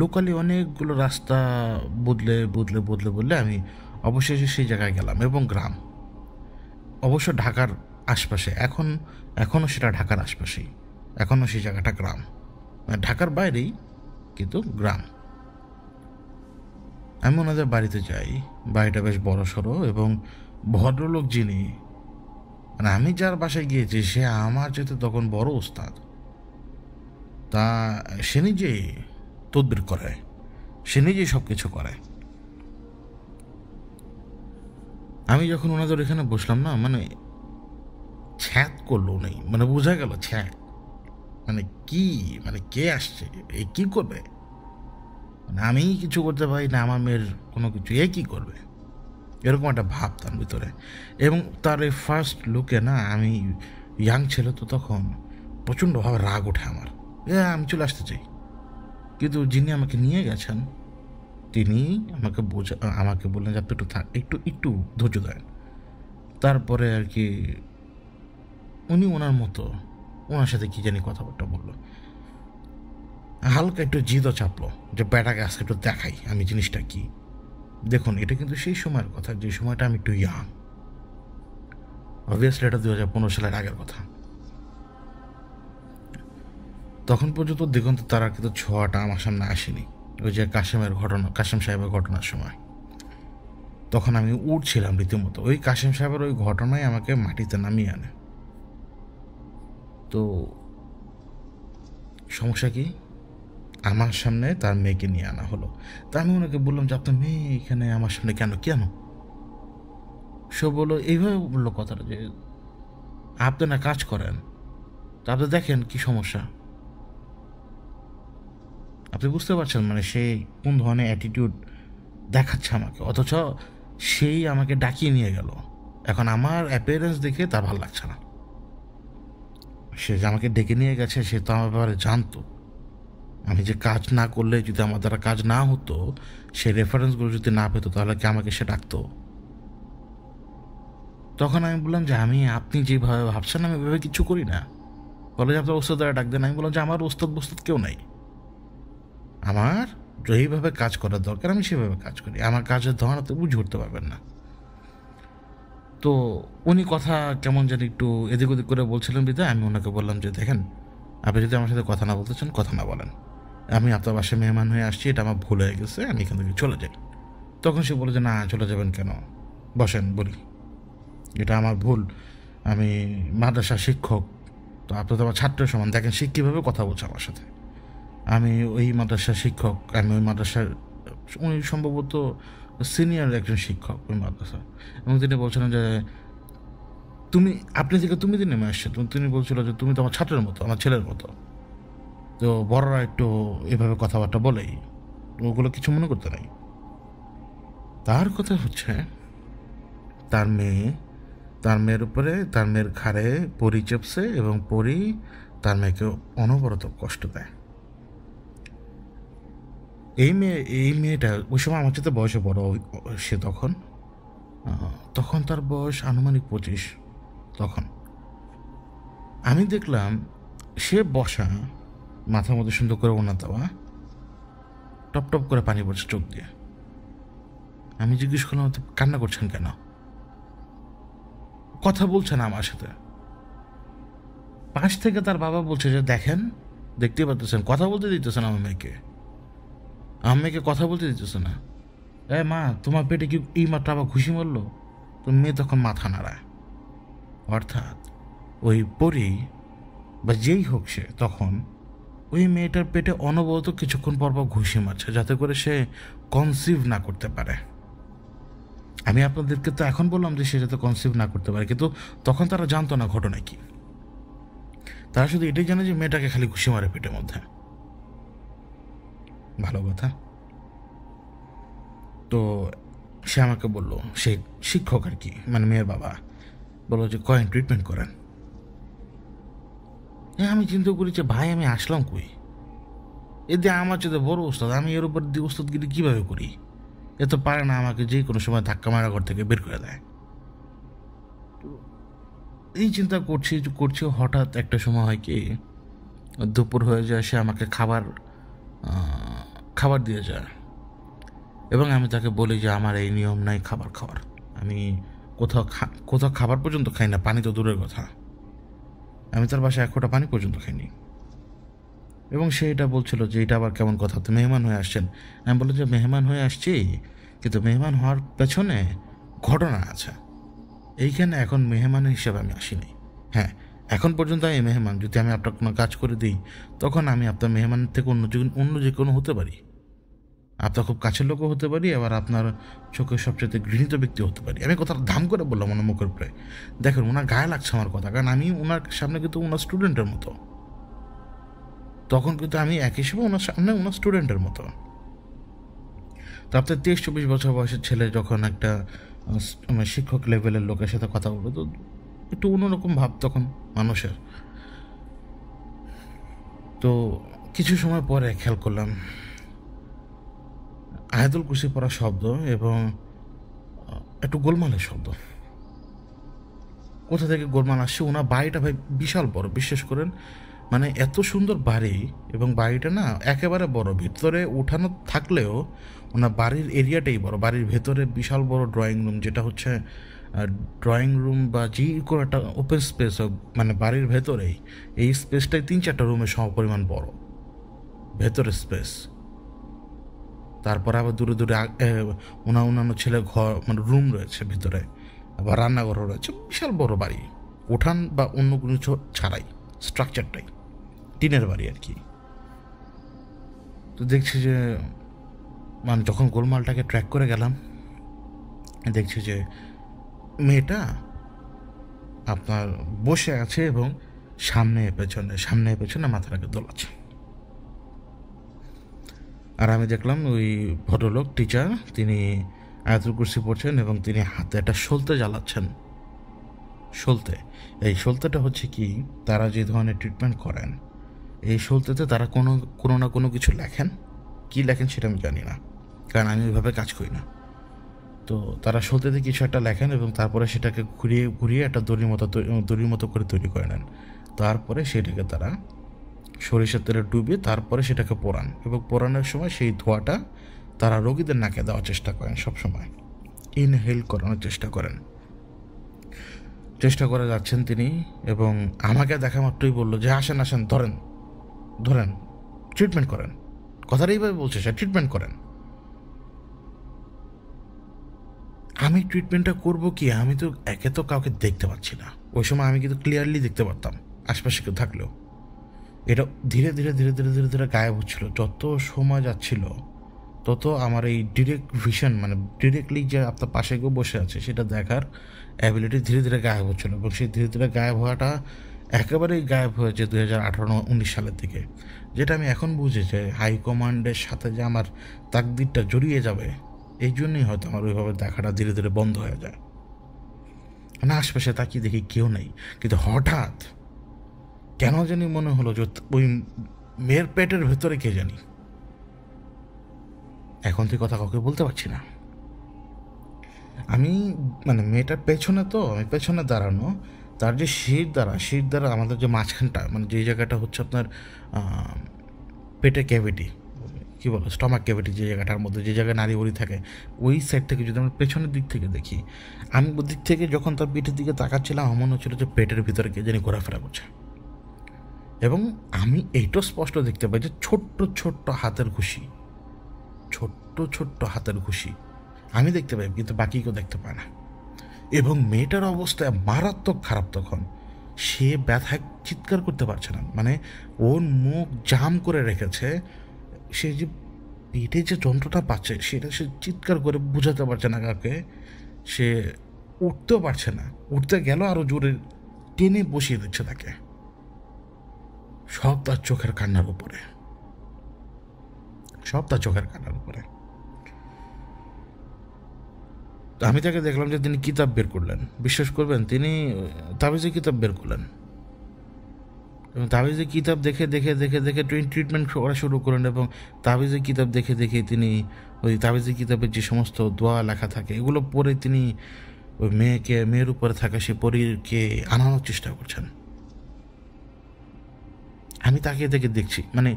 লোকালি অনেকগুলো রাস্তা বদলে বদলে বদলে বদলে আমি অবশেষে সেই জায়গায় গেলাম। এবং গ্রাম, অবশ্য ঢাকার আশপাশে, এখনও সেটা ঢাকার আশপাশেই, এখনও সেই জায়গাটা গ্রাম, মানে ঢাকার বাইরেই কিন্তু গ্রাম। আমি ওনাদের বাড়িতে যাই। বাড়িটা বেশ বড় সড়ো, এবং ভদ্রলোক যিনি, মানে আমি যার বাসায় গিয়েছি সে আমার যেতে তখন বড় ওস্তাদ। তা সে নিজেই তদবির করে, সে নিজেই সব কিছু করে। আমি যখন ওনাদের এখানে বসলাম না, মানে ছ্যাত করলো নেই, মানে বোঝা গেল ছ্যাত, মানে কি, মানে কে আসছে, এ কি করবে, মানে আমি কিছু করতে পারি না, আমার মেয়ের কোনো কিছু এ কি করবে, এরকম একটা ভাব তার ভিতরে। এবং তার এই ফার্স্ট লুকে না, আমি ইয়াং ছেলে তো তখন, প্রচণ্ডভাবে রাগ ওঠে আমার, আমি চলে আসতে চাই। কিন্তু যিনি আমাকে নিয়ে গেছেন তিনি আমাকে বললেন যে আপনি একটু একটু ধৈর্য দেন। তারপরে আর কি উনি ওনার সাথে কি জানি কথাবার্তা বললো, হালকা একটু জিদও চাপলো যে ব্যাটাকে আজকে একটু দেখাই আমি জিনিসটা কি। দেখুন, এটা কিন্তু সেই সময়ের কথা যে সময়টা আমি একটু ইয়াং, অবভিয়াসলি এটা 2015 সালের আগের কথা। তখন পর্যন্ত দিগন্ত তারা কিন্তু ছোঁয়াটা আমার সামনে আসেনি। ওই যে কাশেম সাহেবের ঘটনার সময়, তখন আমি উঠছিলাম রীতিমতো। ওই কাশেম সাহেবের ওই ঘটনায় আমাকে মাটিতে নামিয়ে আনে। তো সমস্যা কি, আমার সামনে তার মেয়েকে নিয়ে আনা হলো। তা আমি ওনাকে বললাম যে আপনার মেয়ে এখানে আমার সামনে কেন কেন? সে বললো, এইভাবে বললো কথাটা যে আপনি না কাজ করেন, তা আপনি দেখেন কি সমস্যা। আপনি বুঝতে পারছেন মানে সে কোন ধরনের অ্যাটিটিউড দেখাচ্ছে আমাকে, অথচ সেই আমাকে ডাকিয়ে নিয়ে গেল। এখন আমার অ্যাপিয়ারেন্স দেখে তার ভালো লাগছে না। সে যে আমাকে ডেকে নিয়ে গেছে সে তো আমার ব্যাপারে জানতো। আমি যে কাজ না করলে, যদি আমার দ্বারা কাজ না হতো, সে রেফারেন্সগুলো যদি না পেতো, তাহলে কি আমাকে সে ডাকতো? তখন আমি বললাম যে আপনি যেভাবে ভাবছেন আমি এভাবে কিছু করি না। বলে যে আপনার ওস্তাদ দ্বারা ডাক দেন। আমি বললাম যে আমার ওস্তাদ বোস্তাদ কেউ নাই, আমার যেইভাবে কাজ করার দরকার আমি সেভাবে কাজ করি, আমার কাজের ধরনাতে বুঝে উঠতে পারবেন না। তো উনি কথা কেমন জানি একটু এদিক ওদিক করে বলছিলেন বিধায় আমি ওনাকে বললাম যে দেখেন, আপনি যদি আমার সাথে কথা না বলতে চান কথা না বলেন, আমি আপনার বাসায় মেহমান হয়ে আসছি, এটা আমার ভুল হয়ে গেছে, আমি এখান থেকে চলে যাই। তখন সে বলে যে না চলে যাবেন কেন, বসেন বলি, এটা আমার ভুল, আমি মাদ্রাসার শিক্ষক, তো আপনি তো আমার ছাত্রের সমান, দেখেন সে কীভাবে কথা বলছে আমার সাথে, আমি ওই মাদ্রাসার শিক্ষক, আমি ওই মাদ্রাসার, উনি সম্ভবত সিনিয়র একজন শিক্ষক ওই মাদ্রাসা, এবং তিনি বলছিলেন যে আপনি থেকে তুমি দিন নেমে আসছে, তিনি বলছিল যে তুমি তো আমার ছাত্রের মতো, আমার ছেলের মতো, তো বড়রা একটু এভাবে কথাবার্তা বলেই, ওগুলো কিছু মনে করতে নাই। তার কথা হচ্ছে তার মেয়ের উপরে, তার মেয়ের ঘাড়ে পরি চেপছে এবং পরি তার মেয়েকে অনবরত কষ্ট দেয়। এই মেয়েটা ওই সময় আমার সাথে বয়সে বড়, সে তখন তার বয়স আনুমানিক 25। তখন আমি দেখলাম সে বসা, মাথার মধ্যে সুন্দর করে ওনা দেওয়া, টপ টপ করে পানি পড়ছে চোখ দিয়ে। আমি জিজ্ঞেস করলাম কান্না করছেন কেন, কথা বলছে না আমার সাথে। পাশ থেকে তার বাবা বলছে যে দেখেন, দেখতেই পাচ্ছেন কথা বলতে দিতেছেন আমার মেয়েকে কথা বলতে দিতেছে না। মা তোমার পেটে কি এই মাত্র আবার খুশি মারলো? তো মেয়ে তখন মাথা নাড়ায়, অর্থাৎ ওই পরি বা যেই হোক সে তখন ওই মেয়েটার পেটে অনবরত কিছুক্ষণ পর ঘুষি মারছে যাতে করে সে কনসিভ না করতে পারে। আমি আপনাদেরকে তো এখন বললাম যে সে যাতে কনসিভ না করতে পারে, কিন্তু তখন তারা জানতো না ঘটনা কি, তারা শুধু এটাই জানে যে মেয়েটাকে খালি ঘুষি মারে পেটের মধ্যে। ভালো কথা। তো সে আমাকে বললো, সে শিক্ষক আর কি, মানে মেয়ের বাবা বললো যে কয়েন ট্রিটমেন্ট করেন। আমি চিন্তা করি যে ভাই আমি আসলাম কই, এতে আমার চেয়ে বড় ওস্তাদ, আমি এর উপর দিয়ে ওস্তাদগিরি কীভাবে করি? এ তো পারে না আমাকে যে কোনো সময় ধাক্কা মারা ঘর থেকে বের করে দেয়। এই চিন্তা করছি হঠাৎ একটা সময় হয় কি, দুপুর হয়ে যায়, সে আমাকে খাবার দিয়ে যায় এবং আমি তাকে বলি যে আমার এই নিয়ম নাই খাবার খাওয়ার, আমি কোথাও খাবার পর্যন্ত খাই না, পানি তো দূরের কথা, আমি তার বাসায় 1 ফোঁটা পানি পর্যন্ত খাইনি। এবং সে এটা বলছিল যে এটা আবার কেমন কথা, তো মেহমান হয়ে আসছেন। আমি বললাম যে মেহমান হয়ে আসছি, কিন্তু মেহমান হওয়ার পেছনে ঘটনা আছে, এইখানে এখন মেহমান হিসেবে আমি আসিনি। হ্যাঁ, এখন পর্যন্ত আমি মেহমান, যদি আমি আপনার কোনো কাজ করে দিই তখন আমি আপনার মেহমান থেকে অন্য যে কোনো হতে পারি, আপনার খুব কাছের লোকও হতে পারি, আবার আপনার চোখের সবচেয়ে ঘৃণিত ব্যক্তি হতে পারি। আমি কথাটা ধাম করে বললাম ওনার মুখের উপরে। দেখেন ওনার গায়ে লাগছে আমার কথা, কারণ আমি ওনার সামনে কিন্তু ওনার স্টুডেন্টের মতো, তখন কিন্তু আমি একই সময় ওনার সামনে ওনার স্টুডেন্টের মতো। তো আপনার 23-24 বছর বয়সের ছেলে যখন একটা শিক্ষক লেভেলের লোকের সাথে কথা বলবে, তো একটু অন্যরকম ভাব তখন মানুষের। তো কিছু সময় পরে খেয়াল করলাম আয়াতুল কুরসি পড়া শব্দ এবং একটু গোলমালের শব্দ। কোথা থেকে গোলমাল আসছে? ওনার বাড়িটা ভাই বিশাল বড়, বিশ্বাস করেন, মানে এত সুন্দর বাড়ি, এবং বাড়িটা না একেবারে বড়, ভিতরে উঠানো থাকলেও ওনার বাড়ির এরিয়াটাই বড়। বাড়ির ভেতরে বিশাল বড় ড্রয়িং রুম, যেটা হচ্ছে ড্রয়িং রুম বা যে কোনো একটা ওপেন স্পেস হোক, মানে বাড়ির ভেতরেই এই স্পেসটাই 3-4টা রুমের সমপরিমাণ বড় ভেতরের স্পেস। তারপরে আবার দূরে দূরে অন্যান্য ছেলে ঘর, মানে রুম রয়েছে ভিতরে, আবার রান্নাঘরও রয়েছে। বিশাল বড় বাড়ি, উঠান বা অন্য কোনো কিছু ছাড়াই, স্ট্রাকচারটাই টিনের বাড়ি আর কি। তো দেখছি যে মানে যখন গোলমালটাকে ট্র্যাক করে গেলাম, দেখছি যে মেয়েটা আপনার বসে আছে এবং সামনে পেছনে মাথাটাকে দোলাচ্ছে। আর আমি দেখলাম ওই ভদ্রলোক টিচার, তিনি আয়াতুল কুরসি পড়ছেন এবং তিনি হাতে একটা সলতে জ্বালাচ্ছেন। এই সলতেটা হচ্ছে কি, তারা যে ধরনের ট্রিটমেন্ট করেন, এই সলতেতে তারা কোনো না কোনো কিছু লেখেন, কি লেখেন সেটা আমি জানি না, কারণ আমি ওইভাবে কাজ করি না। তো তারা সলতেতে কিছু একটা লেখেন এবং তারপরে সেটাকে ঘুরিয়ে ঘুরিয়ে একটা দড়ির মতো করে তৈরি করে নেন। তারপরে সেটাকে তারা সরিষার তেলে ডুবিয়ে তারপরে সেটাকে পোড়ান এবং পোড়ানোর সময় সেই ধোঁয়াটা তারা রোগীদের নাকে দেওয়ার চেষ্টা করেন, সবসময় ইনহেল করানোর চেষ্টা করে যাচ্ছেন তিনি। এবং আমাকে দেখা মাত্রই বললো যে আসেন আসেন, ধরেন ধরেন, ট্রিটমেন্ট করেন। কথাটা এইভাবে বলছে, সে ট্রিটমেন্ট করেন। আমি ট্রিটমেন্টটা করবো কি? আমি তো একে তো কাউকে দেখতে পাচ্ছি না। ওই সময় আমি কিন্তু ক্লিয়ারলি দেখতে পারতাম আশপাশে কেউ থাকলেও। এটা ধীরে ধীরে ধীরে ধীরে ধীরে ধীরে গায়েব হচ্ছিল। যত সময় যাচ্ছিল তত আমার এই ডিরেক্ট ভিশন, মানে ডিরেক্টলি যে আপনার পাশে কেউ বসে আছে সেটা দেখার অ্যাবিলিটি ধীরে ধীরে গায়েব হচ্ছিল। এবং সেই ধীরে ধীরে গায়েব হওয়াটা একেবারেই গায়েব হয়েছে 2018-19 সালের দিকে। যেটা আমি এখন বুঝি যে হাইকমান্ডের সাথে যে আমার তাকদিরটা জড়িয়ে যাবে, এই জন্যই হয়তো আমার ওইভাবে দেখাটা ধীরে ধীরে বন্ধ হয়ে যায়। না, আশপাশে তাকিয়ে দেখি কেউ নেই, কিন্তু হঠাৎ কেন জানি মনে হলো যে ওই মেয়ের পেটের ভেতরে কে জানি। এখন তুই কথা কাউকে বলতে পারছি না। আমি মানে মেয়েটার পেছনে, তো আমি পেছনে দাঁড়ানো, তার যে শির দ্বারা আমাদের যে মাঝখানটা, মানে যে জায়গাটা হচ্ছে আপনার পেটের ক্যাভিটি, কী বলো, স্টমাক ক্যাভিটি, যে জায়গাটার মধ্যে যে জায়গায় নাড়ি উড়ি থাকে, ওই সাইড থেকে যদি আমরা পেছনের দিক থেকে দেখি, আমি ওই দিক থেকে যখন তার পিঠের দিকে তাকাচ্ছিলাম, আমার মনে হচ্ছিল যে পেটের ভিতরে কে জানি ঘোরাফেরা করছে। এবং আমি এইটাও স্পষ্ট দেখতে পাই যে ছোট্ট ছোট্ট হাতের ঘুষি আমি দেখতে পাই, কিন্তু বাকি কেউ দেখতে পায় না। এবং মেয়েটার অবস্থা মারাত্মক খারাপ। তখন সে ব্যথায় চিৎকার করতে পারছে না, মানে ওর মুখ জাম করে রেখেছে। সে যে পেটে যে যন্ত্রটা পাচ্ছে সেটা সে চিৎকার করে বোঝাতে পারছে না কাউকে। সে উঠতেও পারছে না, উঠতে গেল আরও জোরে টেনে বসিয়ে দিচ্ছে তাকে, সব তার চোখের কান্নার উপরে। আমি তাকে দেখলাম যে তিনি কিতাব বের করলেন। বিশ্বাস করবেন, তিনি তাবিজে কিতাব বের করলেন এবং তাবিজে কিতাব দেখে দেখে দেখে দেখে ট্রিটমেন্ট করা শুরু করলেন। এবং তাবিজে কিতাব দেখে দেখে তিনি ওই তাবিজে কিতাবের যে সমস্ত দোয়া লেখা থাকে এগুলো পড়ে তিনি ওই মেয়ের উপরে থাকা সে পরীকে আনানোর চেষ্টা করছেন। আমি তাকে দেখে দেখছি, মানে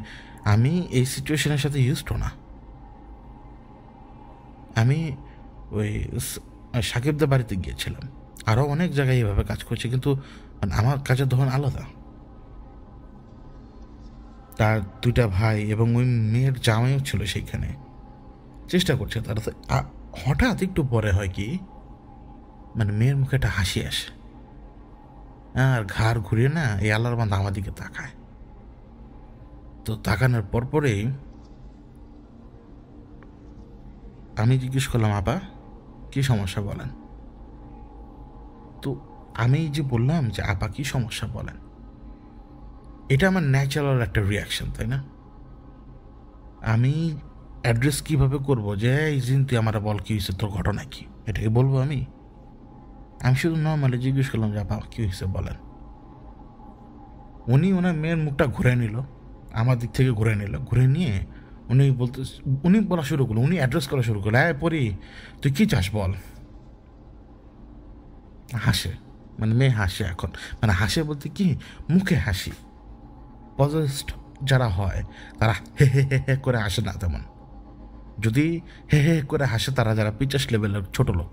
আমি এই সিচুয়েশনের সাথে ইউজড না। আমি ওই সাকিবদের বাড়িতে গিয়েছিলাম, আরও অনেক জায়গায় এইভাবে কাজ করছি, কিন্তু আমার কাজের ধরন আলাদা। তার দুইটা ভাই এবং ওই মেয়ের জামাইও ছিল সেইখানে, চেষ্টা করছে তারা। হঠাৎ একটু পরে হয় কি, মানে মেয়ের মুখে একটা হাসি আসে, আর ঘাড় ঘুরিয়ে না এই আল্লাহর বান্দা আমার দিকে তাকায়। তো তাকানোর পরেই আমি জিজ্ঞেস করলাম, আপা কী সমস্যা বলেন। তো আমি যে বললাম যে আপা কী সমস্যা বলেন, এটা আমার ন্যাচারাল একটা রিয়াকশন, তাই না? আমি অ্যাড্রেস কীভাবে করবো যে এই দিন তুই আমার বল কী হয়েছে, তোর ঘটনা কী, এটাকে বলবো আমি? আমি শুধু নর্মালি জিজ্ঞেস করলাম যে আপা কী হয়েছে বলেন। উনি ওনার মেয়ের মুখটা ঘুরে নিল, আমার দিক থেকে ঘুরে নিয়ে উনি বলা শুরু করলো, উনি অ্যাড্রেস করা শুরু করলো, হ্যাঁ পরি তুই কী চাস বল। হাসে, মানে মেয়ে হাসে এখন, মানে হাসে বলতে কি, মুখে হাসি। পজেসড যারা হয় তারা হে হে হে হে করে হাসে না তেমন। যদি হে হে করে হাসে তারা যারা পিচাস লেভেলের ছোট লোক,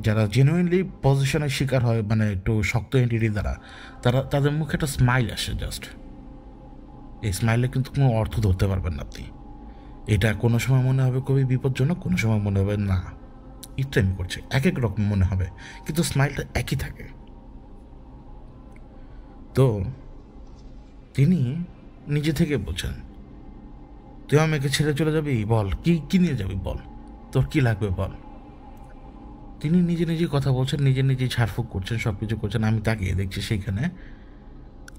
যারা জেনুইনলি পজিশনের শিকার হয়, মানে একটু শক্ত এন্টিটি দ্বারা, তাদের মুখে একটা স্মাইল আসে জাস্ট। এই স্মাইলে কিন্তু কোনো অর্থ ধরতে পারবেন না আপনি। এটা কোনো সময় মনে হবে খুবই বিপজ্জনক, কোনো সময় মনে হবে না ইত্যাদি করছে, এক এক রকম মনে হবে, কিন্তু স্মাইলটা একই থাকে। তো তিনি নিজে থেকে বলছেন, তুই আমাকে ছেড়ে চলে যাবি, বল কি নিয়ে যাবি, বল তোর কি লাগবে বল। তিনি নিজে নিজে কথা বলছেন, নিজে নিজেই ঝাড়ফুঁক করছেন, সব কিছু করছেন। আমি তাকিয়ে দেখছি সেইখানে।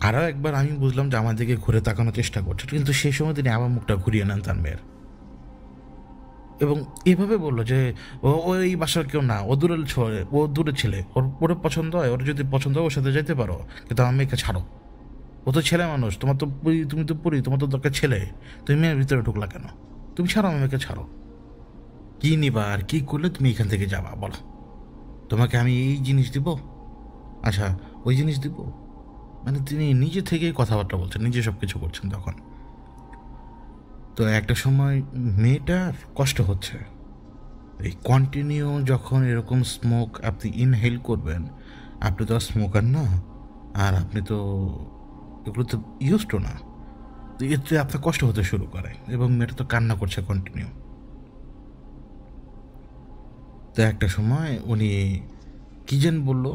আরও একবার আমি বুঝলাম যে আমার দিকে ঘুরে তাকানোর চেষ্টা করছে, কিন্তু সেই সময় তিনি আবার মুখটা ঘুরিয়ে নেন তার মেয়ের, এবং এভাবে বললো যে ও এই বাসার কেউ না, ও দূরের ছেলে, ওর পছন্দ হয়, ওর যদি পছন্দ হয় ওর সাথে যেতে পারো, কিন্তু আমার মেয়েকে ছাড়ো, ও তো ছেলে মানুষ, তুমি তো পুরি, তোমার তো দরকার ছেলে, তুমি মেয়ের ভিতরে ঢুকলা কেন, তুমি ছাড়ো, আমার মেয়েকে ছাড়ো। কি নিবা আর কি করলে তুমি এখান থেকে যাবা বলো? তোমাকে আমি এই জিনিস দিব, আচ্ছা ওই জিনিস দিব, মানে তিনি নিজে থেকেই কথাবার্তা বলছেন, নিজে সব কিছু করছেন তখন। তো একটা সময় মেয়েটার কষ্ট হচ্ছে, এই কন্টিনিউ যখন এরকম স্মোক আপনি ইনহেল করবেন, আপনি তো আর স্মোকার না, আর আপনি তো এগুলো তো ইউজ তো না, তো এতে আপনার কষ্ট হতে শুরু করে এবং মেয়েটা তো কান্না করছে কন্টিনিউ। তো একটা সময় উনি কী যেন বললো,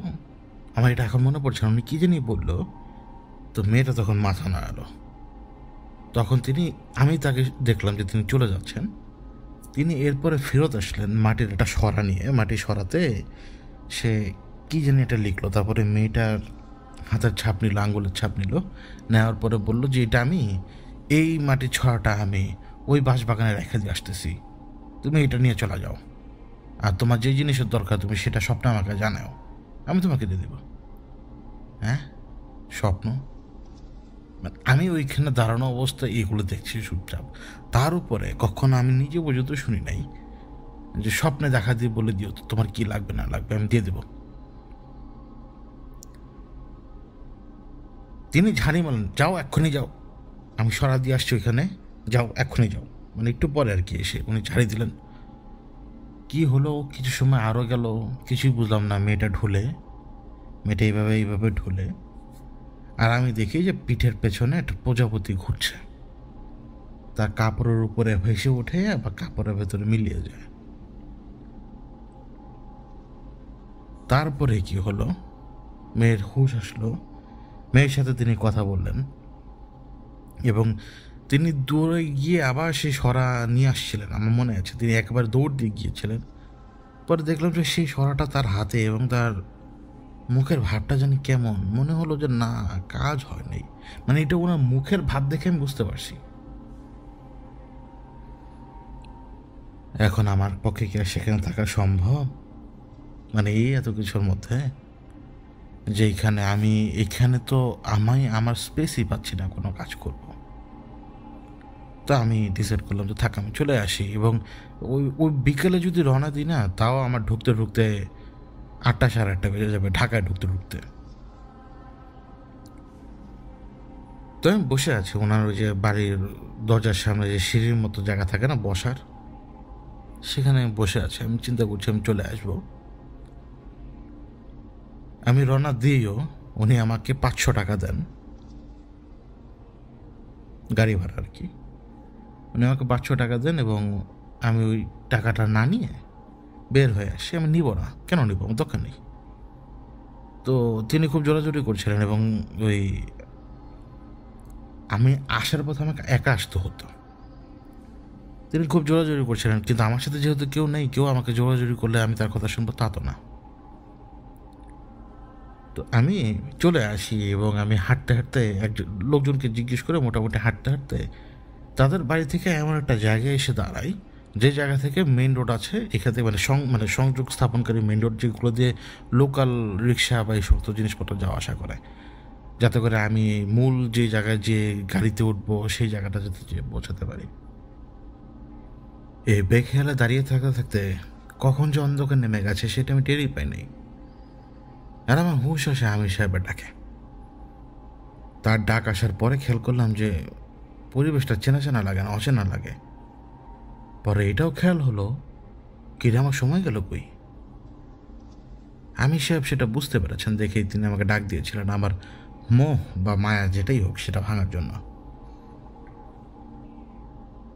আমার এটা এখন মনে পড়ছে না উনি কী জানি বললো, তো মেয়েটা তখন মাথা নাড়ালো। তখন আমি তাকে দেখলাম যে তিনি চলে যাচ্ছেন। তিনি এরপরে ফেরত আসলেন মাটির একটা সরা নিয়ে, মাটি সরাতে সে কী জানি এটা লিখলো, তারপরে মেয়েটার হাতের ছাপ নিল, আঙ্গুলের ছাপ নিল, নেওয়ার পরে বলল যে এটা আমি, এই মাটির ছড়াটা আমি ওই বাঁশবাগানে রেখে দিয়ে আসতেছি, তুমি এটা নিয়ে চলে যাও, আর তোমার যে জিনিসের দরকার তুমি সেটা স্বপ্ন আমাকে জানাও, আমি তোমাকে দিয়ে দেব। হ্যাঁ, স্বপ্ন? আমি ওইখানে দাঁড়ানো অবস্থায় এগুলো দেখছি চুপচাপ। তার উপরে কখনো আমি নিজে পর্যন্ত শুনি নাই যে স্বপ্নে দেখা দিয়ে বলে দিও তো তোমার কি লাগবে না লাগবে আমি দিয়ে দেব। তিনি ঝাড়ি মারলেন, যাও এক্ষুনি যাও, আমি সরা দিয়ে আসছি ওইখানে, যাও এক্ষুনি যাও। মানে একটু পরে আর কি এসে উনি ঝাড়ি দিলেন। কি হলো কিছু সময় আরও গেল, কিছুই বুঝলাম না। মেয়েটা এইভাবে এইভাবে ঢুলে, আর আমি দেখি যে পিঠের পেছনে একটা প্রজাপতি ঘুরছে, তার কাপড়ের উপরে ভেসে ওঠে আবার কাপড়ের ভেতরে মিলিয়ে যায়। তারপরে কি হলো, মেয়ের হুঁশ আসলো, মেয়ের সাথে তিনি কথা বললেন এবং তিনি দৌড়ে গিয়ে আবার সেই সরা নিয়ে আসছিলেন। আমার মনে আছে তিনি একবার দৌড় দিয়ে গিয়েছিলেন। পরে দেখলাম যে সেই সরাটা তার হাতে এবং তার মুখের ভাবটা জানি কেমন, মনে হলো যে না, কাজ হয় নাই। মানে এটা ওনার মুখের ভাব দেখে আমি বুঝতে পারছি। এখন আমার পক্ষে কি আর সেখানে থাকা সম্ভব? মানে এই এত কিছুর মধ্যে, যে এখানে তো আমার স্পেসই পাচ্ছি না কোনো কাজ করব। তো আমি ডিসাইড করলাম যে থাক, আমি চলে আসি। এবং ওই বিকেলে যদি রওনা দিই না, তাও আমার ঢুকতে ঢুকতে 8টা সাড়ে 8টা বেজে যাবে ঢাকায় ঢুকতে ঢুকতে। তো আমি বসে আছি ওনার ওই যে বাড়ির দরজার সামনে যে সিঁড়ির মতো জায়গা থাকে না বসার, সেখানে বসে আছে। আমি চিন্তা করছি আমি চলে আসবো। আমি রওনা দিয়েও উনি আমাকে 500 টাকা দেন, গাড়ি ভাড়া আর কি। উনি আমাকে 500 টাকা দেন এবং আমি ওই টাকাটা না নিয়ে বের হয়ে আসি। আমি নিব না, কেন নিব, আমার দরকার নেই। তো তিনি খুব জোরাজোরি করছিলেন এবং ওই আমি আসার পথে আমাকে একা আসতে হতো। তিনি খুব জোরাজোরি করছিলেন, কিন্তু আমার সাথে যেহেতু কেউ নেই, কেউ আমাকে জোরাজোরি করলে আমি তার কথা শুনবো তা তো না। তো আমি চলে আসি এবং আমি হাঁটতে হাঁটতে লোকজনকে জিজ্ঞেস করে মোটামুটি হাঁটতে হাঁটতে তাদের বাড়ি থেকে এমন একটা জায়গায় এসে দাঁড়াই, যে জায়গা থেকে মেইন রোড আছে, এখান থেকে মানে সংযোগ স্থাপনকারী মেইন রোড, যেগুলো দিয়ে লোকাল রিক্সা বা এই সমস্ত জিনিসপত্র যাওয়া আসা করে, যাতে করে আমি মূল যে জায়গায় যে গাড়িতে উঠবো সেই জায়গাটা যাতে যেয়ে পৌঁছাতে পারি। এই বেখেয়ালে দাঁড়িয়ে থাকতে থাকতে কখন যে অন্ধকার নেমে গেছে সেটা আমি টেরই পাইনি। আর আমার হুঁশ আসে আমির সাহেবের ডাকে। তার ডাক আসার পরে খেয়াল করলাম যে পরিবেশটা চেনা চেনা লাগে না, অচেনা লাগে। পরে এটাও খেয়াল হলো, কিরে আমার সময় গেল কই। আমির সাহেব সেটা বুঝতে পেরেছেন দেখেই তিনি আমাকে ডাক দিয়েছিলেন আমার মোহ বা মায়া যেটাই হোক সেটা ভাঙার জন্য।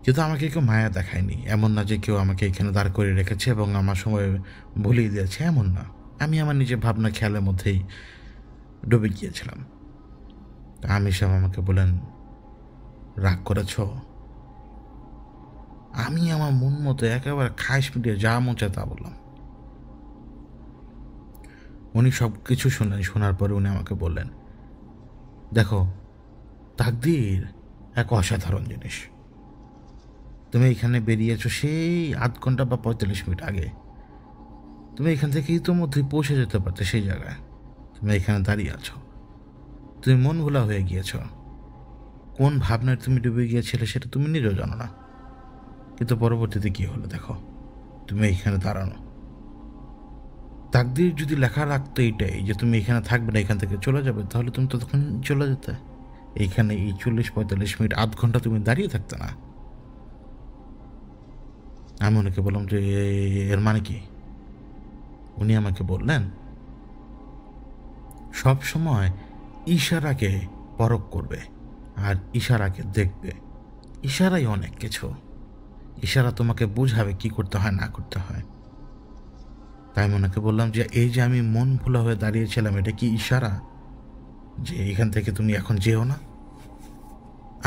কিন্তু আমাকে কেউ মায়া দেখায়নি, এমন না যে কেউ আমাকে এখানে দাঁড় করে রেখেছে এবং আমার সময় ভুলিয়ে দিয়েছে, এমন না। আমি আমার নিজের ভাবনা খেয়ালের মধ্যেই ডুবে গিয়েছিলাম। আমির সাহেব আমাকে বলেন, রাগ করেছ? আমি আমার মন মতো একেবারে খাইশ মিটিয়ে যা মন চায় তা বললাম। উনি সব কিছু শুনলেন, শোনার পরে উনি আমাকে বললেন, দেখো, তাকদীর এক অসাধারণ জিনিস। তুমি এখানে বেরিয়েছো সেই 8 ঘন্টা বা 45 মিনিট আগে। তুমি এখান থেকে ইতোমধ্যেই পৌঁছে যেতে পারতে সেই জায়গায়। তুমি এখানে দাঁড়িয়ে আছো, তুমি মন ভোলা হয়ে গিয়েছ। কোন ভাবনায় তুমি ডুবে গিয়েছিলে সেটা তুমি নিজেও জানো না। কিন্তু পরবর্তীতে কি হলো দেখো, তুমি এইখানে দাঁড়ানো। তাকদীর যদি লেখা রাখতো এইটাই যে তুমি এখানে থাকবে না, এখান থেকে চলে যাবে, তাহলে তুমি তো তখন চলে যেতে। এইখানে এই 40-45 মিনিট, আধ ঘন্টা তুমি দাঁড়িয়ে থাকতে না। আমি ওনাকে বললাম যে এর মানে কি? উনি আমাকে বললেন, সব সময় ইশারাকে পরখ করবে আর ইশারাকে দেখবে। ইশারাই অনেক কিছু। ইশারা তোমাকে বুঝাবে কি করতে হয় না করতে হয়। তাই আমি ওনাকে বললাম যে এই যে আমি মন ভোলা হয়ে দাঁড়িয়েছিলাম, এটা কি ইশারা যে এখান থেকে তুমি এখন যেও না?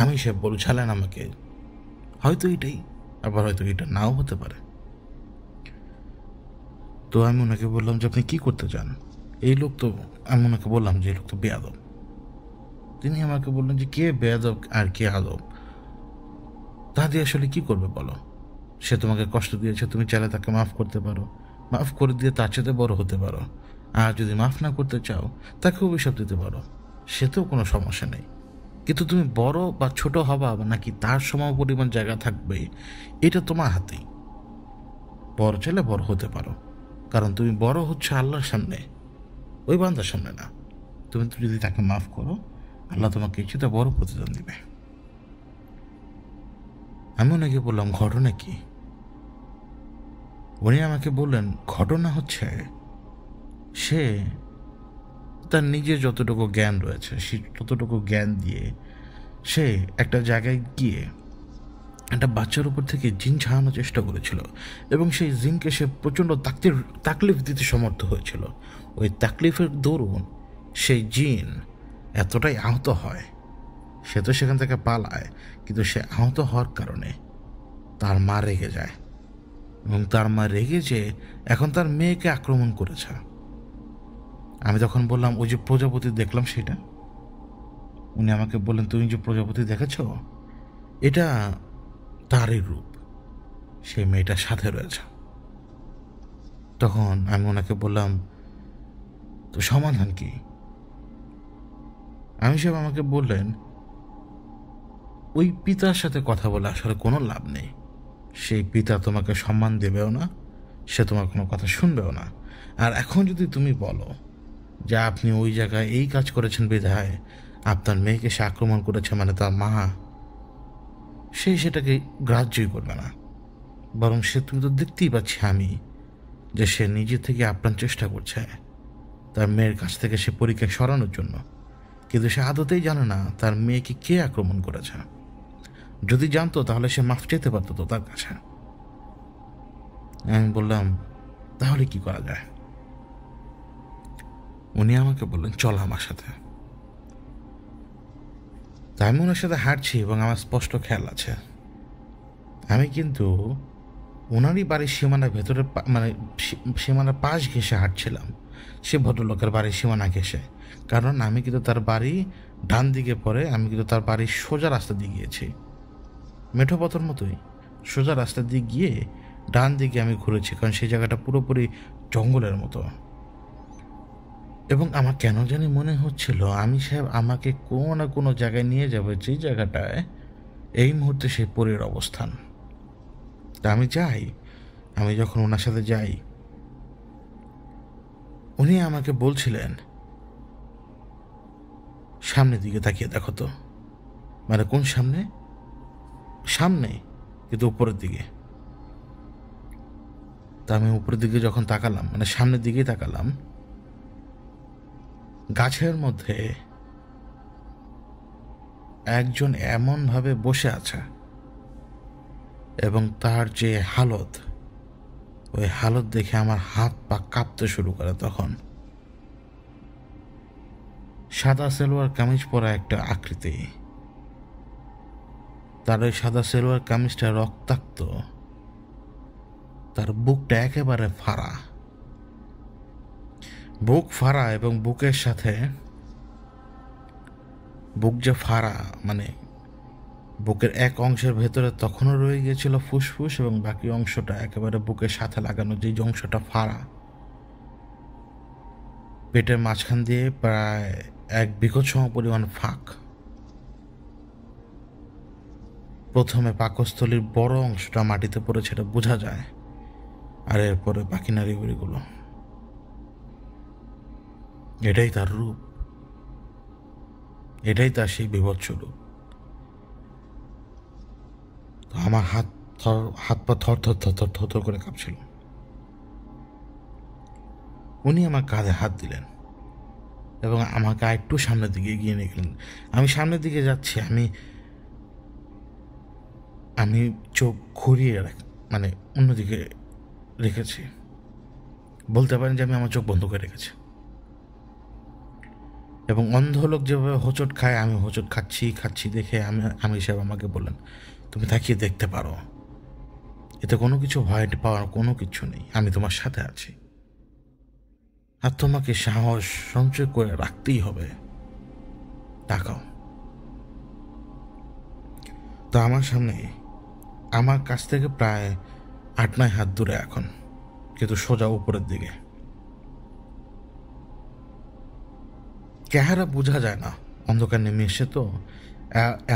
আমি সে বলছিলেন আমাকে, হয়তো এটাই, আবার হয়তো এটা নাও হতে পারে। তো আমি ওনাকে বললাম যে আপনি কি করতে চান? এই লোক তো, আমি ওনাকে বললাম যে এই লোক তো বেয়াদব। তিনি আমাকে বললেন যে কে বেয়াদব আর কে আদব, তা দিয়ে আসলে কি করবে বলো? সে তোমাকে কষ্ট দিয়েছে, তুমি চাইলে তাকে মাফ করতে পারো, মাফ করে দিয়ে তার সাথে বড় হতে পারো। আর যদি মাফ না করতে চাও, তাকে অভিশাপ দিতে পারো, সেতেও কোনো সমস্যা নেই। কিন্তু তুমি বড় বা ছোট হবা নাকি তার সম পরিমাণ জায়গা থাকবে, এটা তোমার হাতেই। বড় চাইলে বড় হতে পারো, কারণ তুমি বড় হচ্ছে আল্লাহর সামনে, ওই বান্দার সামনে না। তুমি যদি তাকে মাফ করো, আল্লাহ তোমাকে কিছুটা বড় প্রতিদান দিবে। আমি ওনাকে বললাম ঘটনা কি? উনি আমাকে বললেন ঘটনা হচ্ছে, সে তার নিজের যতটুকু জ্ঞান রয়েছে সে ততটুকু জ্ঞান দিয়ে সে একটা জায়গায় গিয়ে একটা বাচ্চার উপর থেকে জিন ছাড়ানোর চেষ্টা করেছিল, এবং সেই জিনকে সে প্রচণ্ড তাকলিফ দিতে সমর্থ হয়েছিল। ওই তাকলিফের দরুন সেই জিন এতটাই আহত হয়, সে তো সেখান থেকে পালায়, কিন্তু সে আহত হওয়ার কারণে তার মা রেগে যায়, এবং তার মা রেগে যেয়ে এখন তার মেয়েকে আক্রমণ করেছে। আমি তখন বললাম ওই যে প্রজাপতি দেখলাম সেটা। উনি আমাকে বললেন তুমি যে প্রজাপতি দেখেছ, এটা তারই রূপ, সেই মেয়েটার সাথে রয়েছে। তখন আমি ওনাকে বললাম তো সমাধান কি? আমি সাহেব আমাকে বললেন ওই পিতার সাথে কথা বলে আসলে কোনো লাভ নেই। সেই পিতা তোমাকে সম্মান দেবেও না, সে তোমার কোনো কথা শুনবেও না। আর এখন যদি তুমি বলো যে আপনি ওই জায়গায় এই কাজ করেছেন বিধায় আপনার মেয়েকে সে আক্রমণ করেছে, মানে তার মা, সে সেটাকে গ্রাহ্যই করবে না। বরং সে, তুমি তো দেখতেই পাচ্ছি আমি, যে সে নিজে থেকে আপ্রাণ চেষ্টা করছে তার মেয়ের কাছ থেকে সে পরীক্ষা সরানোর জন্য, কিন্তু সে আদতেই জানে না তার মেয়েকে কে আক্রমণ করেছে। যদি জানতো তাহলে সে মাফ চেতে পারতো তো তার কাছে। আমি বললাম তাহলে কি করা যায়? উনি আমাকে বললেন চল আমার সাথে। তাই আমি ওনার সাথে হাঁটছি এবং আমার স্পষ্ট খেয়াল আছে আমি কিন্তু ওনারই বাড়ির সীমানার ভেতরে, মানে সীমানার পাশ ঘেঁষে হাঁটছিলাম, সে ভদ্রলোকের বাড়ির সীমানা ঘেঁষে। কারণ আমি কিন্তু তার বাড়ি ডান দিকে পড়ে, আমি কিন্তু তার বাড়ির সোজা রাস্তা দিয়ে গিয়েছি, মেঠো পথর মতোই সোজা রাস্তা দিয়ে গিয়ে ডান দিকে আমি ঘুরেছি, কারণ সেই জায়গাটা পুরোপুরি জঙ্গলের মতো। এবং আমার কেন জানি মনে হচ্ছিল আমি সাহেব আমাকে কোনো না কোনো জায়গায় নিয়ে যাবে, যেই জায়গাটায় এই মুহূর্তে সেই পরীর অবস্থান। তা আমি যাই, আমি যখন ওনার সাথে যাই, উনি আমাকে বলছিলেন সামনের দিকে তাকিয়ে দেখো তো। মানে কোন সামনে? সামনে কিন্তু উপরের দিকে। তা আমি উপরের দিকে যখন তাকালাম, মানে সামনের দিকেই তাকালাম, গাছের মধ্যে একজন এমনভাবে বসে আছে এবং তার যে হালত, ওই হালত দেখে আমার হাত পা কাঁপতে শুরু করে। তখন সাদা সেলোয়ার কামিজ পরা একটা আকৃতি, তার ওই সাদা সেলোয়ার কামিজটা রক্তাক্ত, তার বুকটা একেবারে ফাড়া, বুক ফাড়া, এবং বুকের সাথে বুক যে ফাড়া, মানে বুকের এক অংশের ভেতরে তখনও রয়ে গিয়েছিল ফুসফুস, এবং বাকি অংশটা একেবারে বুকের সাথে লাগানো, যে অংশটা ফাড়া, পেটের মাঝখান দিয়ে প্রায় 1 বিঘত সম পরিমাণ ফাঁক। প্রথমে পাকস্থলীর বড় অংশটা মাটিতে পড়েছে, এটা বোঝা যায়, আর এরপরে বাকি নারীগুলো, এটাই তার রূপ, এটাই তার সেই বিভৎস রূপ। তো আমার হাত পা থর থর থর থর থর থর করে কাঁপছিল। উনি আমার কাঁধে হাত দিলেন এবং আমাকে আরেকটু সামনের দিকে এগিয়ে নিয়ে গেলেন। আমি সামনের দিকে যাচ্ছি, আমি চোখ ঘুরিয়ে মানে অন্যদিকে রেখেছি, বলতে পারেন যে আমি আমার চোখ বন্ধ করে রেখেছি। এবং অন্ধ লোক যেভাবে হোঁচট খায়, আমি হোঁচট খাচ্ছি দেখে আমি সাহেব আমাকে বললেন, তুমি তাকিয়ে দেখতে পারো, এতে কোনো কিছু ভয় পাওয়ার কোনো কিছু নেই, আমি তোমার সাথে আছি, আর তোমাকে সাহস সঞ্চয় করে রাখতেই হবে, তাকাও। তো আমার সামনে, আমার কাছ থেকে প্রায় 8-9 হাত দূরে এখন, কিন্তু সোজা উপরের দিকে, চেহারা বোঝা যায় না, অন্ধকার নেমে এসে তো,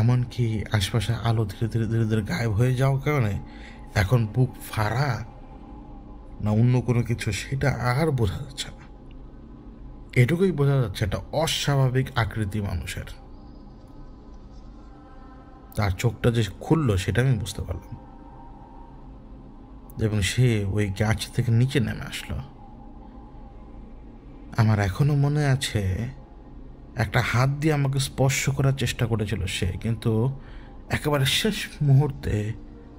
এমনকি আশপাশে আলো ধীরে ধীরে ধীরে ধীরে গায়েব হয়ে যাওয়ার কারণে এখন বুক ফাড়া না অন্য কোনো কিছু সেটা আর বোঝা যাচ্ছে না। এটুকুই বোঝা যাচ্ছে একটা অস্বাভাবিক আকৃতি মানুষের। তার চোখটা যে খুললো সেটা আমি বুঝতে পারলাম, এবং সে ওই গাছ থেকে নিচে নেমে আসলো। আমার এখনো মনে আছে একটা হাত দিয়ে আমাকে স্পর্শ করার চেষ্টা করেছিল সে, কিন্তু একেবারে শেষ মুহূর্তে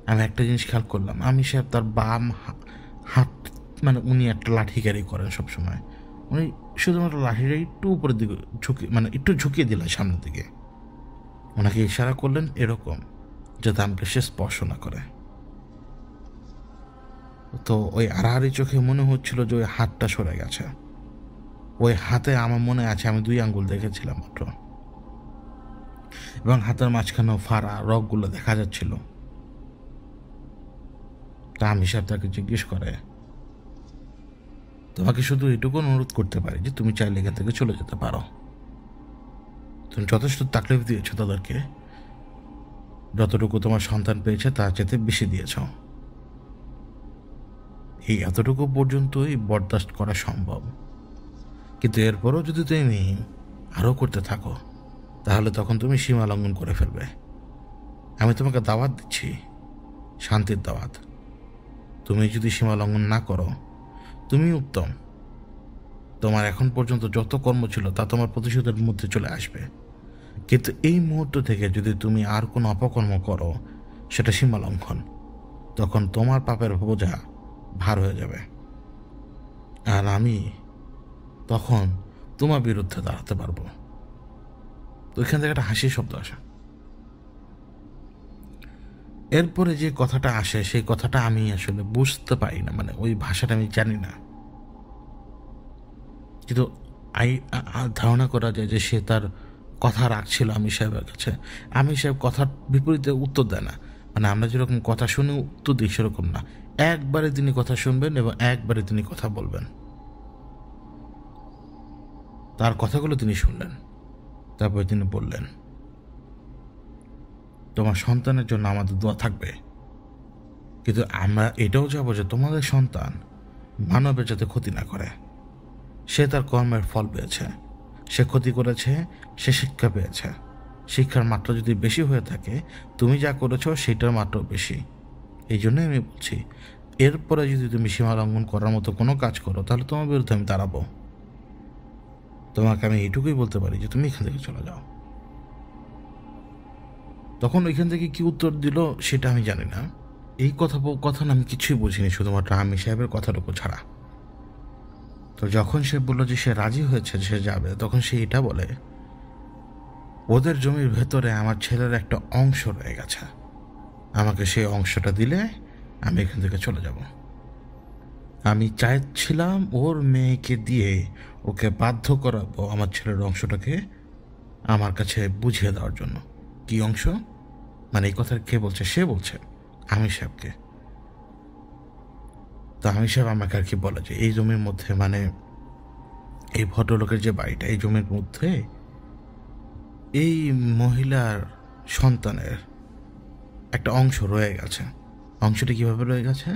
আমি একটা জিনিস খেয়াল করলাম, আমি সাহেব তার বাম হাত, মানে উনি একটা লাঠি ক্যারি করেন সবসময়, উনি শুধুমাত্র লাঠিটা একটু উপরের দিকে একটু ঝুঁকিয়ে দিলেন সামনের দিকে, ওনাকে ইশারা করলেন এরকম যাতে আমাকে সে স্পর্শ না করে। তো ওই আড়াআড়ি চোখে মনে হচ্ছিল যে ওই হাতটা সরে গেছে। ওই হাতে আমার মনে আছে আমি 2 আঙ্গুল দেখেছিলাম মাত্র, এবং হাতের মাঝখানেও ফাড়া রগগুলো দেখা যাচ্ছিল। তা আমি সাহেব তাকে জিজ্ঞেস করে, তোমাকে শুধু এটুকু অনুরোধ করতে পারি যে তুমি চাইলে এখান থেকে চলে যেতে পারো, তুমি যথেষ্ট তাকলিফ দিয়েছো তাদেরকে, যতটুকু তোমার সন্তান পেয়েছে তার চেয়ে বেশি দিয়েছ, এই এতটুকু পর্যন্তই বরদাস্ত করা সম্ভব, কিন্তু এরপরও যদি তুমি আরও করতে থাকো তাহলে তখন তুমি সীমা লঙ্ঘন করে ফেলবে। আমি তোমাকে দাওয়াত দিচ্ছি, শান্তির দাওয়াত, তুমি যদি সীমা লঙ্ঘন না করো তুমি উত্তম, তোমার এখন পর্যন্ত যত কর্ম ছিল তা তোমার প্রতিশোধের মধ্যে চলে আসবে, কিন্তু এই মুহূর্ত থেকে যদি তুমি আর কোনো অপকর্ম করো সেটা সীমা লঙ্ঘন, তখন তোমার পাপের বোঝা ভার হয়ে যাবে, আর আমি তখন তোমার বিরুদ্ধে দাঁড়াতে পারবো। তো এখান থেকে একটা হাসির শব্দ আসে। এরপরে যে কথাটা আসে সেই কথাটা আমি আসলে বুঝতে পারি না, মানে ওই ভাষাটা আমি জানি না, কিন্তু ধারণা করা যায় যে সে তার কথা রাখছিল আমি সাহেবের কাছে। আমি সাহেব কথার বিপরীতে উত্তর দেয় না, মানে আমরা যেরকম কথা শুনে উত্তর দিই সেরকম না, একবারে তিনি কথা শুনবেন এবং একবারে তিনি কথা বলবেন। তার কথাগুলো তিনি শুনলেন, তারপরে তিনি বললেন, তোমার সন্তানের জন্য আমাদের দোয়া থাকবে, কিন্তু আমরা এটাও যাবো যে তোমাদের সন্তান মানবের যাতে ক্ষতি না করে। সে তার কর্মের ফল পেয়েছে, সে ক্ষতি করেছে, সে শিক্ষা পেয়েছে, শিক্ষার মাত্রা যদি বেশি হয়ে থাকে তুমি যা করেছো সেটার মাত্রাও বেশি। এই জন্যই আমি বলছি, এরপরে যদি তুমি সীমা লঙ্ঘন করার মতো কোনো কাজ করো তাহলে তোমার বিরুদ্ধে আমি দাঁড়াবো। তোমাকে আমি এইটুকুই বলতে পারি যে তুমি এখান থেকে চলে যাও। তখন ওইখান থেকে কি উত্তর দিল সেটা আমি জানি না, এই কথা আমি কিছুই বুঝিনি, শুধুমাত্র আমি সাহেবের কথাটুকু ছাড়া। তো যখন সে বললো যে সে রাজি হয়েছে সে যাবে, তখন সে এটা বলে, ওদের জমির ভেতরে আমার ছেলের একটা অংশ রয়ে গেছে, আমাকে সেই অংশটা দিলে আমি এখান থেকে চলে যাব। আমি চাইছিলাম ওর মেয়েকে দিয়ে ওকে বাধ্য করাবো আমার ছেলের অংশটাকে আমার কাছে বুঝিয়ে দেওয়ার জন্য। কি অংশ? মানে এই কথা কে বলছে? সে বলছে আমি সাহেবকে। তো আমি সাহেব আমাকে আর কি বলে যে এই জমির মধ্যে, মানে এই ভদ্রলোকের যে বাড়িটা, এই জমির মধ্যে এই মহিলার সন্তানের একটা অংশ রয়ে গেছে। অংশটি কিভাবে রয়ে গেছে?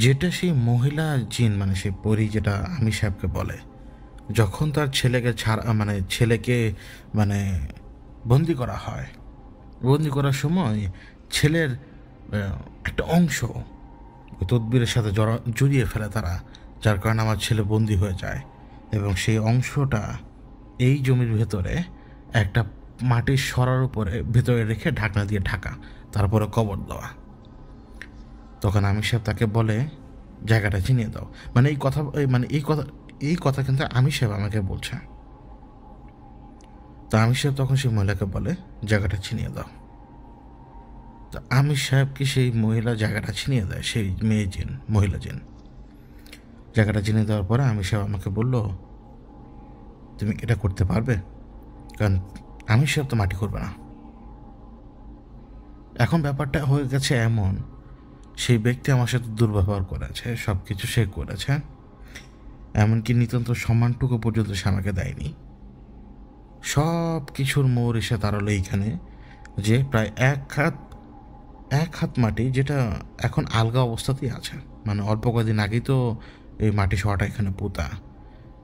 যেটা সেই মহিলা জিন মানে সেই পরী যেটা আমির সাহেবকে বলে, যখন তার ছেলেকে ছেলেকে মানে বন্দি করা হয়, বন্দি করার সময় ছেলের একটা অংশ ওই তদবিরের সাথে জড়িয়ে ফেলে তারা, যার কারণে আমার ছেলে বন্দি হয়ে যায়। এবং সেই অংশটা এই জমির ভেতরে একটা মাটির সরার উপরে ভেতরে রেখে ঢাকনা দিয়ে ঢাকা, তারপরে কবর দেওয়া। তখন আমির সাহেব তাকে বলে জায়গাটা চিনিয়ে দাও। মানে এই কথা কিন্তু আমির সাহেব আমাকে বলছে। তো আমির সাহেব তখন সেই মহিলাকে বলে জায়গাটা চিনিয়ে দাও। তো আমির সাহেবকে সেই মহিলা জায়গাটা চিনিয়ে দেয়, সেই মহিলা জিন জায়গাটা চিনিয়ে দেওয়ার পরে আমির সাহেব আমাকে বলল, তুমি এটা করতে পারবে? কারণ আমির সাহেব তো মাটি করবে না। এখন ব্যাপারটা হয়ে গেছে এমন, সেই ব্যক্তি আমার সাথে দুর্ব্যবহার করেছে, সব কিছু সে করেছে, এমনকি নিতান্ত সম্মানটুকু পর্যন্ত সে আমাকে দেয়নি। সব কিছুর মোড় এসে দাঁড়ালো এইখানে যে প্রায় এক হাত মাটি, যেটা এখন আলগা অবস্থাতেই আছে, মানে অল্প কয়েকদিন আগেই তো এই মাটি শোয়াটা এখানে পোতা।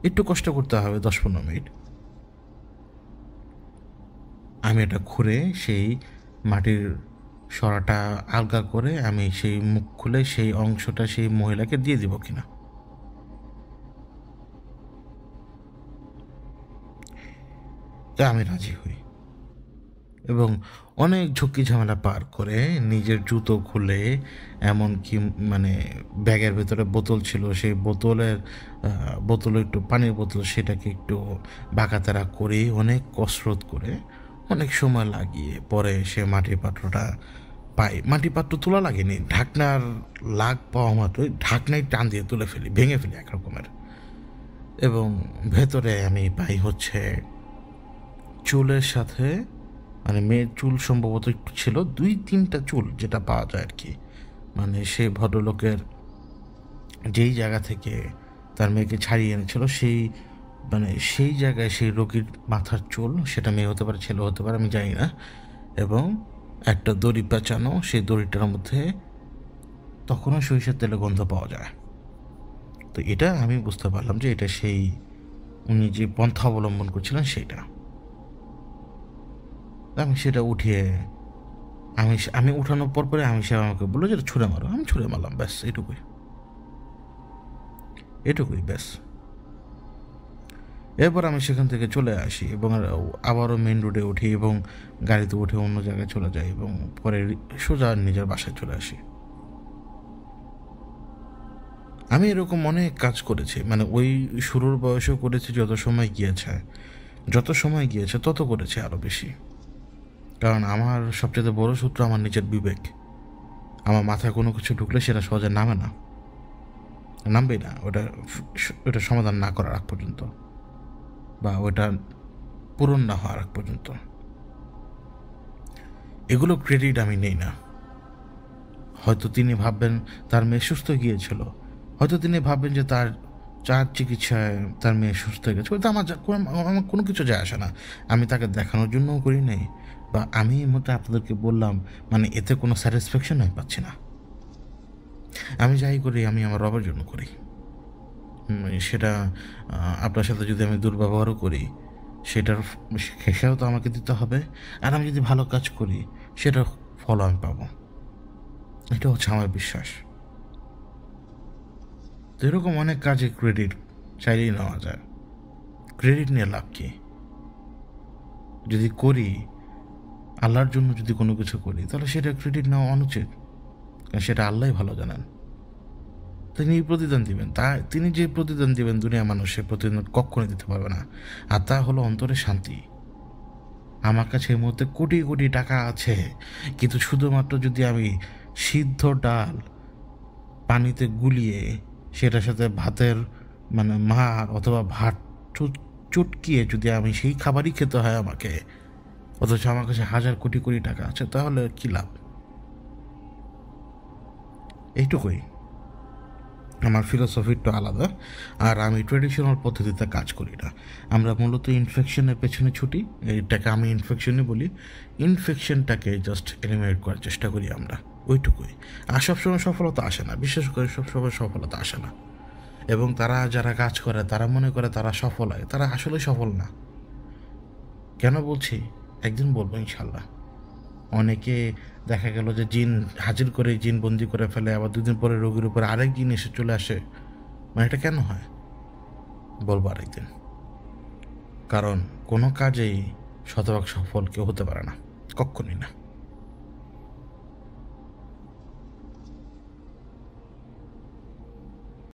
একটু কষ্ট করতে হবে 10-15 মিনিট। আমি এটা খুঁড়ে সেই মাটির সরাটা আলগা করে আমি সেই মুখ খুলে সেই অংশটা সেই মহিলাকে দিয়ে দিব কিনা। তা আমি রাজি হই এবং অনেক ঝুঁকি ঝামেলা পার করে নিজের জুতো খুলে, এমনকি মানে ব্যাগের ভেতরে বোতল ছিল, সেই বোতলে একটু পানির বোতল, সেটাকে একটু বাঁকাতেরা করে অনেক কসরত করে অনেক সময় লাগিয়ে পরে সে মাটির পাত্রটা পাই। মাটির পাত্র তোলা লাগেনি, ঢাকনার লাগ পাওয়া মাত্রই ঢাকনায় টান দিয়ে তুলে ফেলি, ভেঙে ফেলি এক রকমের। এবং ভেতরে আমি পাই হচ্ছে চুলের সাথে, মানে মেয়ের চুল সম্ভবত একটু ছিল, 2-3টা চুল যেটা পাওয়া যায় আর কি। মানে সেই ভদ্রলোকের যেই জায়গা থেকে তার মেয়েকে ছাড়িয়ে এনেছিল সেই জায়গায় সেই রোগীর মাথার চুল, সেটা মেয়ে হতে পারে ছেলে হতে পারে আমি জানি না। এবং একটা দড়ি পেঁচানো, সেই দড়িটার মধ্যে তখনও সরিষার তেলের গন্ধ পাওয়া যায়। তো এটা আমি বুঝতে পারলাম যে এটা সেই উনি যে পন্থা অবলম্বন করছিলেন সেইটা। আমি সেটা উঠিয়ে আমি উঠানোর পরে আমি সে আমাকে বললো যে ছুঁড়ে মারো। আমি ছুঁড়ে মারলাম, ব্যাস এটুকুই ব্যাস। এরপর আমি সেখান থেকে চলে আসি এবং আবারও মেন রোডে উঠি এবং গাড়িতে উঠে অন্য জায়গায় চলে যাই এবং পরে সোজা নিজের বাসায় চলে আসি। আমি এরকম অনেক কাজ করেছি, মানে ওই শুরুর বয়সেও করেছি, যত সময় গিয়েছে তত করেছি আরও বেশি। কারণ আমার সবচেয়ে বড় সূত্র আমার নিজের বিবেক। আমার মাথায় কোনো কিছু ঢুকলে সেটা সহজে নামবেই না, ওটা সমাধান না করার আগ পর্যন্ত, বা ওটা পূরণ না হওয়ার আগ পর্যন্ত। এগুলো ক্রেডিট আমি নেই না। হয়তো তিনি ভাববেন তার মেয়ে সুস্থ গিয়েছিল, হয়তো তিনি ভাববেন যে তার চিকিৎসায় তার মেয়ে সুস্থ হয়ে গেছে, আমার কোনো কিছু যায় আসে না। আমি তাকে দেখানোর জন্যও করি নাই, বা আমি এই মতো আপনাদেরকে বললাম, মানে এতে কোনো স্যাটিসফ্যাকশন আমি পাচ্ছি না। আমি যাই করি আমি আমার রবের জন্য করি। সেটা আপনার সাথে যদি আমি দুর্ব্যবহারও করি, সেটার খেসাও তো আমাকে দিতে হবে। আর আমি যদি ভালো কাজ করি, সেটার ফল আমি পাবো। এটা হচ্ছে আমার বিশ্বাস। তো এরকম অনেক কাজে ক্রেডিট চাইলেই নেওয়া যায়। ক্রেডিট নিয়ে লাভ কি? যদি করি, আল্লাহর জন্য যদি কোনো কিছু করি, তাহলে সেটা ক্রেডিট নেওয়া অনুচিত, কারণ সেটা আল্লাহই ভালো জানেন। তিনি প্রতিদান দিবেন, তিনি যে প্রতিদান দিবেন দুনিয়া মানুষ সে প্রতিদান কখনোই দিতে পারবে না। আর তা হলো অন্তরের শান্তি। আমার কাছে এর মধ্যে কোটি কোটি টাকা আছে, কিন্তু শুধুমাত্র যদি আমি সিদ্ধ ডাল পানিতে গুলিয়ে সেটার সাথে ভাতের মানে মার অথবা ভাত চটকিয়ে যদি আমি সেই খাবারই খেতে হয় আমাকে, অথচ আমার কাছে হাজার কোটি কোটি টাকা আছে, তাহলে কী লাভ? এইটুকুই। আমার ফিলোসফি একটু আলাদা, আর আমি ট্রেডিশনাল পদ্ধতিতে কাজ করি না। আমরা মূলত ইনফেকশনের পেছনে ছুটি, এটাকে আমি ইনফেকশনই বলি। ইনফেকশনটাকে জাস্ট এলিমিনেট করার চেষ্টা করি আমরা। ওইটুকুই। আর সবসময় সফলতা আসে না, বিশেষ করে সবসময় সফলতা আসে না। এবং তারা যারা কাজ করে তারা মনে করে তারা সফল হয়, তারা আসলে সফল না। কেন বলছি? একদিন বলবো ইনশাল্লাহ। অনেকে দেখা গেল যে জিন হাজির করে জিন বন্দি করে ফেলে, আবার ২ দিন পরে রোগীর উপরে আরেক জিন এসে চলে আসে। মানে এটা কেন হয়? বলবো আরেকদিন। কারণ কোনো কাজেই শতভাগ সফল কেউ হতে পারে না, কক্ষনোই না।